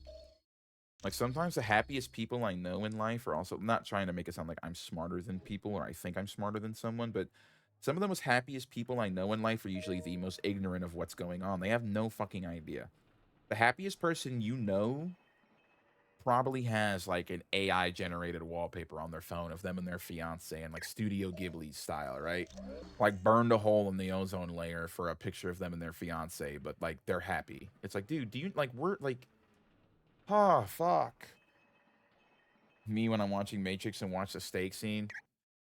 Like, sometimes the happiest people I know in life are also... Not trying to make it sound like I'm smarter than people or I think I'm smarter than someone, but some of the most happiest people I know in life are usually the most ignorant of what's going on. They have no fucking idea. The happiest person you know probably has like an AI generated wallpaper on their phone of them and their fiance and like Studio Ghibli style, right? Like burned a hole in the ozone layer for a picture of them and their fiance, but like they're happy. It's like, dude, do you like we're like, oh fuck. Me when I'm watching Matrix and watch the steak scene.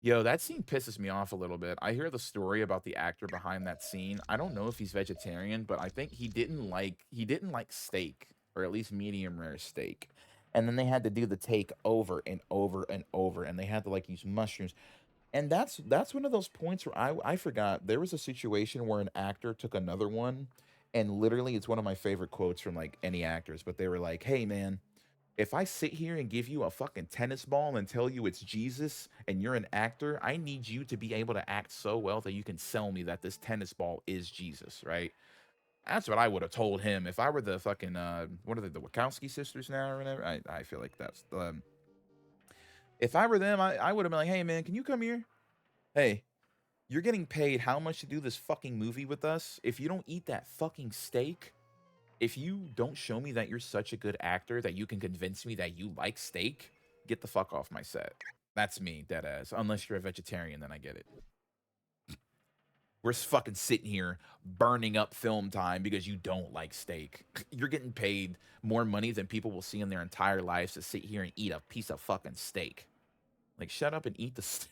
Yo, that scene pisses me off a little bit. I hear the story about the actor behind that scene. I don't know if he's vegetarian, but I think he didn't like steak, or at least medium rare steak. And then they had to do the take over and over and over, and they had to like use mushrooms. And that's one of those points where I forgot there was a situation where an actor took another one, and literally it's one of my favorite quotes from like any actors, but they were like, "Hey man, if I sit here and give you a fucking tennis ball and tell you it's Jesus and you're an actor, I need you to be able to act so well that you can sell me that this tennis ball is Jesus, right?" That's what I would have told him if I were the fucking what are they, the Wachowski sisters now or whatever. I feel like that's if I were them, I would have been like, "Hey man, can you come here? Hey, you're getting paid how much to do this fucking movie with us? If you don't eat that fucking steak, if you don't show me that you're such a good actor that you can convince me that you like steak, get the fuck off my set." That's me, dead ass. Unless you're a vegetarian, then I get it. We're fucking sitting here burning up film time because you don't like steak. You're getting paid more money than people will see in their entire lives to sit here and eat a piece of fucking steak. Like, shut up and eat the steak.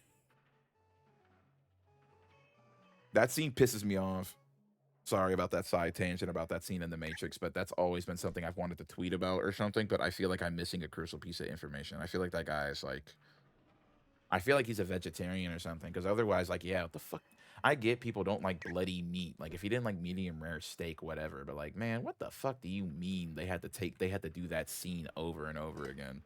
That scene pisses me off. Sorry about that side tangent about that scene in The Matrix, but that's always been something I've wanted to tweet about or something, but I feel like I'm missing a crucial piece of information. I feel like that guy is like, I feel like he's a vegetarian or something, because otherwise, like, yeah, what the fuck? I get people don't like bloody meat. Like, if he didn't like medium rare steak, whatever, but like, man, what the fuck do you mean they had to do that scene over and over again?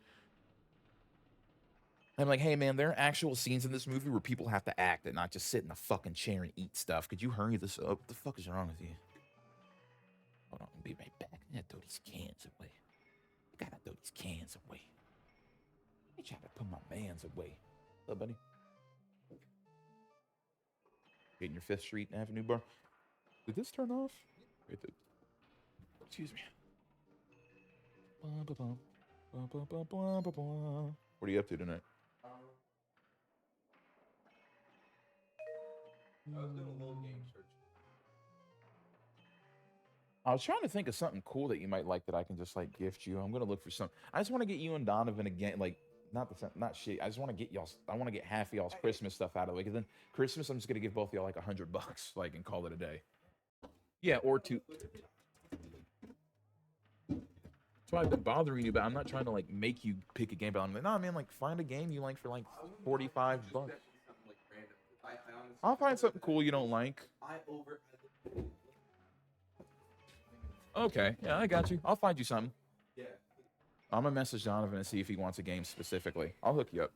I'm like, hey man, there are actual scenes in this movie where people have to act and not just sit in a fucking chair and eat stuff. Could you hurry this up? What the fuck is wrong with you? Hold on, I'll be right back. I gotta throw these cans away. I gotta throw these cans away. I try to put my mans away. What's up, buddy? Getting your Fifth Street Avenue bar. Did this turn off? Wait, excuse me. What are you up to tonight? I was doing a little game search. I was trying to think of something cool that you might like that I can just like gift you. I'm gonna look for some. I just want to get you and Donovan again, like not shit. I just want to get y'all. I want to get half of y'all's Christmas stuff out of the way. Because then Christmas, I'm just gonna give both of y'all like $100, like, and call it a day. Yeah, or two. That's why I've been bothering you, but I'm not trying to like make you pick a game. But I'm like, nah, man, like find a game you like for like $45. I'll find something cool you don't like. Okay, yeah, I got you. I'll find you something. Yeah. I'm gonna message Donovan and see if he wants a game specifically. I'll hook you up.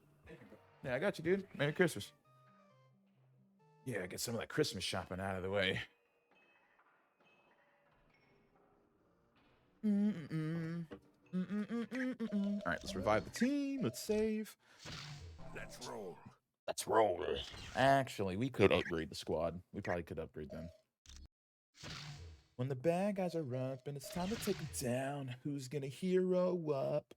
Yeah, I got you, dude. Merry Christmas. Yeah, get some of that Christmas shopping out of the way. All right, let's revive the team. Let's save. Let's roll. Let's roll. Actually, we could upgrade the squad. We probably could upgrade them. When the bad guys are up and it's time to take them down, who's gonna hero up?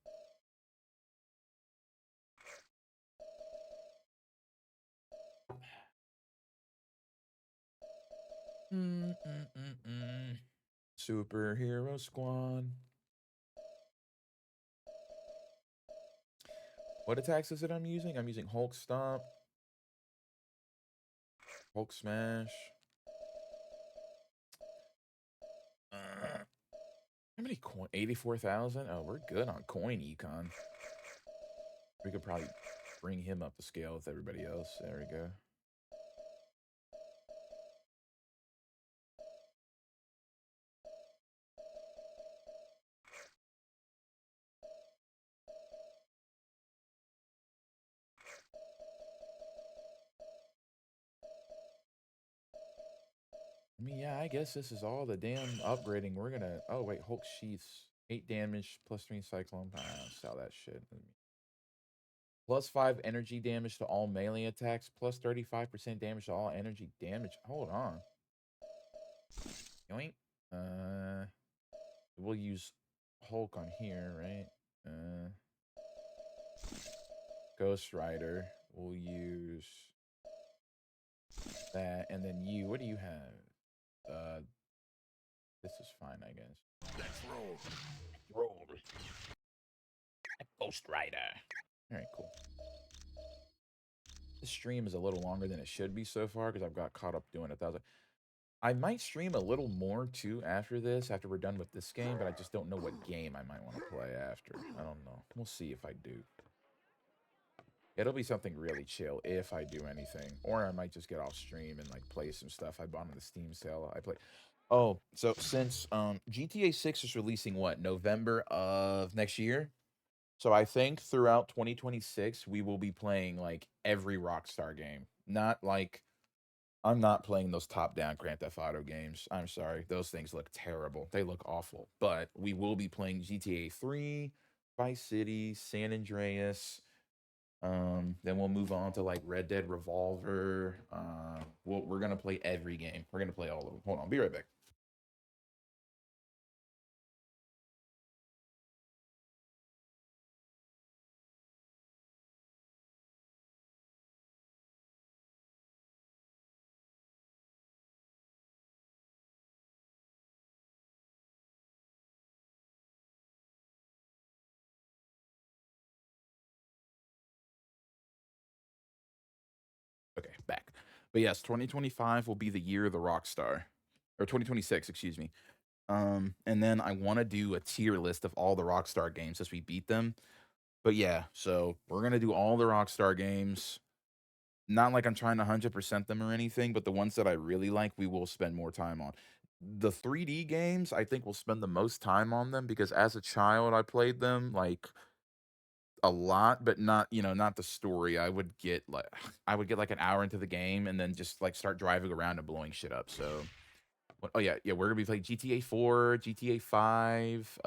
Superhero squad. What attacks is it I'm using? I'm using Hulk Stomp, Hulk Smash. How many coin? 84,000? Oh, we're good on coin econ. We could probably bring him up the scale with everybody else. There we go. I mean, yeah, I guess this is all the damn upgrading. We're gonna. Oh wait, Hulk sheaths, 8 damage, +3 cyclone. Sell that shit. +5 energy damage to all melee attacks, +35% damage to all energy damage. Hold on. Yoink. we'll use Hulk on here, right? Ghost Rider. We'll use that, and then you. What do you have? This is fine, I guess. Let's roll. Roll. Ghost Rider. All right, cool. This stream is a little longer than it should be so far because I've got caught up doing 1,000. I might stream a little more too after this, after we're done with this game, but I just don't know what game I might want to play after. I don't know. We'll see if I do. It'll be something really chill if I do anything. Or I might just get off stream and like play some stuff I bought on the Steam sale. I play. Oh, so since GTA 6 is releasing what, November of next year? So I think throughout 2026 we will be playing like every Rockstar game. Not like I'm not playing those top-down Grand Theft Auto games. I'm sorry. Those things look terrible. They look awful. But we will be playing GTA 3, Vice City, San Andreas. Then we'll move on to like Red Dead Revolver. We're gonna play every game. We're gonna play all of them. Hold on, be right back. Okay, back. But yes, 2025 will be the year of the Rockstar, or 2026, excuse me. And then I want to do a tier list of all the Rockstar games as we beat them. But yeah, so we're gonna do all the Rockstar games. Not like I'm trying to 100% them or anything, but the ones that I really like, we will spend more time on. The 3D games, I think we'll spend the most time on them because as a child, I played them like a lot, but not, not the story. I would get like an hour into the game and then just like start driving around and blowing shit up. So, oh yeah, we're gonna be playing GTA 4, GTA 5,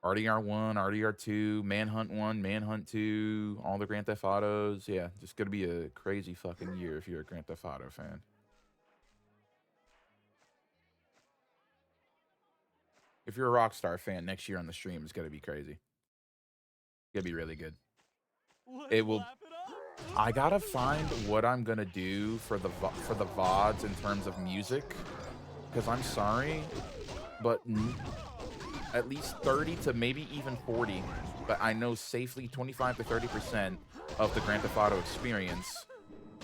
RDR 1, RDR 2, Manhunt 1, Manhunt 2, all the Grand Theft Autos. Yeah, just gonna be a crazy fucking year if you're a Grand Theft Auto fan. If you're a Rockstar fan, next year on the stream is gonna be crazy. It's gonna be really good. It will. I gotta find what I'm gonna do for the VODs in terms of music, because I'm sorry, but at least 30 to maybe even 40, but I know safely 25 to 30% of the Grand Theft Auto experience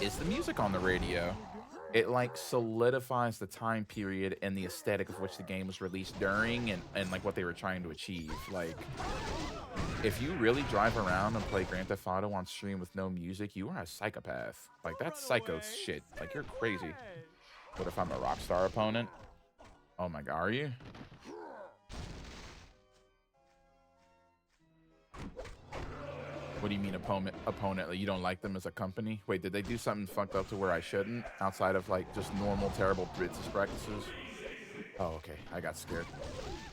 is the music on the radio. It like solidifies the time period and the aesthetic of which the game was released during and like what they were trying to achieve. Like, if you really drive around and play Grand Theft Auto on stream with no music, you are a psychopath. Like, that's psycho shit. Like, you're crazy. But if I'm a Rockstar opponent, oh my god, are you? What do you mean opponent? Like, you don't like them as a company? Wait, did they do something fucked up to where I shouldn't? Outside of like just normal terrible business practices? Oh, okay. I got scared.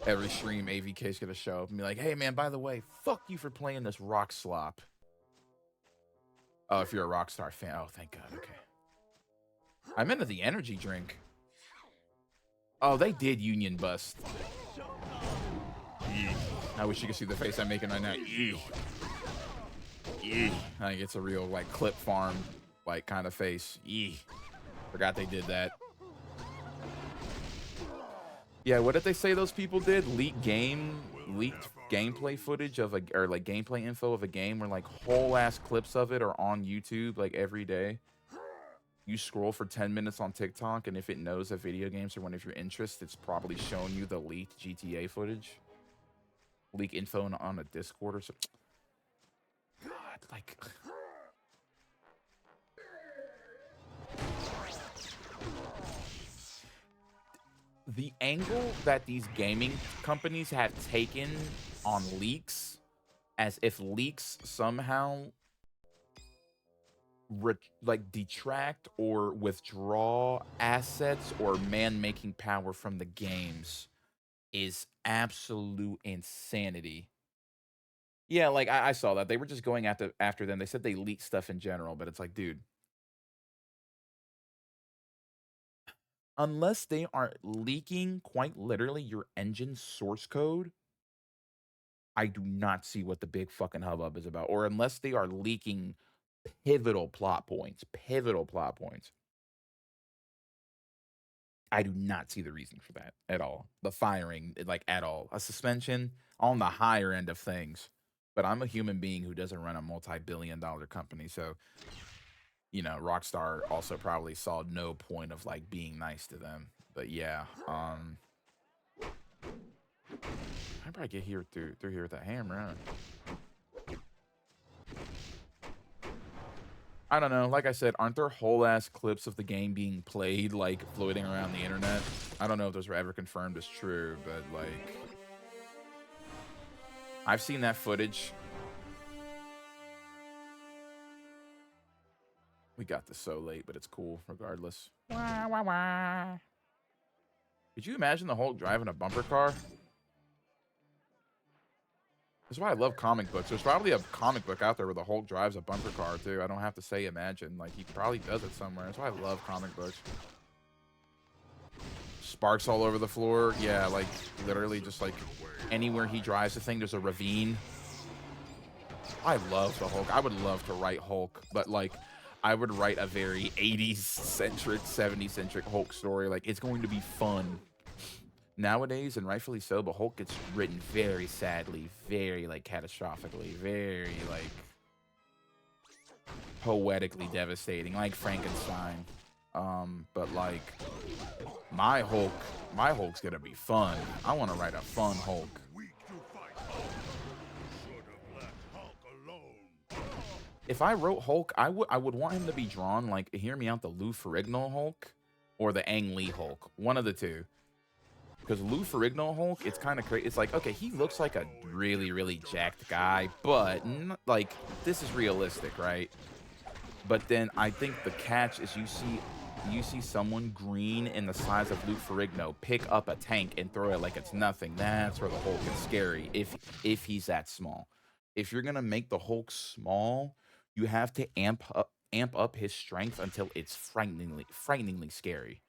Every stream, AVK's gonna show up and be like, hey man, by the way, fuck you for playing this rock slop. Oh, if you're a Rockstar fan. Oh, thank God. Okay. I'm into the energy drink. Oh, they did union bust. I wish you could see the face I'm making right now. I think it's a real like clip farm like kind of face. Forgot they did that. Yeah, what did they say those people did? Leaked gameplay footage of or like gameplay info of a game where like whole ass clips of it are on YouTube like every day. You scroll for 10 minutes on TikTok, and if it knows that video games are one of your interests, it's probably showing you the leaked GTA footage. Leak info on a Discord or something. God, like... The angle that these gaming companies have taken on leaks, as if leaks somehow detract or withdraw assets or man-making power from the games, is absolute insanity. Yeah, like I saw that. They were just going after them. They said they leaked stuff in general, but it's like, dude. unless they are leaking quite literally your engine source code, I do not see what the big fucking hubbub is about. Or unless they are leaking pivotal plot points, I do not see the reason for that at all. The firing, like at all. A suspension on the higher end of things. But I'm a human being who doesn't run a multi-billion-dollar company, so you know, Rockstar also probably saw no point of like being nice to them. But yeah, I probably get here through here with a hammer. Huh? I don't know. Like I said, aren't there whole ass clips of the game being played like floating around the internet? I don't know if those were ever confirmed as true, but like I've seen that footage. We got this so late, but it's cool regardless. Wah, wah, wah. Could you imagine the Hulk driving a bumper car? That's why I love comic books. There's probably a comic book out there where the Hulk drives a bumper car too. I don't have to say imagine. Like he probably does it somewhere. That's why I love comic books. Sparks all over the floor. Yeah, like literally just like anywhere he drives the thing, there's a ravine. I love the Hulk. I would love to write Hulk, but like I would write a very 80s centric, 70s centric Hulk story. Like it's going to be fun. Nowadays, and rightfully so, but Hulk gets written very sadly, very like catastrophically, very like poetically devastating, like Frankenstein. But like my Hulk's gonna be fun. I want to write a fun Hulk. If I wrote Hulk, I would want him to be drawn like, hear me out, the Lou Ferrigno Hulk or the Ang Lee Hulk, one of the two. Because Lou Ferrigno Hulk, it's kind of crazy. It's like, okay, he looks like a really, really jacked guy, but like this is realistic, right? But then I think the catch is you see someone green in the size of Lou Ferrigno pick up a tank and throw it like it's nothing. That's where the Hulk is scary. If he's that small, if you're gonna make the Hulk small, you have to amp up his strength until it's frighteningly scary.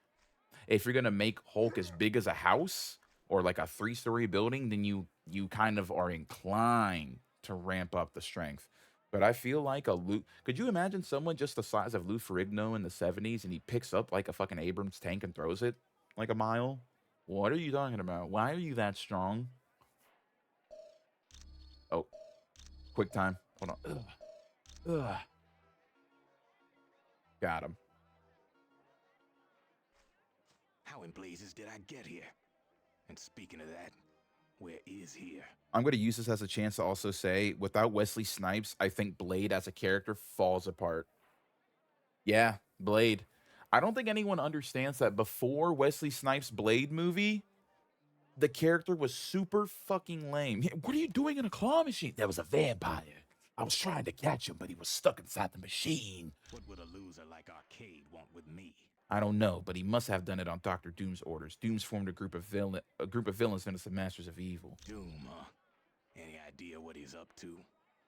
If you're gonna make Hulk as big as a house or like a 3-story building, then you kind of are inclined to ramp up the strength. But I feel like could you imagine someone just the size of Lou Ferrigno in the 70s and he picks up like a fucking Abrams tank and throws it like a mile? What are you talking about? Why are you that strong? Oh, quick time. Hold on. Ugh. Got him. How in blazes did I get here? And speaking of that, where is here? I'm going to use this as a chance to also say, without Wesley Snipes, I think Blade as a character falls apart. Yeah, Blade. I don't think anyone understands that before Wesley Snipes' Blade movie, the character was super fucking lame. What are you doing in a claw machine? There was a vampire. I was trying to catch him, but he was stuck inside the machine. What would a loser like Arcade want with me? I don't know, but he must have done it on Dr. Doom's orders. Doom's formed a group of villains known as the Masters of Evil. Doom, huh? Any idea what he's up to?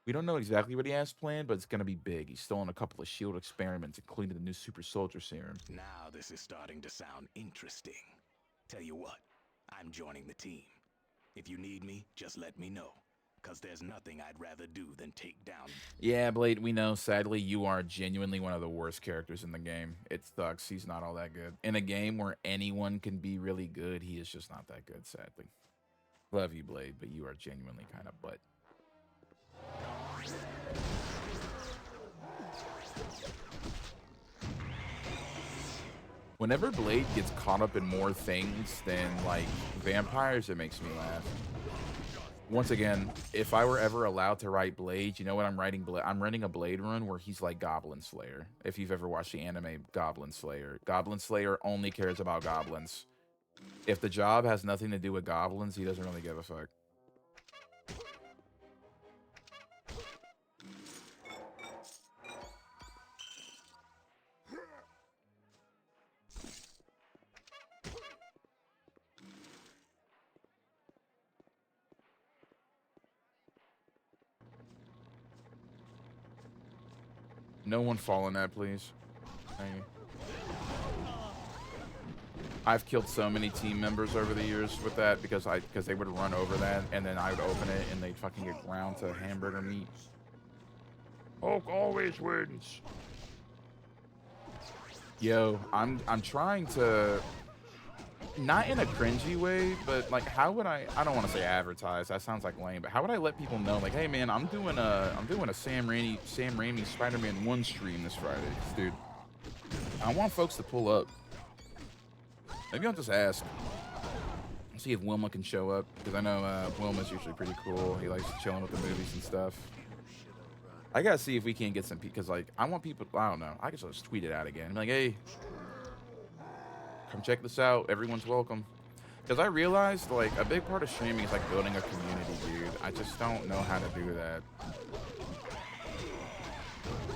We don't know exactly what he has planned, but it's going to be big. He's stolen a couple of S.H.I.E.L.D. experiments, including the new super soldier serum. Now this is starting to sound interesting. Tell you what, I'm joining the team. If you need me, just let me know. Because there's nothing I'd rather do than take down. Yeah, Blade, we know. Sadly, you are genuinely one of the worst characters in the game. It sucks. He's not all that good. In a game where anyone can be really good, he is just not that good, sadly. Love you, Blade, but you are genuinely kind of butt. Whenever Blade gets caught up in more things than, like, vampires, it makes me laugh. Once again, if I were ever allowed to write Blade, you know what I'm writing? I'm writing a Blade run where he's like Goblin Slayer. If you've ever watched the anime Goblin Slayer only cares about goblins. If the job has nothing to do with goblins, he doesn't really give a fuck. No one fall in that, please. Thank you. I've killed so many team members over the years with that because they would run over that and then I would open it and they'd fucking get ground to hamburger meat. Hulk always wins. Yo, I'm trying to, not in a cringy way, but like how would I don't want to say advertise, that sounds like lame, but how would I let people know like, hey man, I'm doing a Sam Raimi Spider-Man 1 stream this Friday. Dude, I want folks to pull up. Maybe I'll just ask. See if Wilma can show up, because I know Wilma's usually pretty cool. He likes chilling with the movies and stuff. I gotta see if we can get some people, because like I want people. I don't know. I guess I'll just tweet it out again. Be like, hey, come check this out. Everyone's welcome. Because I realized like a big part of streaming is like building a community, dude. I just don't know how to do that.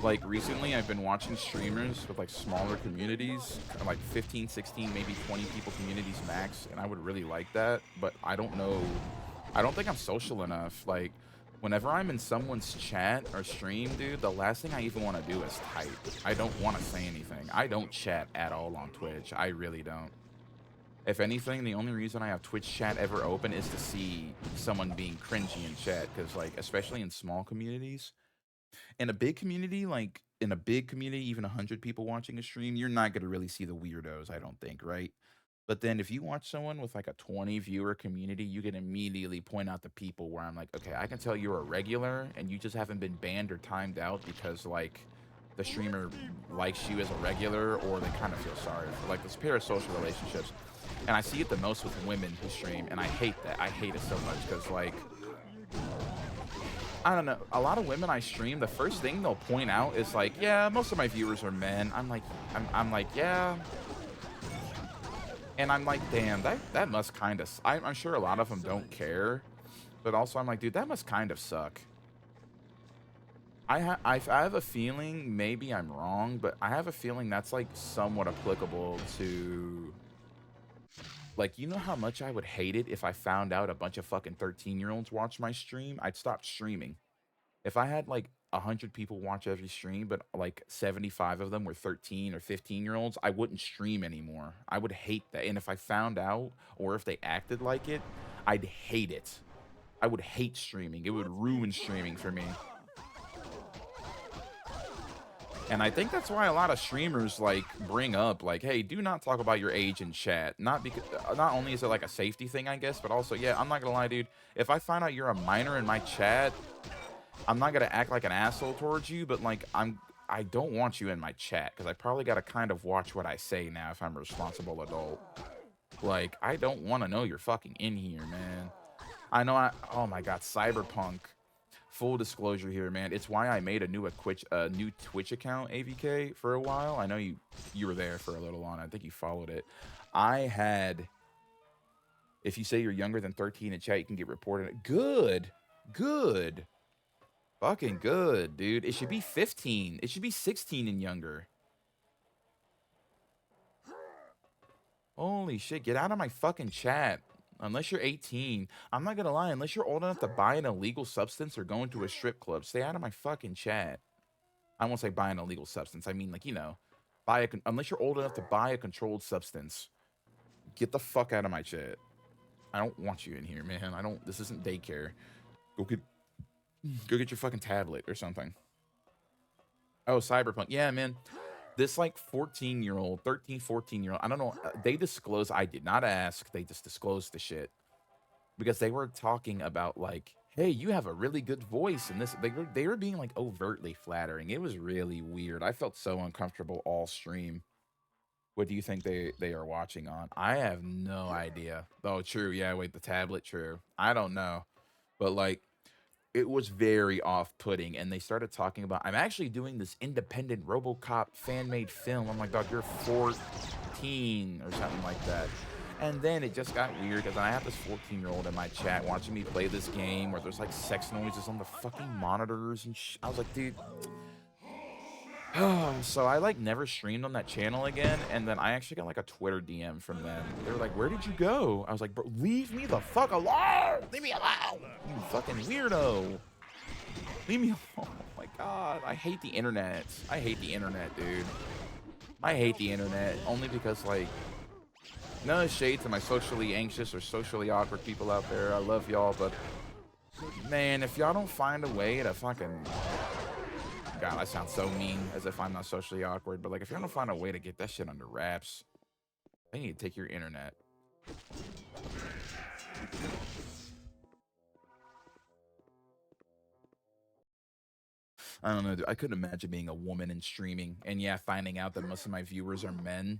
Like recently I've been watching streamers with like smaller communities, like 15, 16, maybe 20 people communities max, and I would really like that, but I don't know. I don't think I'm social enough. Like whenever I'm in someone's chat or stream, dude, the last thing I even want to do is type. I don't want to say anything. I don't chat at all on Twitch. I really don't. If anything, the only reason I have Twitch chat ever open is to see someone being cringy in chat, because like especially in small communities, in a big community, like in a big community, even 100 people watching a stream, you're not going to really see the weirdos, I don't think, right? But then if you watch someone with like a 20 viewer community, you can immediately point out the people where I'm like, okay, I can tell you're a regular and you just haven't been banned or timed out because like the streamer likes you as a regular, or they kind of feel sorry for like this parasocial relationships. And I see it the most with women who stream, and I hate that. I hate it so much because like, I don't know, a lot of women I stream, the first thing they'll point out is like, yeah, most of my viewers are men. I'm like, yeah. And I'm like, damn, that must kind of, I'm sure a lot of them don't care, but also I'm like, dude, that must kind of suck. I have a feeling, maybe I'm wrong, but I have a feeling that's like somewhat applicable to, like, you know how much I would hate it if I found out a bunch of fucking 13-year-olds watch my stream? I'd stop streaming. If I had like 100 people watch every stream, but like 75 of them were 13 or 15-year-olds, I wouldn't stream anymore. I would hate that. And if I found out, or if they acted like it, I'd hate it. I would hate streaming. It would ruin streaming for me. And I think that's why a lot of streamers like bring up like, hey, do not talk about your age in chat. Not because, not only is it like a safety thing, I guess, but also, yeah, I'm not gonna lie, dude. If I find out you're a minor in my chat, I'm not gonna act like an asshole towards you, but like I don't want you in my chat, because I probably gotta kind of watch what I say now if I'm a responsible adult. Like, I don't want to know you're fucking in here, man. I know oh my god, Cyberpunk. Full disclosure here, man. It's why I made a new Twitch account, AVK, for a while. I know you were there for a little on. I think you followed it. I had, if you say you're younger than 13 in chat, you can get reported. Good. Fucking good, dude. It should be 15. It should be 16 and younger. Holy shit, get out of my fucking chat. Unless you're 18. I'm not gonna lie, unless you're old enough to buy an illegal substance or go into a strip club, stay out of my fucking chat. I won't say buy an illegal substance. I mean, like, you know, unless you're old enough to buy a controlled substance, get the fuck out of my chat. I don't want you in here, man. This isn't daycare. Go get your fucking tablet or something. Oh, Cyberpunk. Yeah, man. This like 14-year-old, 13, 14-year-old, I don't know. They disclosed, I did not ask. They just disclosed the shit because they were talking about like, hey, you have a really good voice. And this, they were being like overtly flattering. It was really weird. I felt so uncomfortable all stream. What do you think they are watching on? I have no idea. Oh, true. Yeah, wait, the tablet, true. I don't know. But like, it was very off-putting, and they started talking about, I'm actually doing this independent RoboCop fan-made film. I'm like, dog, you're 14 or something like that. And then it just got weird, because I have this 14-year-old in my chat watching me play this game where there's like sex noises on the fucking monitors and I was like, dude. So I like never streamed on that channel again, and then I actually got like a Twitter DM from them. They were like, where did you go? I was like, bro, leave me the fuck alone! Leave me alone! You fucking weirdo! Leave me alone. Oh my god, I hate the internet. I hate the internet, dude. I hate the internet, only because like, No shade to my socially anxious or socially awkward people out there. I love y'all, but man, if y'all don't find a way to fucking... God, I sound so mean, as if I'm not socially awkward, but like, if y'all don't find a way to get that shit under wraps, they need to take your internet. I don't know, dude. I couldn't imagine being a woman and streaming, and yeah, finding out that most of my viewers are men.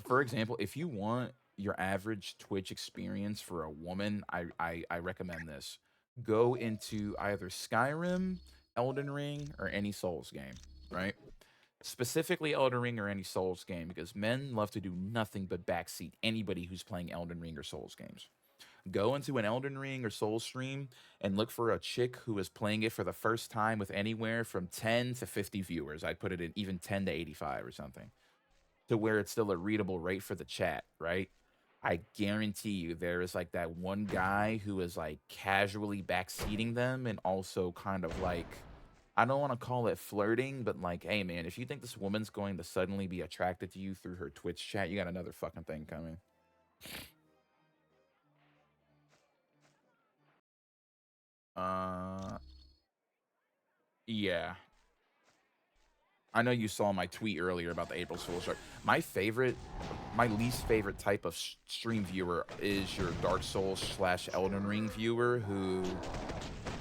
For example, if you want your average Twitch experience for a woman, I recommend this. Go into either Skyrim, Elden Ring, or any Souls game, right? Specifically Elden Ring or any Souls game, because men love to do nothing but backseat anybody who's playing Elden Ring or Souls games. Go into an Elden Ring or Souls stream and look for a chick who is playing it for the first time with anywhere from 10 to 50 viewers. I'd put it in even 10 to 85 or something, to where it's still a readable rate for the chat, right? I guarantee you there is like that one guy who is like casually backseating them and also kind of like, I don't want to call it flirting, but like, hey man, if you think this woman's going to suddenly be attracted to you through her Twitch chat, you got another fucking thing coming. Yeah. I know you saw my tweet earlier about the April Fool's joke. My least favorite type of stream viewer is your Dark Souls / Elden Ring viewer who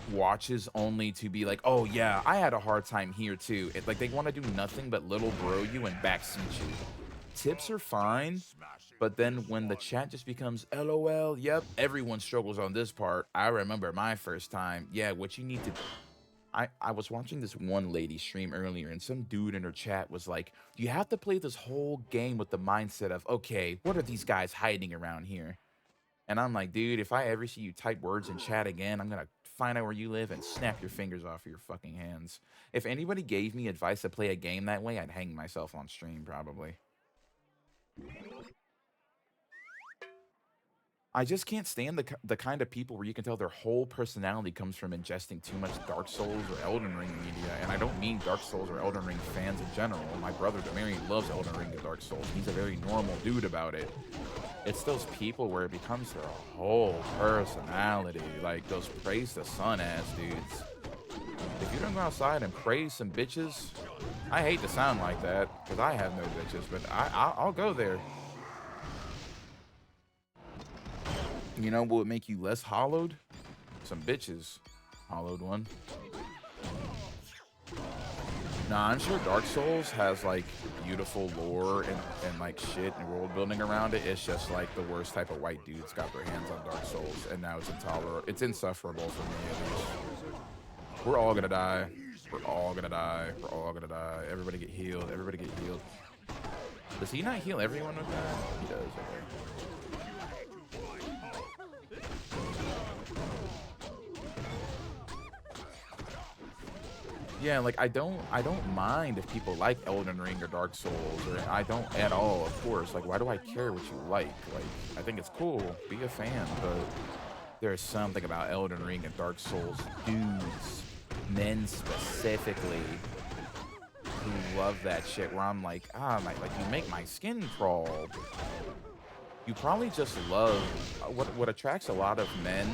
watches only to be like, oh yeah, I had a hard time here too. Like they want to do nothing but little bro you and backseat you. Tips are fine, but then when the chat just becomes LOL, yep, everyone struggles on this part. I remember my first time. Yeah, what you need to... I was watching this one lady stream earlier, and some dude in her chat was like, you have to play this whole game with the mindset of, okay, what are these guys hiding around here? And I'm like, dude, if I ever see you type words in chat again, I'm going to find out where you live and snap your fingers off of your fucking hands. If anybody gave me advice to play a game that way, I'd hang myself on stream, probably. I just can't stand the kind of people where you can tell their whole personality comes from ingesting too much Dark Souls or Elden Ring media. And I don't mean Dark Souls or Elden Ring fans in general. My brother Demary loves Elden Ring and Dark Souls. He's a very normal dude about it. It's those people where it becomes their whole personality. Like those praise the sun ass dudes. If you don't go outside and praise some bitches, I hate to sound like that because I have no bitches, but I'll go there. You know what would make you less hollowed? Some bitches. Hollowed one. Nah, I'm sure Dark Souls has like beautiful lore and like shit and world building around it. It's just like the worst type of white dudes got their hands on Dark Souls, and now it's intolerable. It's insufferable for me at least. We're all gonna die. We're all gonna die. We're all gonna die. Everybody get healed. Everybody get healed. Does he not heal everyone with that? He does. Okay. Yeah, like I don't mind if people like Elden Ring or Dark Souls, or I don't at all, of course. Like, why do I care what you like? Like, I think it's cool, be a fan, but there's something about Elden Ring and Dark Souls dudes, men specifically, who love that shit, where I'm like, like you make my skin crawl. You probably just love what attracts a lot of men.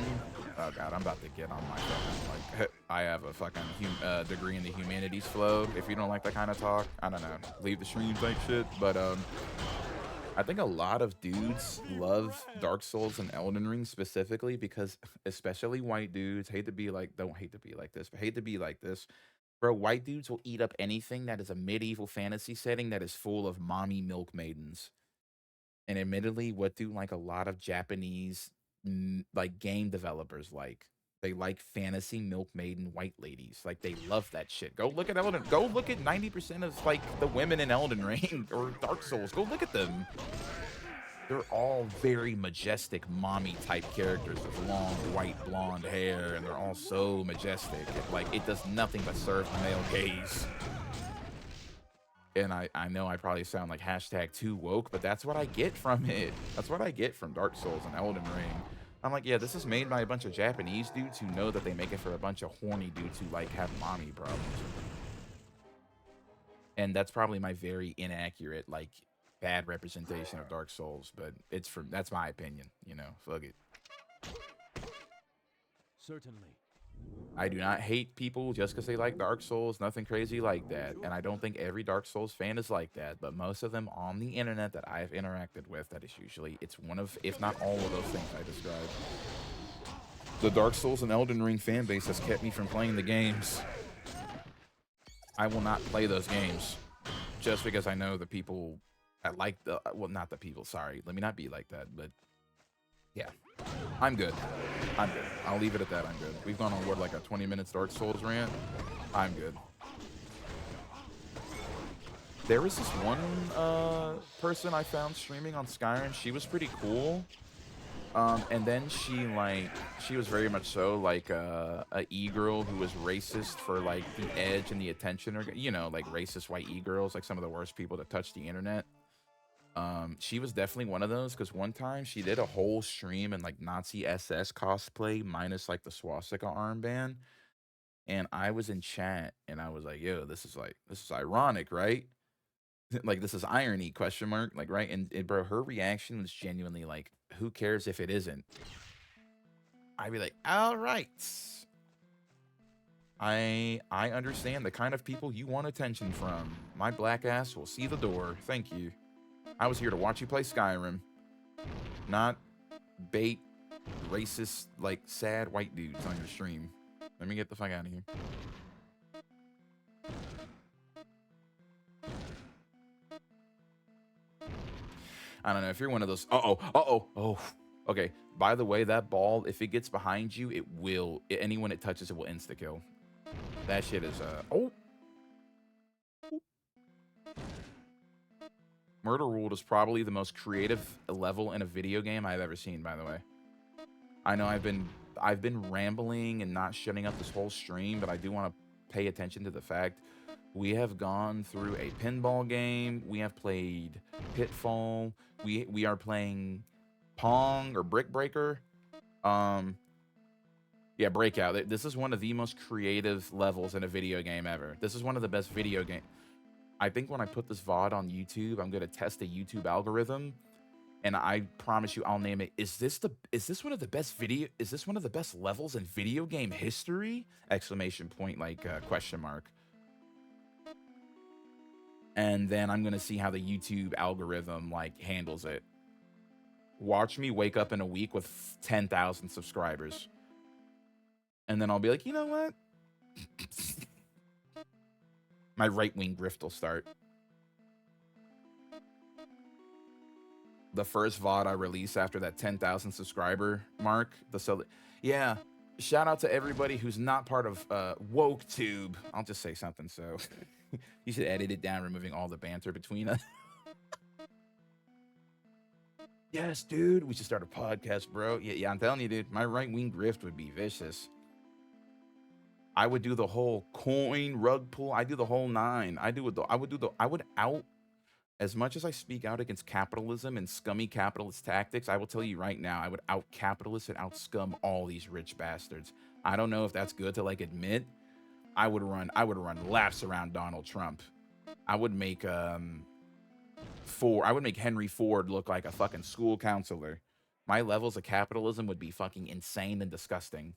Oh god, I'm about to get on my fucking, like, I have a fucking degree in the humanities flow. If you don't like that kind of talk, I don't know, leave the stream type shit. But I think a lot of dudes love Dark Souls and Elden Ring specifically because, especially white dudes, don't hate to be like this, bro. White dudes will eat up anything that is a medieval fantasy setting that is full of mommy milk maidens. And admittedly, what do like a lot of Japanese like game developers like? They like fantasy milk maiden white ladies. Like they love that shit. Go look at 90% of like the women in Elden Ring or Dark Souls. Go look at them. They're all very majestic mommy type characters with long white blonde hair, and they're all so majestic. Like it does nothing but serve the male gaze. And I know I probably sound like #too woke, but that's what I get from it. That's what I get from Dark Souls and Elden Ring. I'm like, yeah, this is made by a bunch of Japanese dudes who know that they make it for a bunch of horny dudes who like have mommy problems. And that's probably my very inaccurate, like, bad representation of Dark Souls, but that's my opinion, you know. Fuck it. Certainly. I do not hate people just because they like Dark Souls, nothing crazy like that. And I don't think every Dark Souls fan is like that, but most of them on the internet that I've interacted with, that is usually, it's one of, if not all of those things I described. The Dark Souls and Elden Ring fan base has kept me from playing the games. I will not play those games just because I know the people that like the, well, not the people, sorry. Let me not be like that, but yeah. I'm good. I'm good. I'll leave it at that. I'm good. We've gone on, what, like a 20 minutes Dark Souls rant? I'm good. There was this one person I found streaming on Skyrim. She was pretty cool. And then she was very much so like a e-girl who was racist for like the edge and the attention, or, you know, like racist white e-girls, like some of the worst people to touch the internet. She was definitely one of those, because one time she did a whole stream in like Nazi SS cosplay minus like the swastika armband, and I was in chat and I was like, yo, this is ironic, right? Like, this is irony, question mark, like, right? And bro, her reaction was genuinely like, who cares if it isn't? I'd be like, all right, I understand the kind of people you want attention from. My black ass will see the door, thank you. I was here to watch you play Skyrim, not bait racist, like, sad white dudes on your stream. Let me get the fuck out of here. I don't know if you're one of those. Oh. Okay. By the way, that ball, if it gets behind you, it will. Anyone it touches, it will insta kill. That shit is oh. Murder World is probably the most creative level in a video game I've ever seen, by the way. I know I've been rambling and not shutting up this whole stream, but I do want to pay attention to the fact we have gone through a pinball game. We have played Pitfall. We are playing Pong or Brick Breaker. Yeah, Breakout. This is one of the most creative levels in a video game ever. This is one of the best video game. I think when I put this VOD on YouTube, I'm gonna test the YouTube algorithm, and I promise you, I'll name it. Is this one of the best levels in video game history? Exclamation point, like question mark. And then I'm gonna see how the YouTube algorithm like handles it. Watch me wake up in a week with 10,000 subscribers, and then I'll be like, you know what? My right-wing grift will start. The first VOD I release after that 10,000 subscriber mark. Yeah. Shout out to everybody who's not part of WokeTube. I'll just say something, so you should edit it down, removing all the banter between us. Yes, dude. We should start a podcast, bro. Yeah, I'm telling you, dude. My right-wing grift would be vicious. I would do the whole coin rug pull. I do the whole nine. I would out, as much as I speak out against capitalism and scummy capitalist tactics, I will tell you right now, I would out capitalist and out scum all these rich bastards. I don't know if that's good to like admit. I would run laps around Donald Trump. I would make Henry Ford look like a fucking school counselor. My levels of capitalism would be fucking insane and disgusting.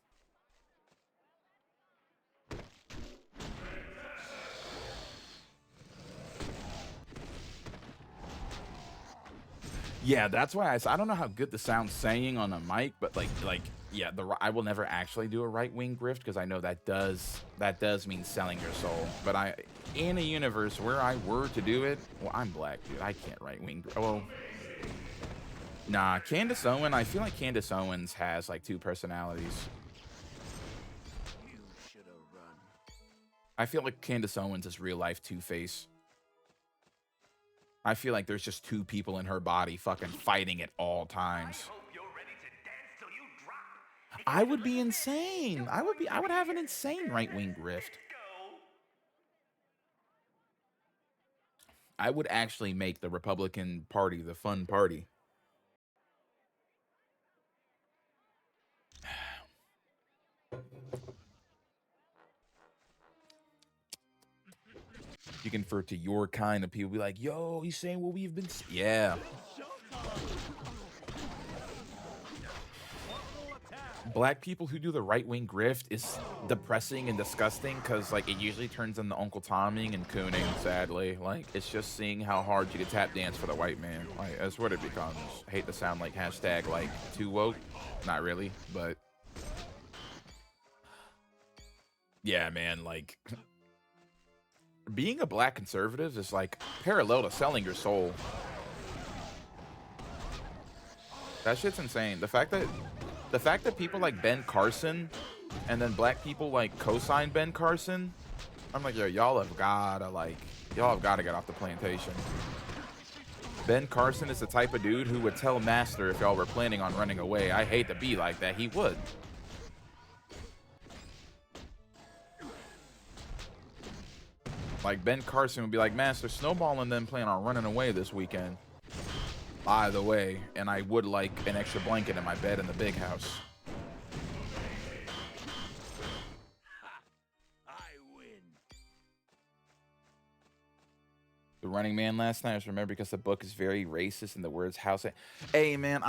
Yeah, that's why I don't know how good the sound's saying on a mic, but yeah, I will never actually do a right-wing grift, because I know that does mean selling your soul. But in a universe where I were to do it, well, I'm black, dude. I can't right-wing. Well, nah, Candace Owen. I feel like Candace Owens has like two personalities. You should have run. I feel like Candace Owens is real life Two-Face. I feel like there's just two people in her body fucking fighting at all times. I would be insane. I would have an insane right-wing grift. I would actually make the Republican Party the fun party. You can refer to your kind of people. Be like, yo, he's saying what we've been. Yeah. Black people who do the right-wing grift is depressing and disgusting because, like, it usually turns into Uncle Tomming and cooning, sadly. Like, it's just seeing how hard you can tap dance for the white man. Like, that's what it becomes. I hate to sound like hashtag, like, too woke. Not really, but... Yeah, man, like... Being a black conservative is, like, parallel to selling your soul. That shit's insane. The fact that people like Ben Carson and then black people like co-sign Ben Carson, I'm like, yo, y'all have gotta get off the plantation. Ben Carson is the type of dude who would tell Master if y'all were planning on running away. I hate to be like that. He would. Like, Ben Carson would be like, Master, Snowball and them plan on running away this weekend. By the way, and I would like an extra blanket in my bed in the big house. The Running Man last night, I just remember because the book is very racist and the words house. Hey, man,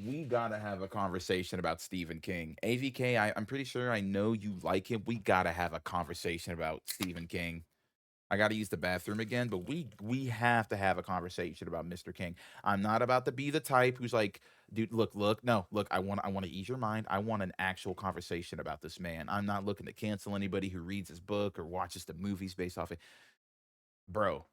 we gotta have a conversation about Stephen King. AVK, I'm pretty sure I know you like him. We gotta have a conversation about Stephen King. I gotta use the bathroom again, but we have to have a conversation about Mr. King. I'm not about to be the type who's like, dude, look, I want to ease your mind. I want an actual conversation about this man. I'm not looking to cancel anybody who reads his book or watches the movies based off it. Bro,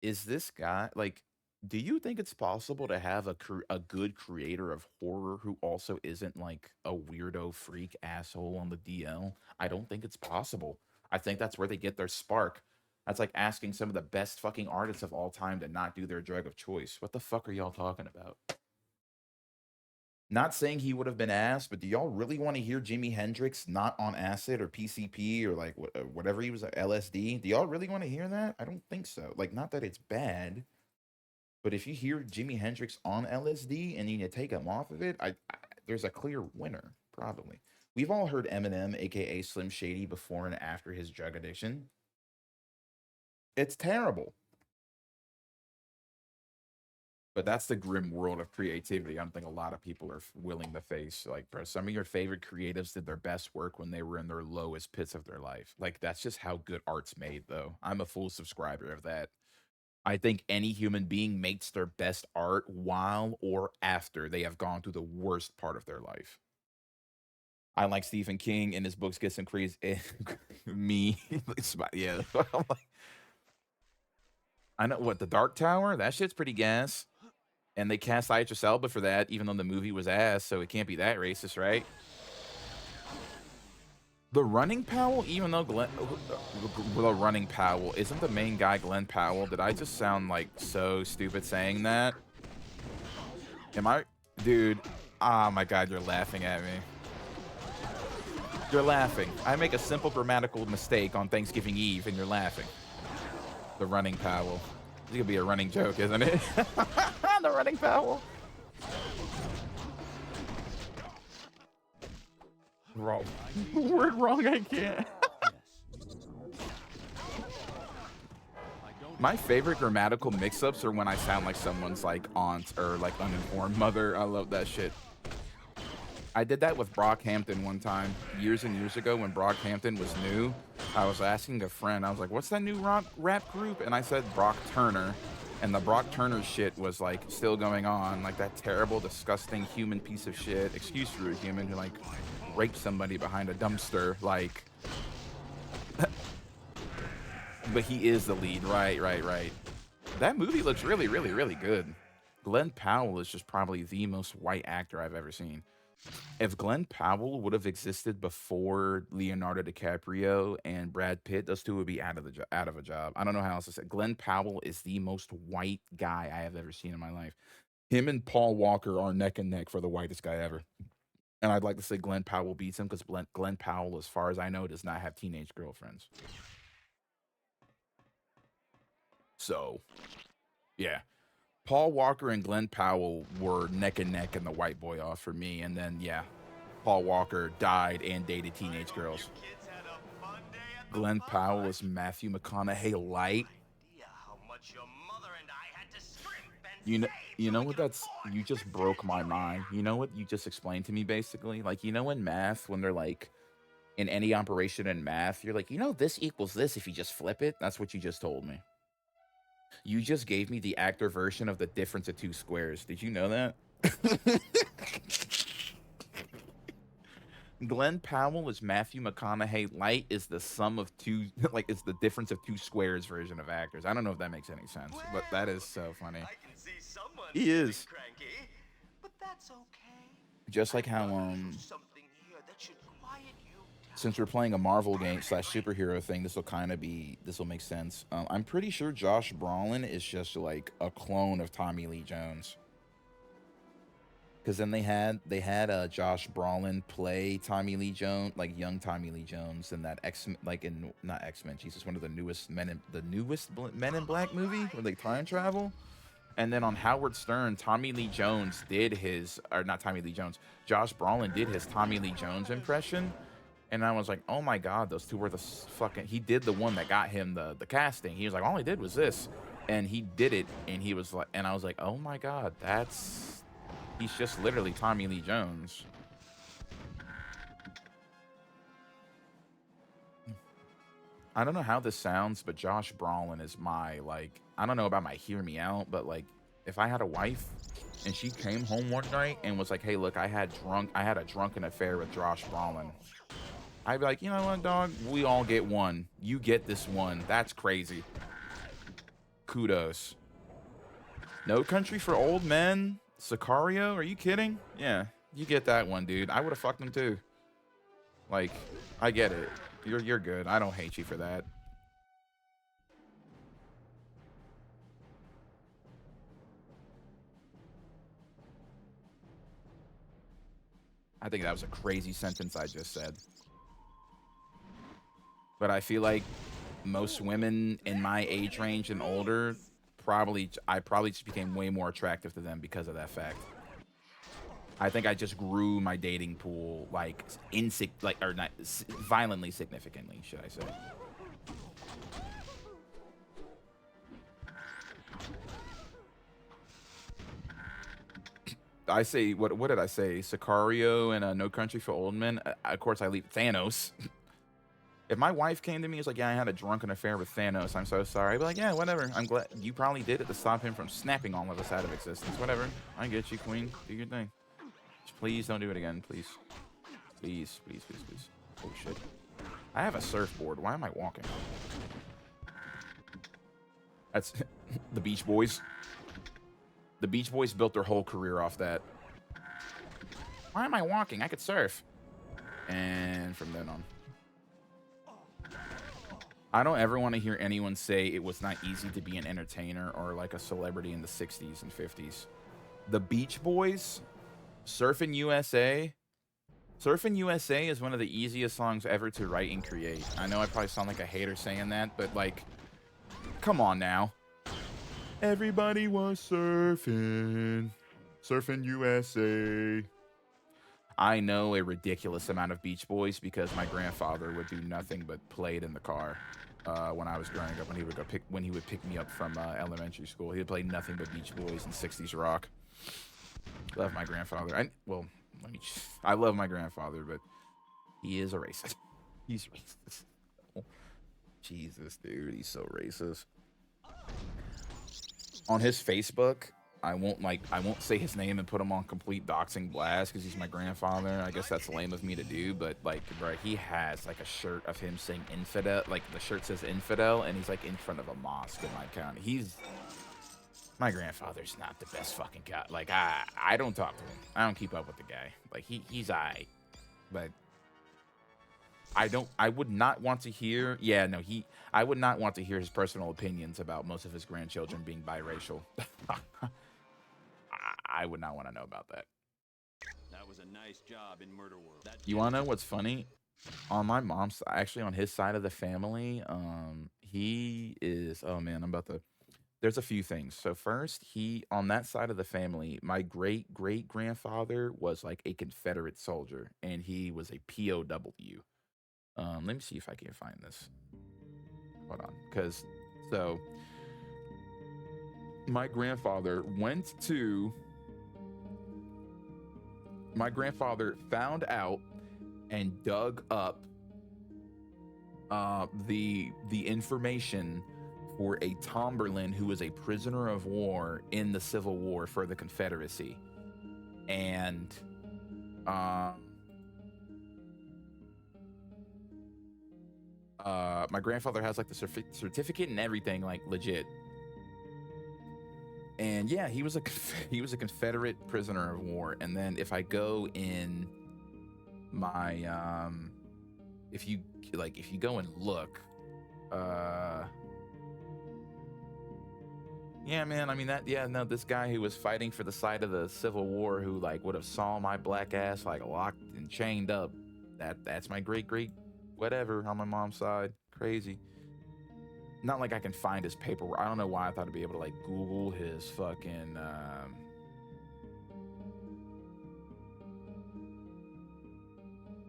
is this guy like? Do you think it's possible to have a good creator of horror who also isn't like a weirdo freak asshole on the DL? I don't think it's possible. I think that's where they get their spark. That's like asking some of the best fucking artists of all time to not do their drug of choice. What the fuck are y'all talking about? Not saying he would have been asked, but do y'all really want to hear Jimi Hendrix not on acid or PCP or like whatever he was, LSD? Do y'all really want to hear that? I don't think so. Like, not that it's bad, but if you hear Jimi Hendrix on LSD and you take him off of it, there's a clear winner, probably. We've all heard Eminem, aka Slim Shady, before and after his drug addiction. It's terrible. But that's the grim world of creativity. I don't think a lot of people are willing to face. Like, bro, some of your favorite creatives did their best work when they were in their lowest pits of their life. Like, that's just how good art's made, though. I'm a full subscriber of that. I think any human being makes their best art while or after they have gone through the worst part of their life. I like Stephen King, and his books get some crazy. Me, yeah. I know what, The Dark Tower? That shit's pretty gas. And they cast Idris Elba for that, even though the movie was ass, so it can't be that racist, right? The Running Powell, even though the Running Powell isn't the main guy Glenn Powell. Did I just sound like so stupid saying that? Am I? Dude, oh my God, you're laughing at me. You're laughing. I make a simple grammatical mistake on Thanksgiving Eve and you're laughing. The Running Powell. It's gonna be a running joke, isn't it? The Running Powell. Wrong. Word wrong, I can't. My favorite grammatical mix-ups are when I sound like someone's like aunt or like uninformed mother. I love that shit. I did that with Brockhampton one time, years and years ago when Brockhampton was new. I was asking a friend, I was like, what's that new rap group? And I said Brock Turner. And the Brock Turner shit was like still going on. Like that terrible, disgusting human piece of shit. Excuse for a human who like raped somebody behind a dumpster. Like, but he is the lead. Right. That movie looks really, really, really good. Glenn Powell is just probably the most white actor I've ever seen. If Glenn Powell would have existed before Leonardo DiCaprio and Brad Pitt, those two would be out of a job. I don't know how else to say. Glenn Powell is the most white guy I have ever seen in my life. Him and Paul Walker are neck and neck for the whitest guy ever. And I'd like to say Glenn Powell beats him because Glenn Powell, as far as I know, does not have teenage girlfriends. So, yeah. Paul Walker and Glenn Powell were neck and neck in the white boy off for me. And then, yeah, Paul Walker died and dated teenage girls. Kids had a fun day Glenn Powell is Matthew McConaughey light. How much your mother and I had to scrimp and You know what that's you just broke my mind. You know what you just explained to me basically? Like, you know in math when they're like in any operation in math, you're like, you know this equals this if you just flip it? That's what you just told me. You just gave me the actor version of the difference of two squares. Did you know that? Glenn Powell is Matthew McConaughey light is the sum of two like it's the difference of two squares version of actors. I don't know if that makes any sense, but that is so funny. I can see someone He is. cranky, but that's okay. Just like how Something here that should quiet you. since we're playing a Marvel game / superhero thing, this will make sense. I'm pretty sure Josh Brolin is just like a clone of Tommy Lee Jones. Because then they had Josh Brolin play Tommy Lee Jones, like young Tommy Lee Jones, in that not X-Men, Jesus, one of the newest Men in Black movie where they time travel. And then on Howard Stern, Josh Brolin did his Tommy Lee Jones impression. And I was like, oh my God, those two were he did the one that got him the casting. He was like, all he did was this. And he did it, and he was like, and I was like, oh my God, he's just literally Tommy Lee Jones. I don't know how this sounds, but Josh Brolin is my, like, I don't know about my hear me out, but like, if I had a wife and she came home one night and was like, hey, look, I had a drunken affair with Josh Brolin, I'd be like, you know what, dog? We all get one. You get this one. That's crazy. Kudos. No Country for Old Men? Sicario? Are you kidding? Yeah, you get that one, dude. I would have fucked him too. Like, I get it. You're good. I don't hate you for that. I think that was a crazy sentence I just said. But I feel like most women in my age range and older, I probably just became way more attractive to them because of that fact. I think I just grew my dating pool violently significantly, should I say. I say what did I say? Sicario and No Country for Old Men. Of course, I leave Thanos. If my wife came to me and was like, yeah, I had a drunken affair with Thanos, I'm so sorry. I'd be like, yeah, whatever. I'm glad you probably did it to stop him from snapping all of us out of existence. Whatever. I get you, queen. Do your thing. Just please don't do it again, please. Please, please, please, please. Oh, shit. I have a surfboard. Why am I walking? That's the Beach Boys. The Beach Boys built their whole career off that. Why am I walking? I could surf. And from then on. I don't ever want to hear anyone say it was not easy to be an entertainer or like a celebrity in the 60s and 50s. The Beach Boys, Surfin' USA. Surfin' USA is one of the easiest songs ever to write and create. I know I probably sound like a hater saying that, but like, come on now. Everybody was surfing. Surfin' USA. I know a ridiculous amount of Beach Boys because my grandfather would do nothing but play it in the car when I was growing up. When he would pick me up from elementary school, he would play nothing but Beach Boys and 60s rock. Love my grandfather. I love my grandfather, but he is a racist. He's racist. Jesus, dude, he's so racist. On his Facebook, I won't say his name and put him on complete doxing blast because he's my grandfather. I guess that's lame of me to do, but like, bro, he has like a shirt of him saying infidel. Like the shirt says infidel, and he's like in front of a mosque in my county. My grandfather's not the best fucking guy. Like I don't talk to him. I don't keep up with the guy. Like he's aight, but I would not want to hear. Yeah, no, I would not want to hear his personal opinions about most of his grandchildren being biracial. I would not want to know about that. That was a nice job in Murder World. You want to know what's funny? On my mom's, actually on his side of the family, he is, oh man, there's a few things. So first, on that side of the family, my great-great-grandfather was like a Confederate soldier, and he was a POW. Let me see if I can find this. Hold on, because so my grandfather found out and dug up the information for a Tomberlin who was a prisoner of war in the Civil War for the Confederacy, and my grandfather has like the certificate and everything, like legit. And yeah, he was a Confederate prisoner of war. And then if I go in my if you go and look, yeah, man, I mean this guy who was fighting for the side of the Civil War, who like would have saw my black ass like locked and chained up, that's my great whatever on my mom's side. Crazy. Not like I can find his paperwork. I don't know why I thought I'd be able to like Google his fucking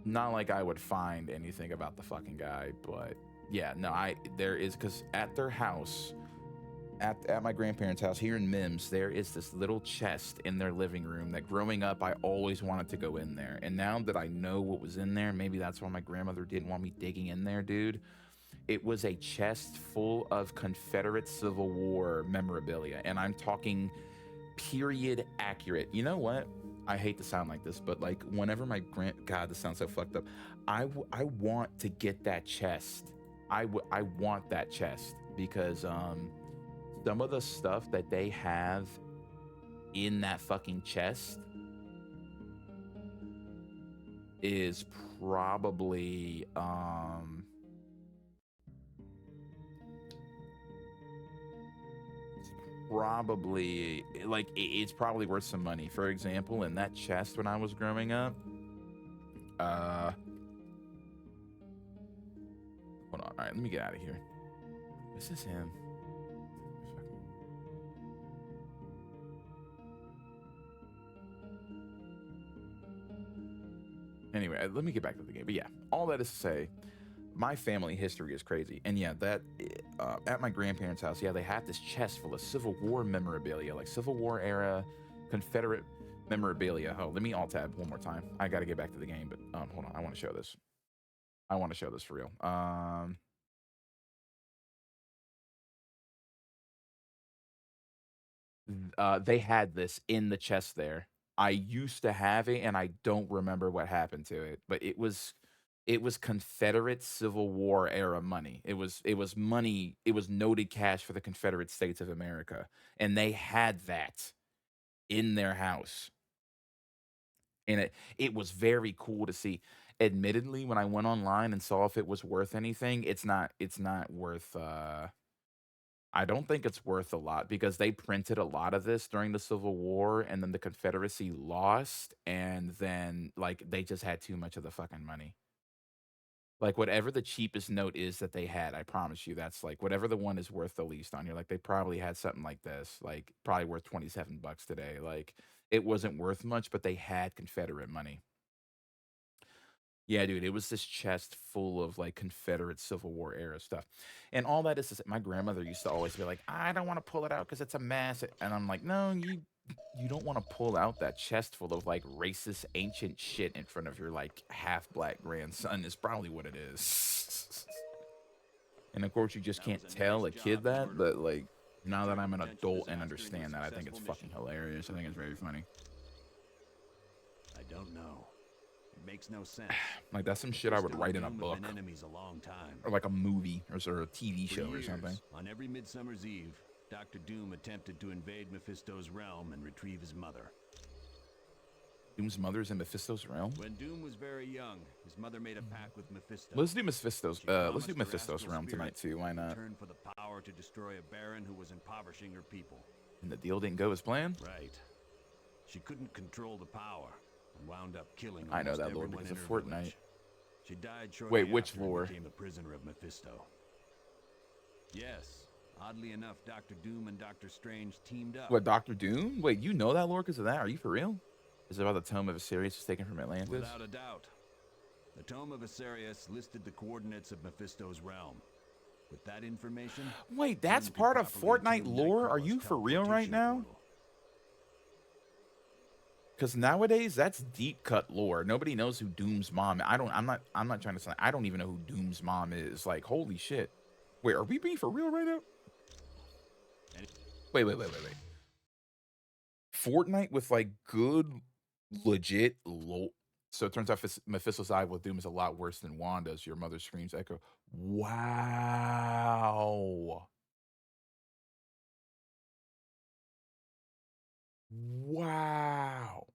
not like I would find anything about the fucking guy, but yeah, no, there is, because at their house, at my grandparents' house here in Mims, there is this little chest in their living room that growing up I always wanted to go in there. And now that I know what was in there, maybe that's why my grandmother didn't want me digging in there, dude. It was a chest full of Confederate Civil War memorabilia, and I'm talking period accurate. You know what? I hate to sound like this, but like whenever God, this sounds so fucked up. I want to get that chest. I want that chest because some of the stuff that they have in that fucking chest is probably it's probably worth some money. For example, in that chest when I was growing up, hold on. All right, let me get out of here. This is him. Anyway, let me get back to the game. But yeah, all that is to say, my family history is crazy. And yeah, that at my grandparents' house, yeah, they have this chest full of Civil War memorabilia, like Civil War era Confederate memorabilia. Oh, let me alt tab one more time. I got to get back to the game, but hold on. I want to show this. I want to show this for real. They had this in the chest there. I used to have it, and I don't remember what happened to it, but it was Confederate Civil War era money. It was money. It was noted cash for the Confederate States of America, and they had that in their house, and it was very cool to see. Admittedly, when I went online and saw if it was worth anything, it's not worth. I don't think it's worth a lot because they printed a lot of this during the Civil War, and then the Confederacy lost, and then like they just had too much of the fucking money. Like whatever the cheapest note is that they had, I promise you, that's like whatever the one is worth the least on here. Like they probably had something like this, like probably worth $27 today. Like it wasn't worth much, but they had Confederate money. Yeah, dude, it was this chest full of like Confederate Civil War era stuff. And all that is to say, my grandmother used to always be like, I don't want to pull it out because it's a mess. And I'm like, no, you don't want to pull out that chest full of like racist ancient shit in front of your like half black grandson is probably what it is. And of course you just can't tell a kid that, but like now that I'm an adult and understand that, I think it's fucking hilarious. I think it's very funny. I don't know. It makes no sense. Like that's some shit I would write in a book, enemies a long time, or like a movie, or a TV show or something. On every Midsummer's Eve, Dr. Doom attempted to invade Mephisto's realm and retrieve his mother. Doom's mother's in Mephisto's realm? When Doom was very young, his mother made a pact with Mephisto. Let's do Mephisto's realm tonight too. Why not? Turn for the power to destroy a baron who was impoverishing her people. And the deal didn't go as planned? Right. She couldn't control the power and wound up killing I know that lore because of Fortnite. She died shortly Wait, which after lore? And became a prisoner of Mephisto. Yes. Oddly enough, Dr. Doom and Dr. Strange teamed up. What, Dr. Doom? Wait, you know that lore because of that? Are you for real? Is it about the Tome of Osiris was taken from Atlantis? Without a doubt. The Tome of Asarius listed the coordinates of Mephisto's realm. With that information... Wait, that's you could part of properly Fortnite attune lore? Are Nightcrawler's you for real right teleportation now? portal. Because nowadays that's deep cut lore. Nobody knows who Doom's mom. I'm not trying to say. I don't even know who Doom's mom is. Like, holy shit. Wait, are we being for real right now? Wait. Fortnite with like good, legit lore. So it turns out Mephisto's eye with Doom is a lot worse than Wanda's. Your mother screams echo. Wow. Wow.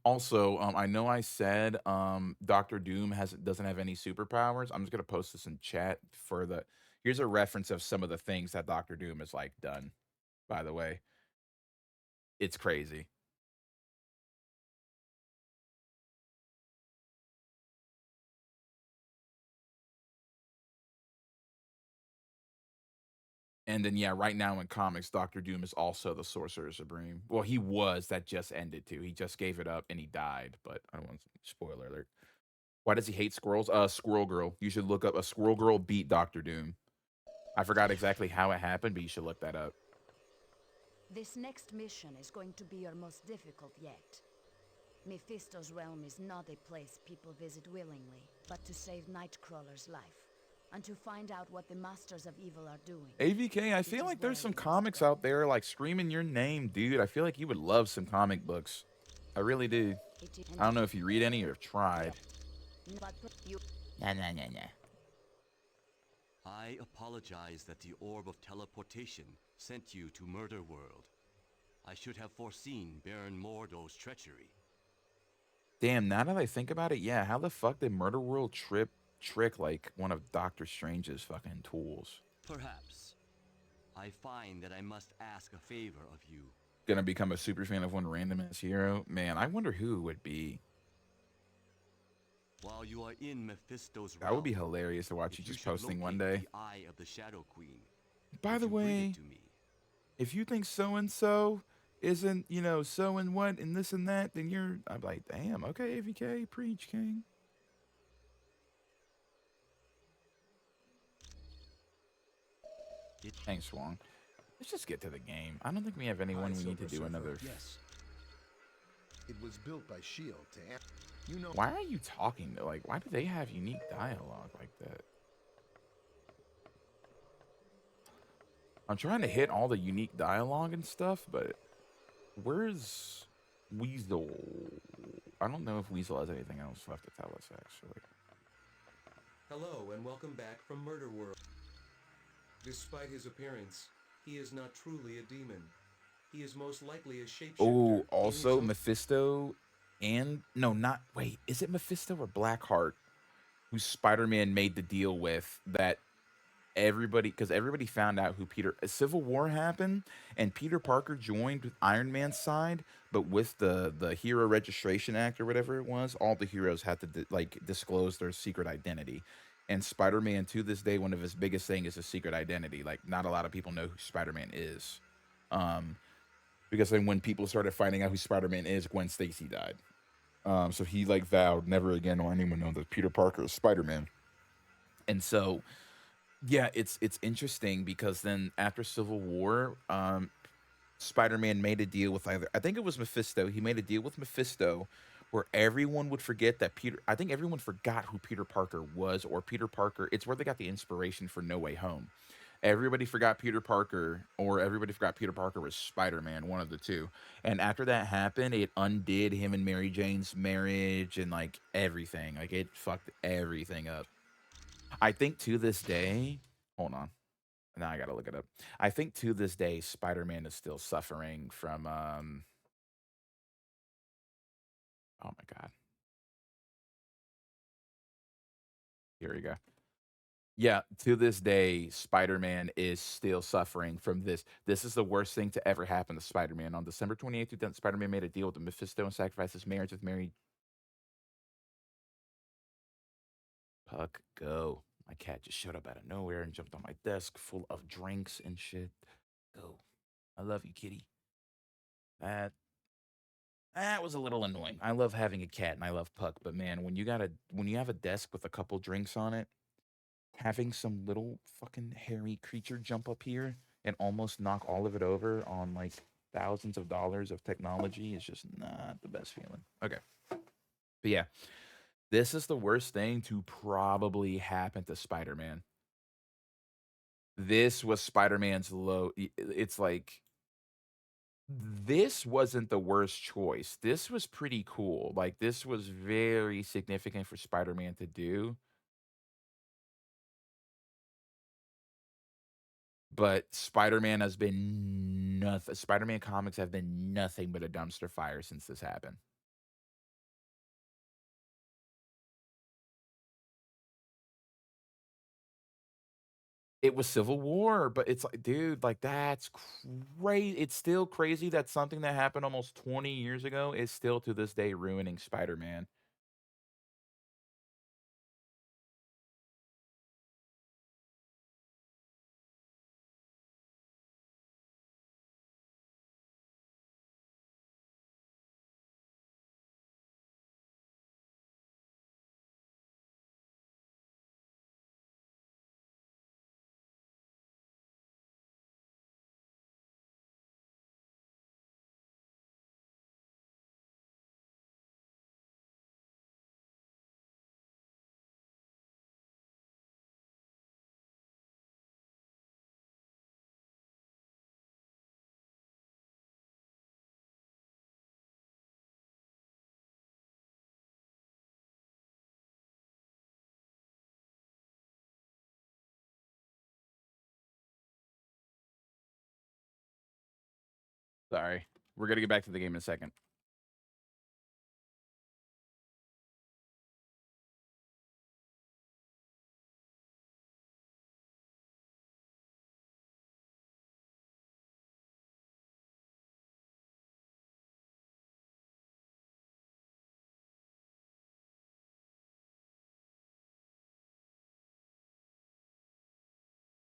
Also, I know I said Doctor Doom doesn't have any superpowers. I'm just gonna post this in chat for the. Here's a reference of some of the things that Doctor Doom has like done. By the way, it's crazy. And then yeah, right now in comics, Doctor Doom is also the Sorcerer Supreme. Well, he was. That just ended too. He just gave it up and he died. But I don't want spoiler alert. Why does he hate squirrels? Squirrel Girl. You should look up a Squirrel Girl beat Doctor Doom. I forgot exactly how it happened, but you should look that up. This next mission is going to be your most difficult yet. Mephisto's realm is not a place people visit willingly, but to save Nightcrawler's life, and to find out what the Masters of Evil are doing. AVK, I feel like there's some comics out there like screaming your name, dude. I feel like you would love some comic books. I really do. I don't know if you read any or have tried. Nah. I apologize that the Orb of Teleportation sent you to Murder World. I should have foreseen Baron Mordo's treachery. Damn, now that I think about it, yeah, how the fuck did Murder World trick like one of Doctor Strange's fucking tools? Perhaps. I find that I must ask a favor of you. Gonna become a super fan of one random ass hero? Man, I wonder who it would be. While you are in Mephisto's That would be hilarious to watch you just posting one day. The Eye of the Shadow Queen. By the way, if you think so and so isn't, you know, so and what and this and that, then I'm like, damn, okay, AVK, preach, King. Thanks, Swong. Let's just get to the game. I don't think we have anyone we need to do another. Yes. It was built by Shield to you know. Why are you talking? Like, why do they have unique dialogue like that? I'm trying to hit all the unique dialogue and stuff, but where's Weasel? I don't know if Weasel has anything else left to tell us, actually. Hello, and welcome back from Murder World. Despite his appearance, he is not truly a demon. He is most likely a shapeshifter. Oh, also Mephisto and... No, not... Wait, is it Mephisto or Blackheart who Spider-Man made the deal with that everybody... Because everybody found out who Peter... Civil War happened, and Peter Parker joined with Iron Man's side, but with the Hero Registration Act or whatever it was, all the heroes had to disclose their secret identity. And Spider-Man, to this day, one of his biggest things is his secret identity. Like, not a lot of people know who Spider-Man is. Because then when people started finding out who Spider-Man is, Gwen Stacy died. So he, like, vowed never again will anyone know that Peter Parker is Spider-Man. And so, yeah, it's interesting because then after Civil War, Spider-Man made a deal with I think it was Mephisto. He made a deal with Mephisto where everyone would forget that I think everyone forgot who Peter Parker was, or Peter Parker. It's where they got the inspiration for No Way Home. Everybody forgot Peter Parker, or everybody forgot Peter Parker was Spider-Man, one of the two. And after that happened, it undid him and Mary Jane's marriage and, like, everything. Like, it fucked everything up. I think to this day... Hold on. Now I gotta look it up. I think to this day, Spider-Man is still suffering from... Oh my god. Here we go. Yeah, to this day, Spider-Man is still suffering from this. This is the worst thing to ever happen to Spider-Man. On December 28th, 2000, Spider-Man made a deal with Mephisto and sacrificed his marriage with Mary. Puck, go. My cat just showed up out of nowhere and jumped on my desk full of drinks and shit. Go. I love you, kitty. That That was a little annoying. I love having a cat and I love Puck, but man, when you have a desk with a couple drinks on it, having some little fucking hairy creature jump up here and almost knock all of it over on like thousands of dollars of technology is just not the best feeling. Okay. But yeah, this is the worst thing to probably happen to Spider-Man. This was Spider-Man's low. It's like this wasn't the worst choice. This was pretty cool. Like this was very significant for Spider-Man to do. But Spider-Man has been nothing. Spider-Man comics have been nothing but a dumpster fire since this happened. It was Civil War, but it's like, dude, like that's crazy. It's still crazy that something that happened almost 20 years ago is still to this day ruining Spider-Man. Sorry. We're gonna get back to the game in a second.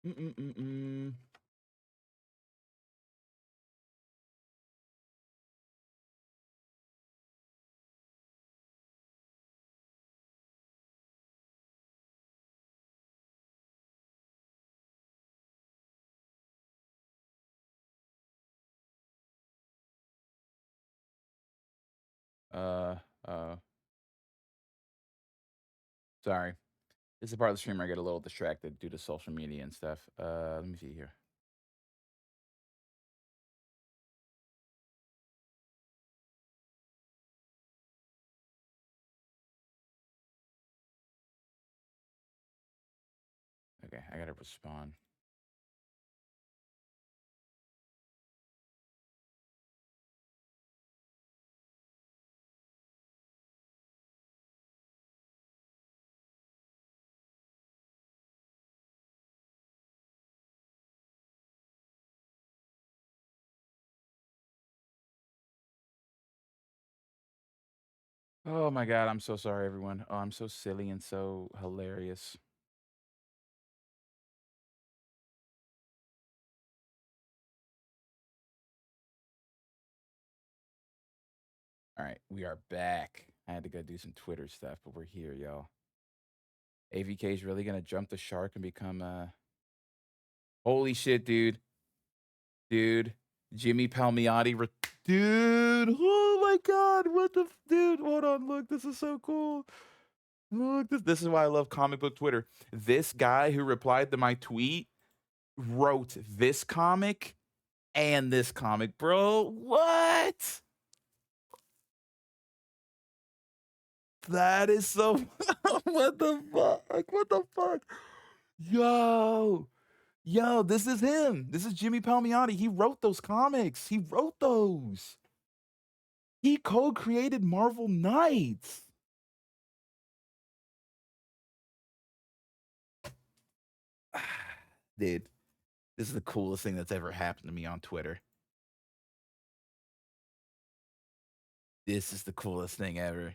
Mm-mm-mm-mm. Uh, uh, sorry. This is the part of the stream where I get a little distracted due to social media and stuff. Let me see here. Okay, I gotta respond. Oh my god, I'm so sorry, everyone. Oh, I'm so silly and so hilarious. All right, we are back. I had to go do some Twitter stuff, but we're here, y'all. AVK is really gonna jump the shark and become holy shit, dude. Dude, Jimmy Palmiotti. Dude, oh my god, what the dude? Hold on, look, this is so cool. Look, this is why I love comic book Twitter. This guy who replied to my tweet wrote this comic and this comic, bro. What? That is so. What the fuck? What the fuck? Yo, yo, this is him. This is Jimmy Palmiotti. He wrote those comics. He wrote those. He co-created Marvel Knights. Dude, this is the coolest thing that's ever happened to me on Twitter. This is the coolest thing ever.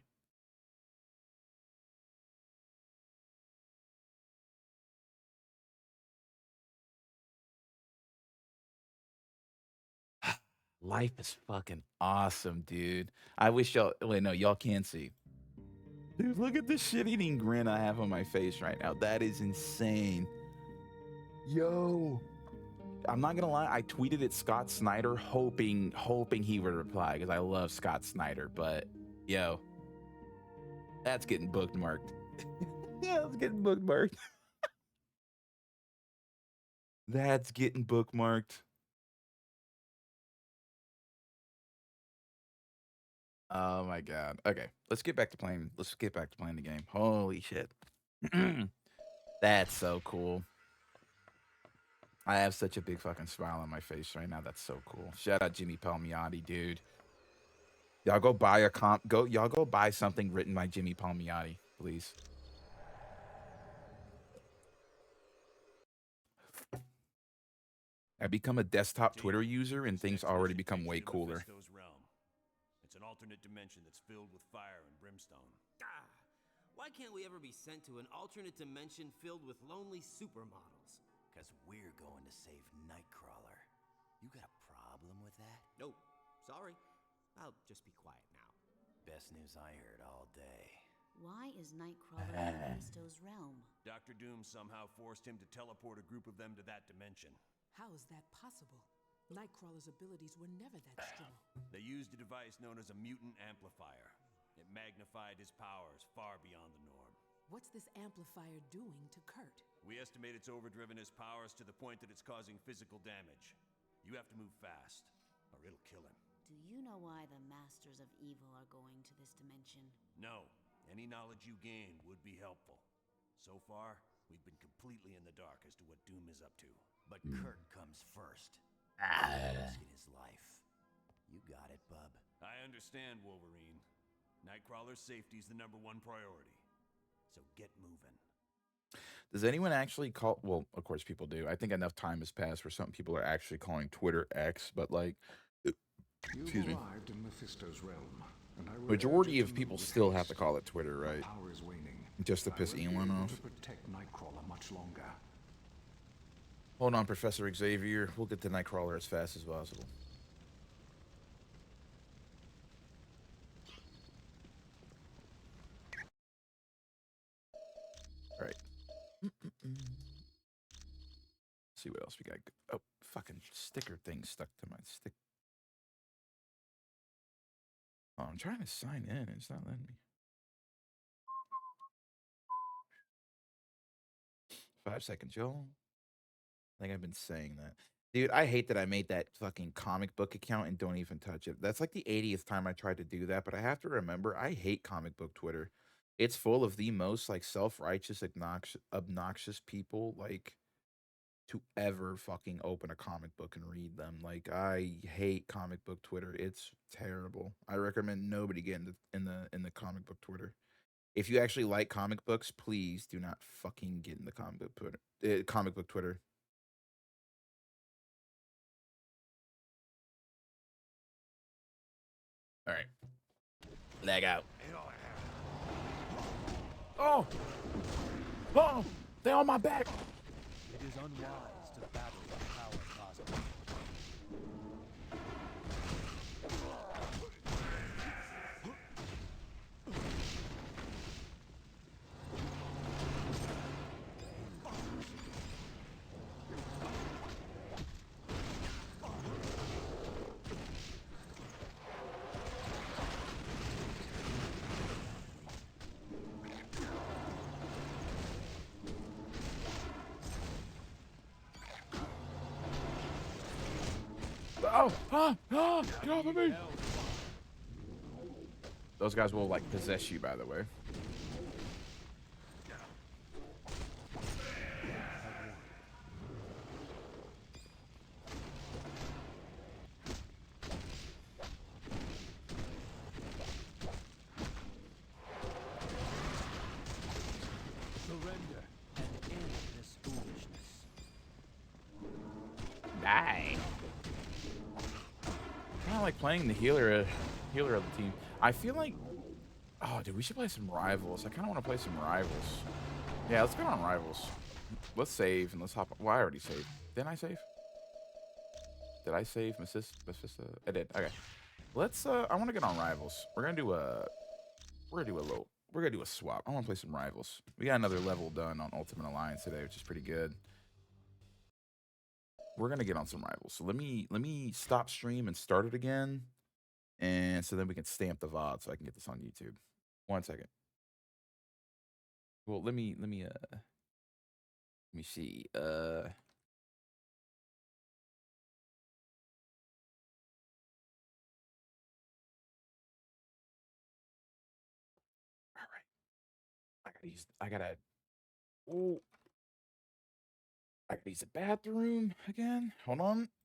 Life is fucking awesome, dude. I wish y'all. Wait, no, y'all can't see. Dude, look at the shit-eating grin I have on my face right now. That is insane. Yo. I'm not gonna lie, I tweeted at Scott Snyder hoping he would reply because I love Scott Snyder, but yo, that's getting bookmarked. Yeah, that's getting bookmarked. That's getting bookmarked. Oh my god. Okay, let's get back to playing. Let's get back to playing the game. Holy shit. That's so cool. I have such a big fucking smile on my face right now. That's so cool. Shout out Jimmy Palmiotti, dude. Y'all go buy a y'all go buy something written by Jimmy Palmiotti, please. I become a desktop Twitter user and things already become way cooler. It's an alternate dimension that's filled with fire and brimstone. Ah, why can't we ever be sent to an alternate dimension filled with lonely supermodels? Because we're going to save Nightcrawler. You got a problem with that? Nope. Sorry. I'll just be quiet now. Best news I heard all day. Why is Nightcrawler in Mephisto's realm? Dr. Doom somehow forced him to teleport a group of them to that dimension. How is that possible? Nightcrawler's abilities were never that strong. They used a device known as a mutant amplifier. It magnified his powers far beyond the norm. What's this amplifier doing to Kurt? We estimate it's overdriven his powers to the point that it's causing physical damage. You have to move fast, or it'll kill him. Do you know why the Masters of Evil are going to this dimension? No. Any knowledge you gain would be helpful. So far, we've been completely in the dark as to what Doom is up to. But Kurt comes first. Risking his life. You got it, bub. I understand, Wolverine. Nightcrawler's safety's the #1 priority. So get moving. Does anyone actually call? Well, of course people do. I think enough time has passed where some people are actually calling Twitter X, but like, excuse me. Arrived in Mephisto's realm, and I will Majority urge of you people to move still haste. have to call it Twitter, right? My power is waning. Just to I piss won't be Elon able off. to protect Nightcrawler much longer. Hold on, Professor Xavier. We'll get to Nightcrawler as fast as possible. All right. See what else we got. Oh, fucking sticker thing stuck to my stick. Oh, I'm trying to sign in. It's not letting me. 5 seconds, y'all. I think I've been saying that. Dude, I hate that I made that fucking comic book account and don't even touch it. That's like the 80th time I tried to do that, but I have to remember, I hate comic book Twitter. It's full of the most like self-righteous, obnoxious people like to ever fucking open a comic book and read them. Like, I hate comic book Twitter. It's terrible. I recommend nobody get in the comic book Twitter. If you actually like comic books, please do not fucking get in the comic book Twitter. Comic book Twitter. All right. Leg out. Oh! Oh! They're on my back! It is unwise to battle the power cosmic. Get off of me! Those guys will like possess you, by the way. Surrender and end this foolishness. Die. I kind of like playing the healer of the team. I feel like, oh, dude, we should play some rivals. I kind of want to play some rivals. Yeah, let's go on rivals. Let's save and let's hop. Well, I already saved. Didn't I save? Did I save Mephisto? I did. Okay. Let's I want to get on Rivals. We're gonna do a swap. I want to play some Rivals. We got another level done on Ultimate Alliance today, which is pretty good. We're gonna get on some Rivals. So let me stop stream and start it again, and so then we can stamp the VOD so I can get this on YouTube. 1 second. Well, let me see. All right. Oh, I gotta use the bathroom again. Hold on.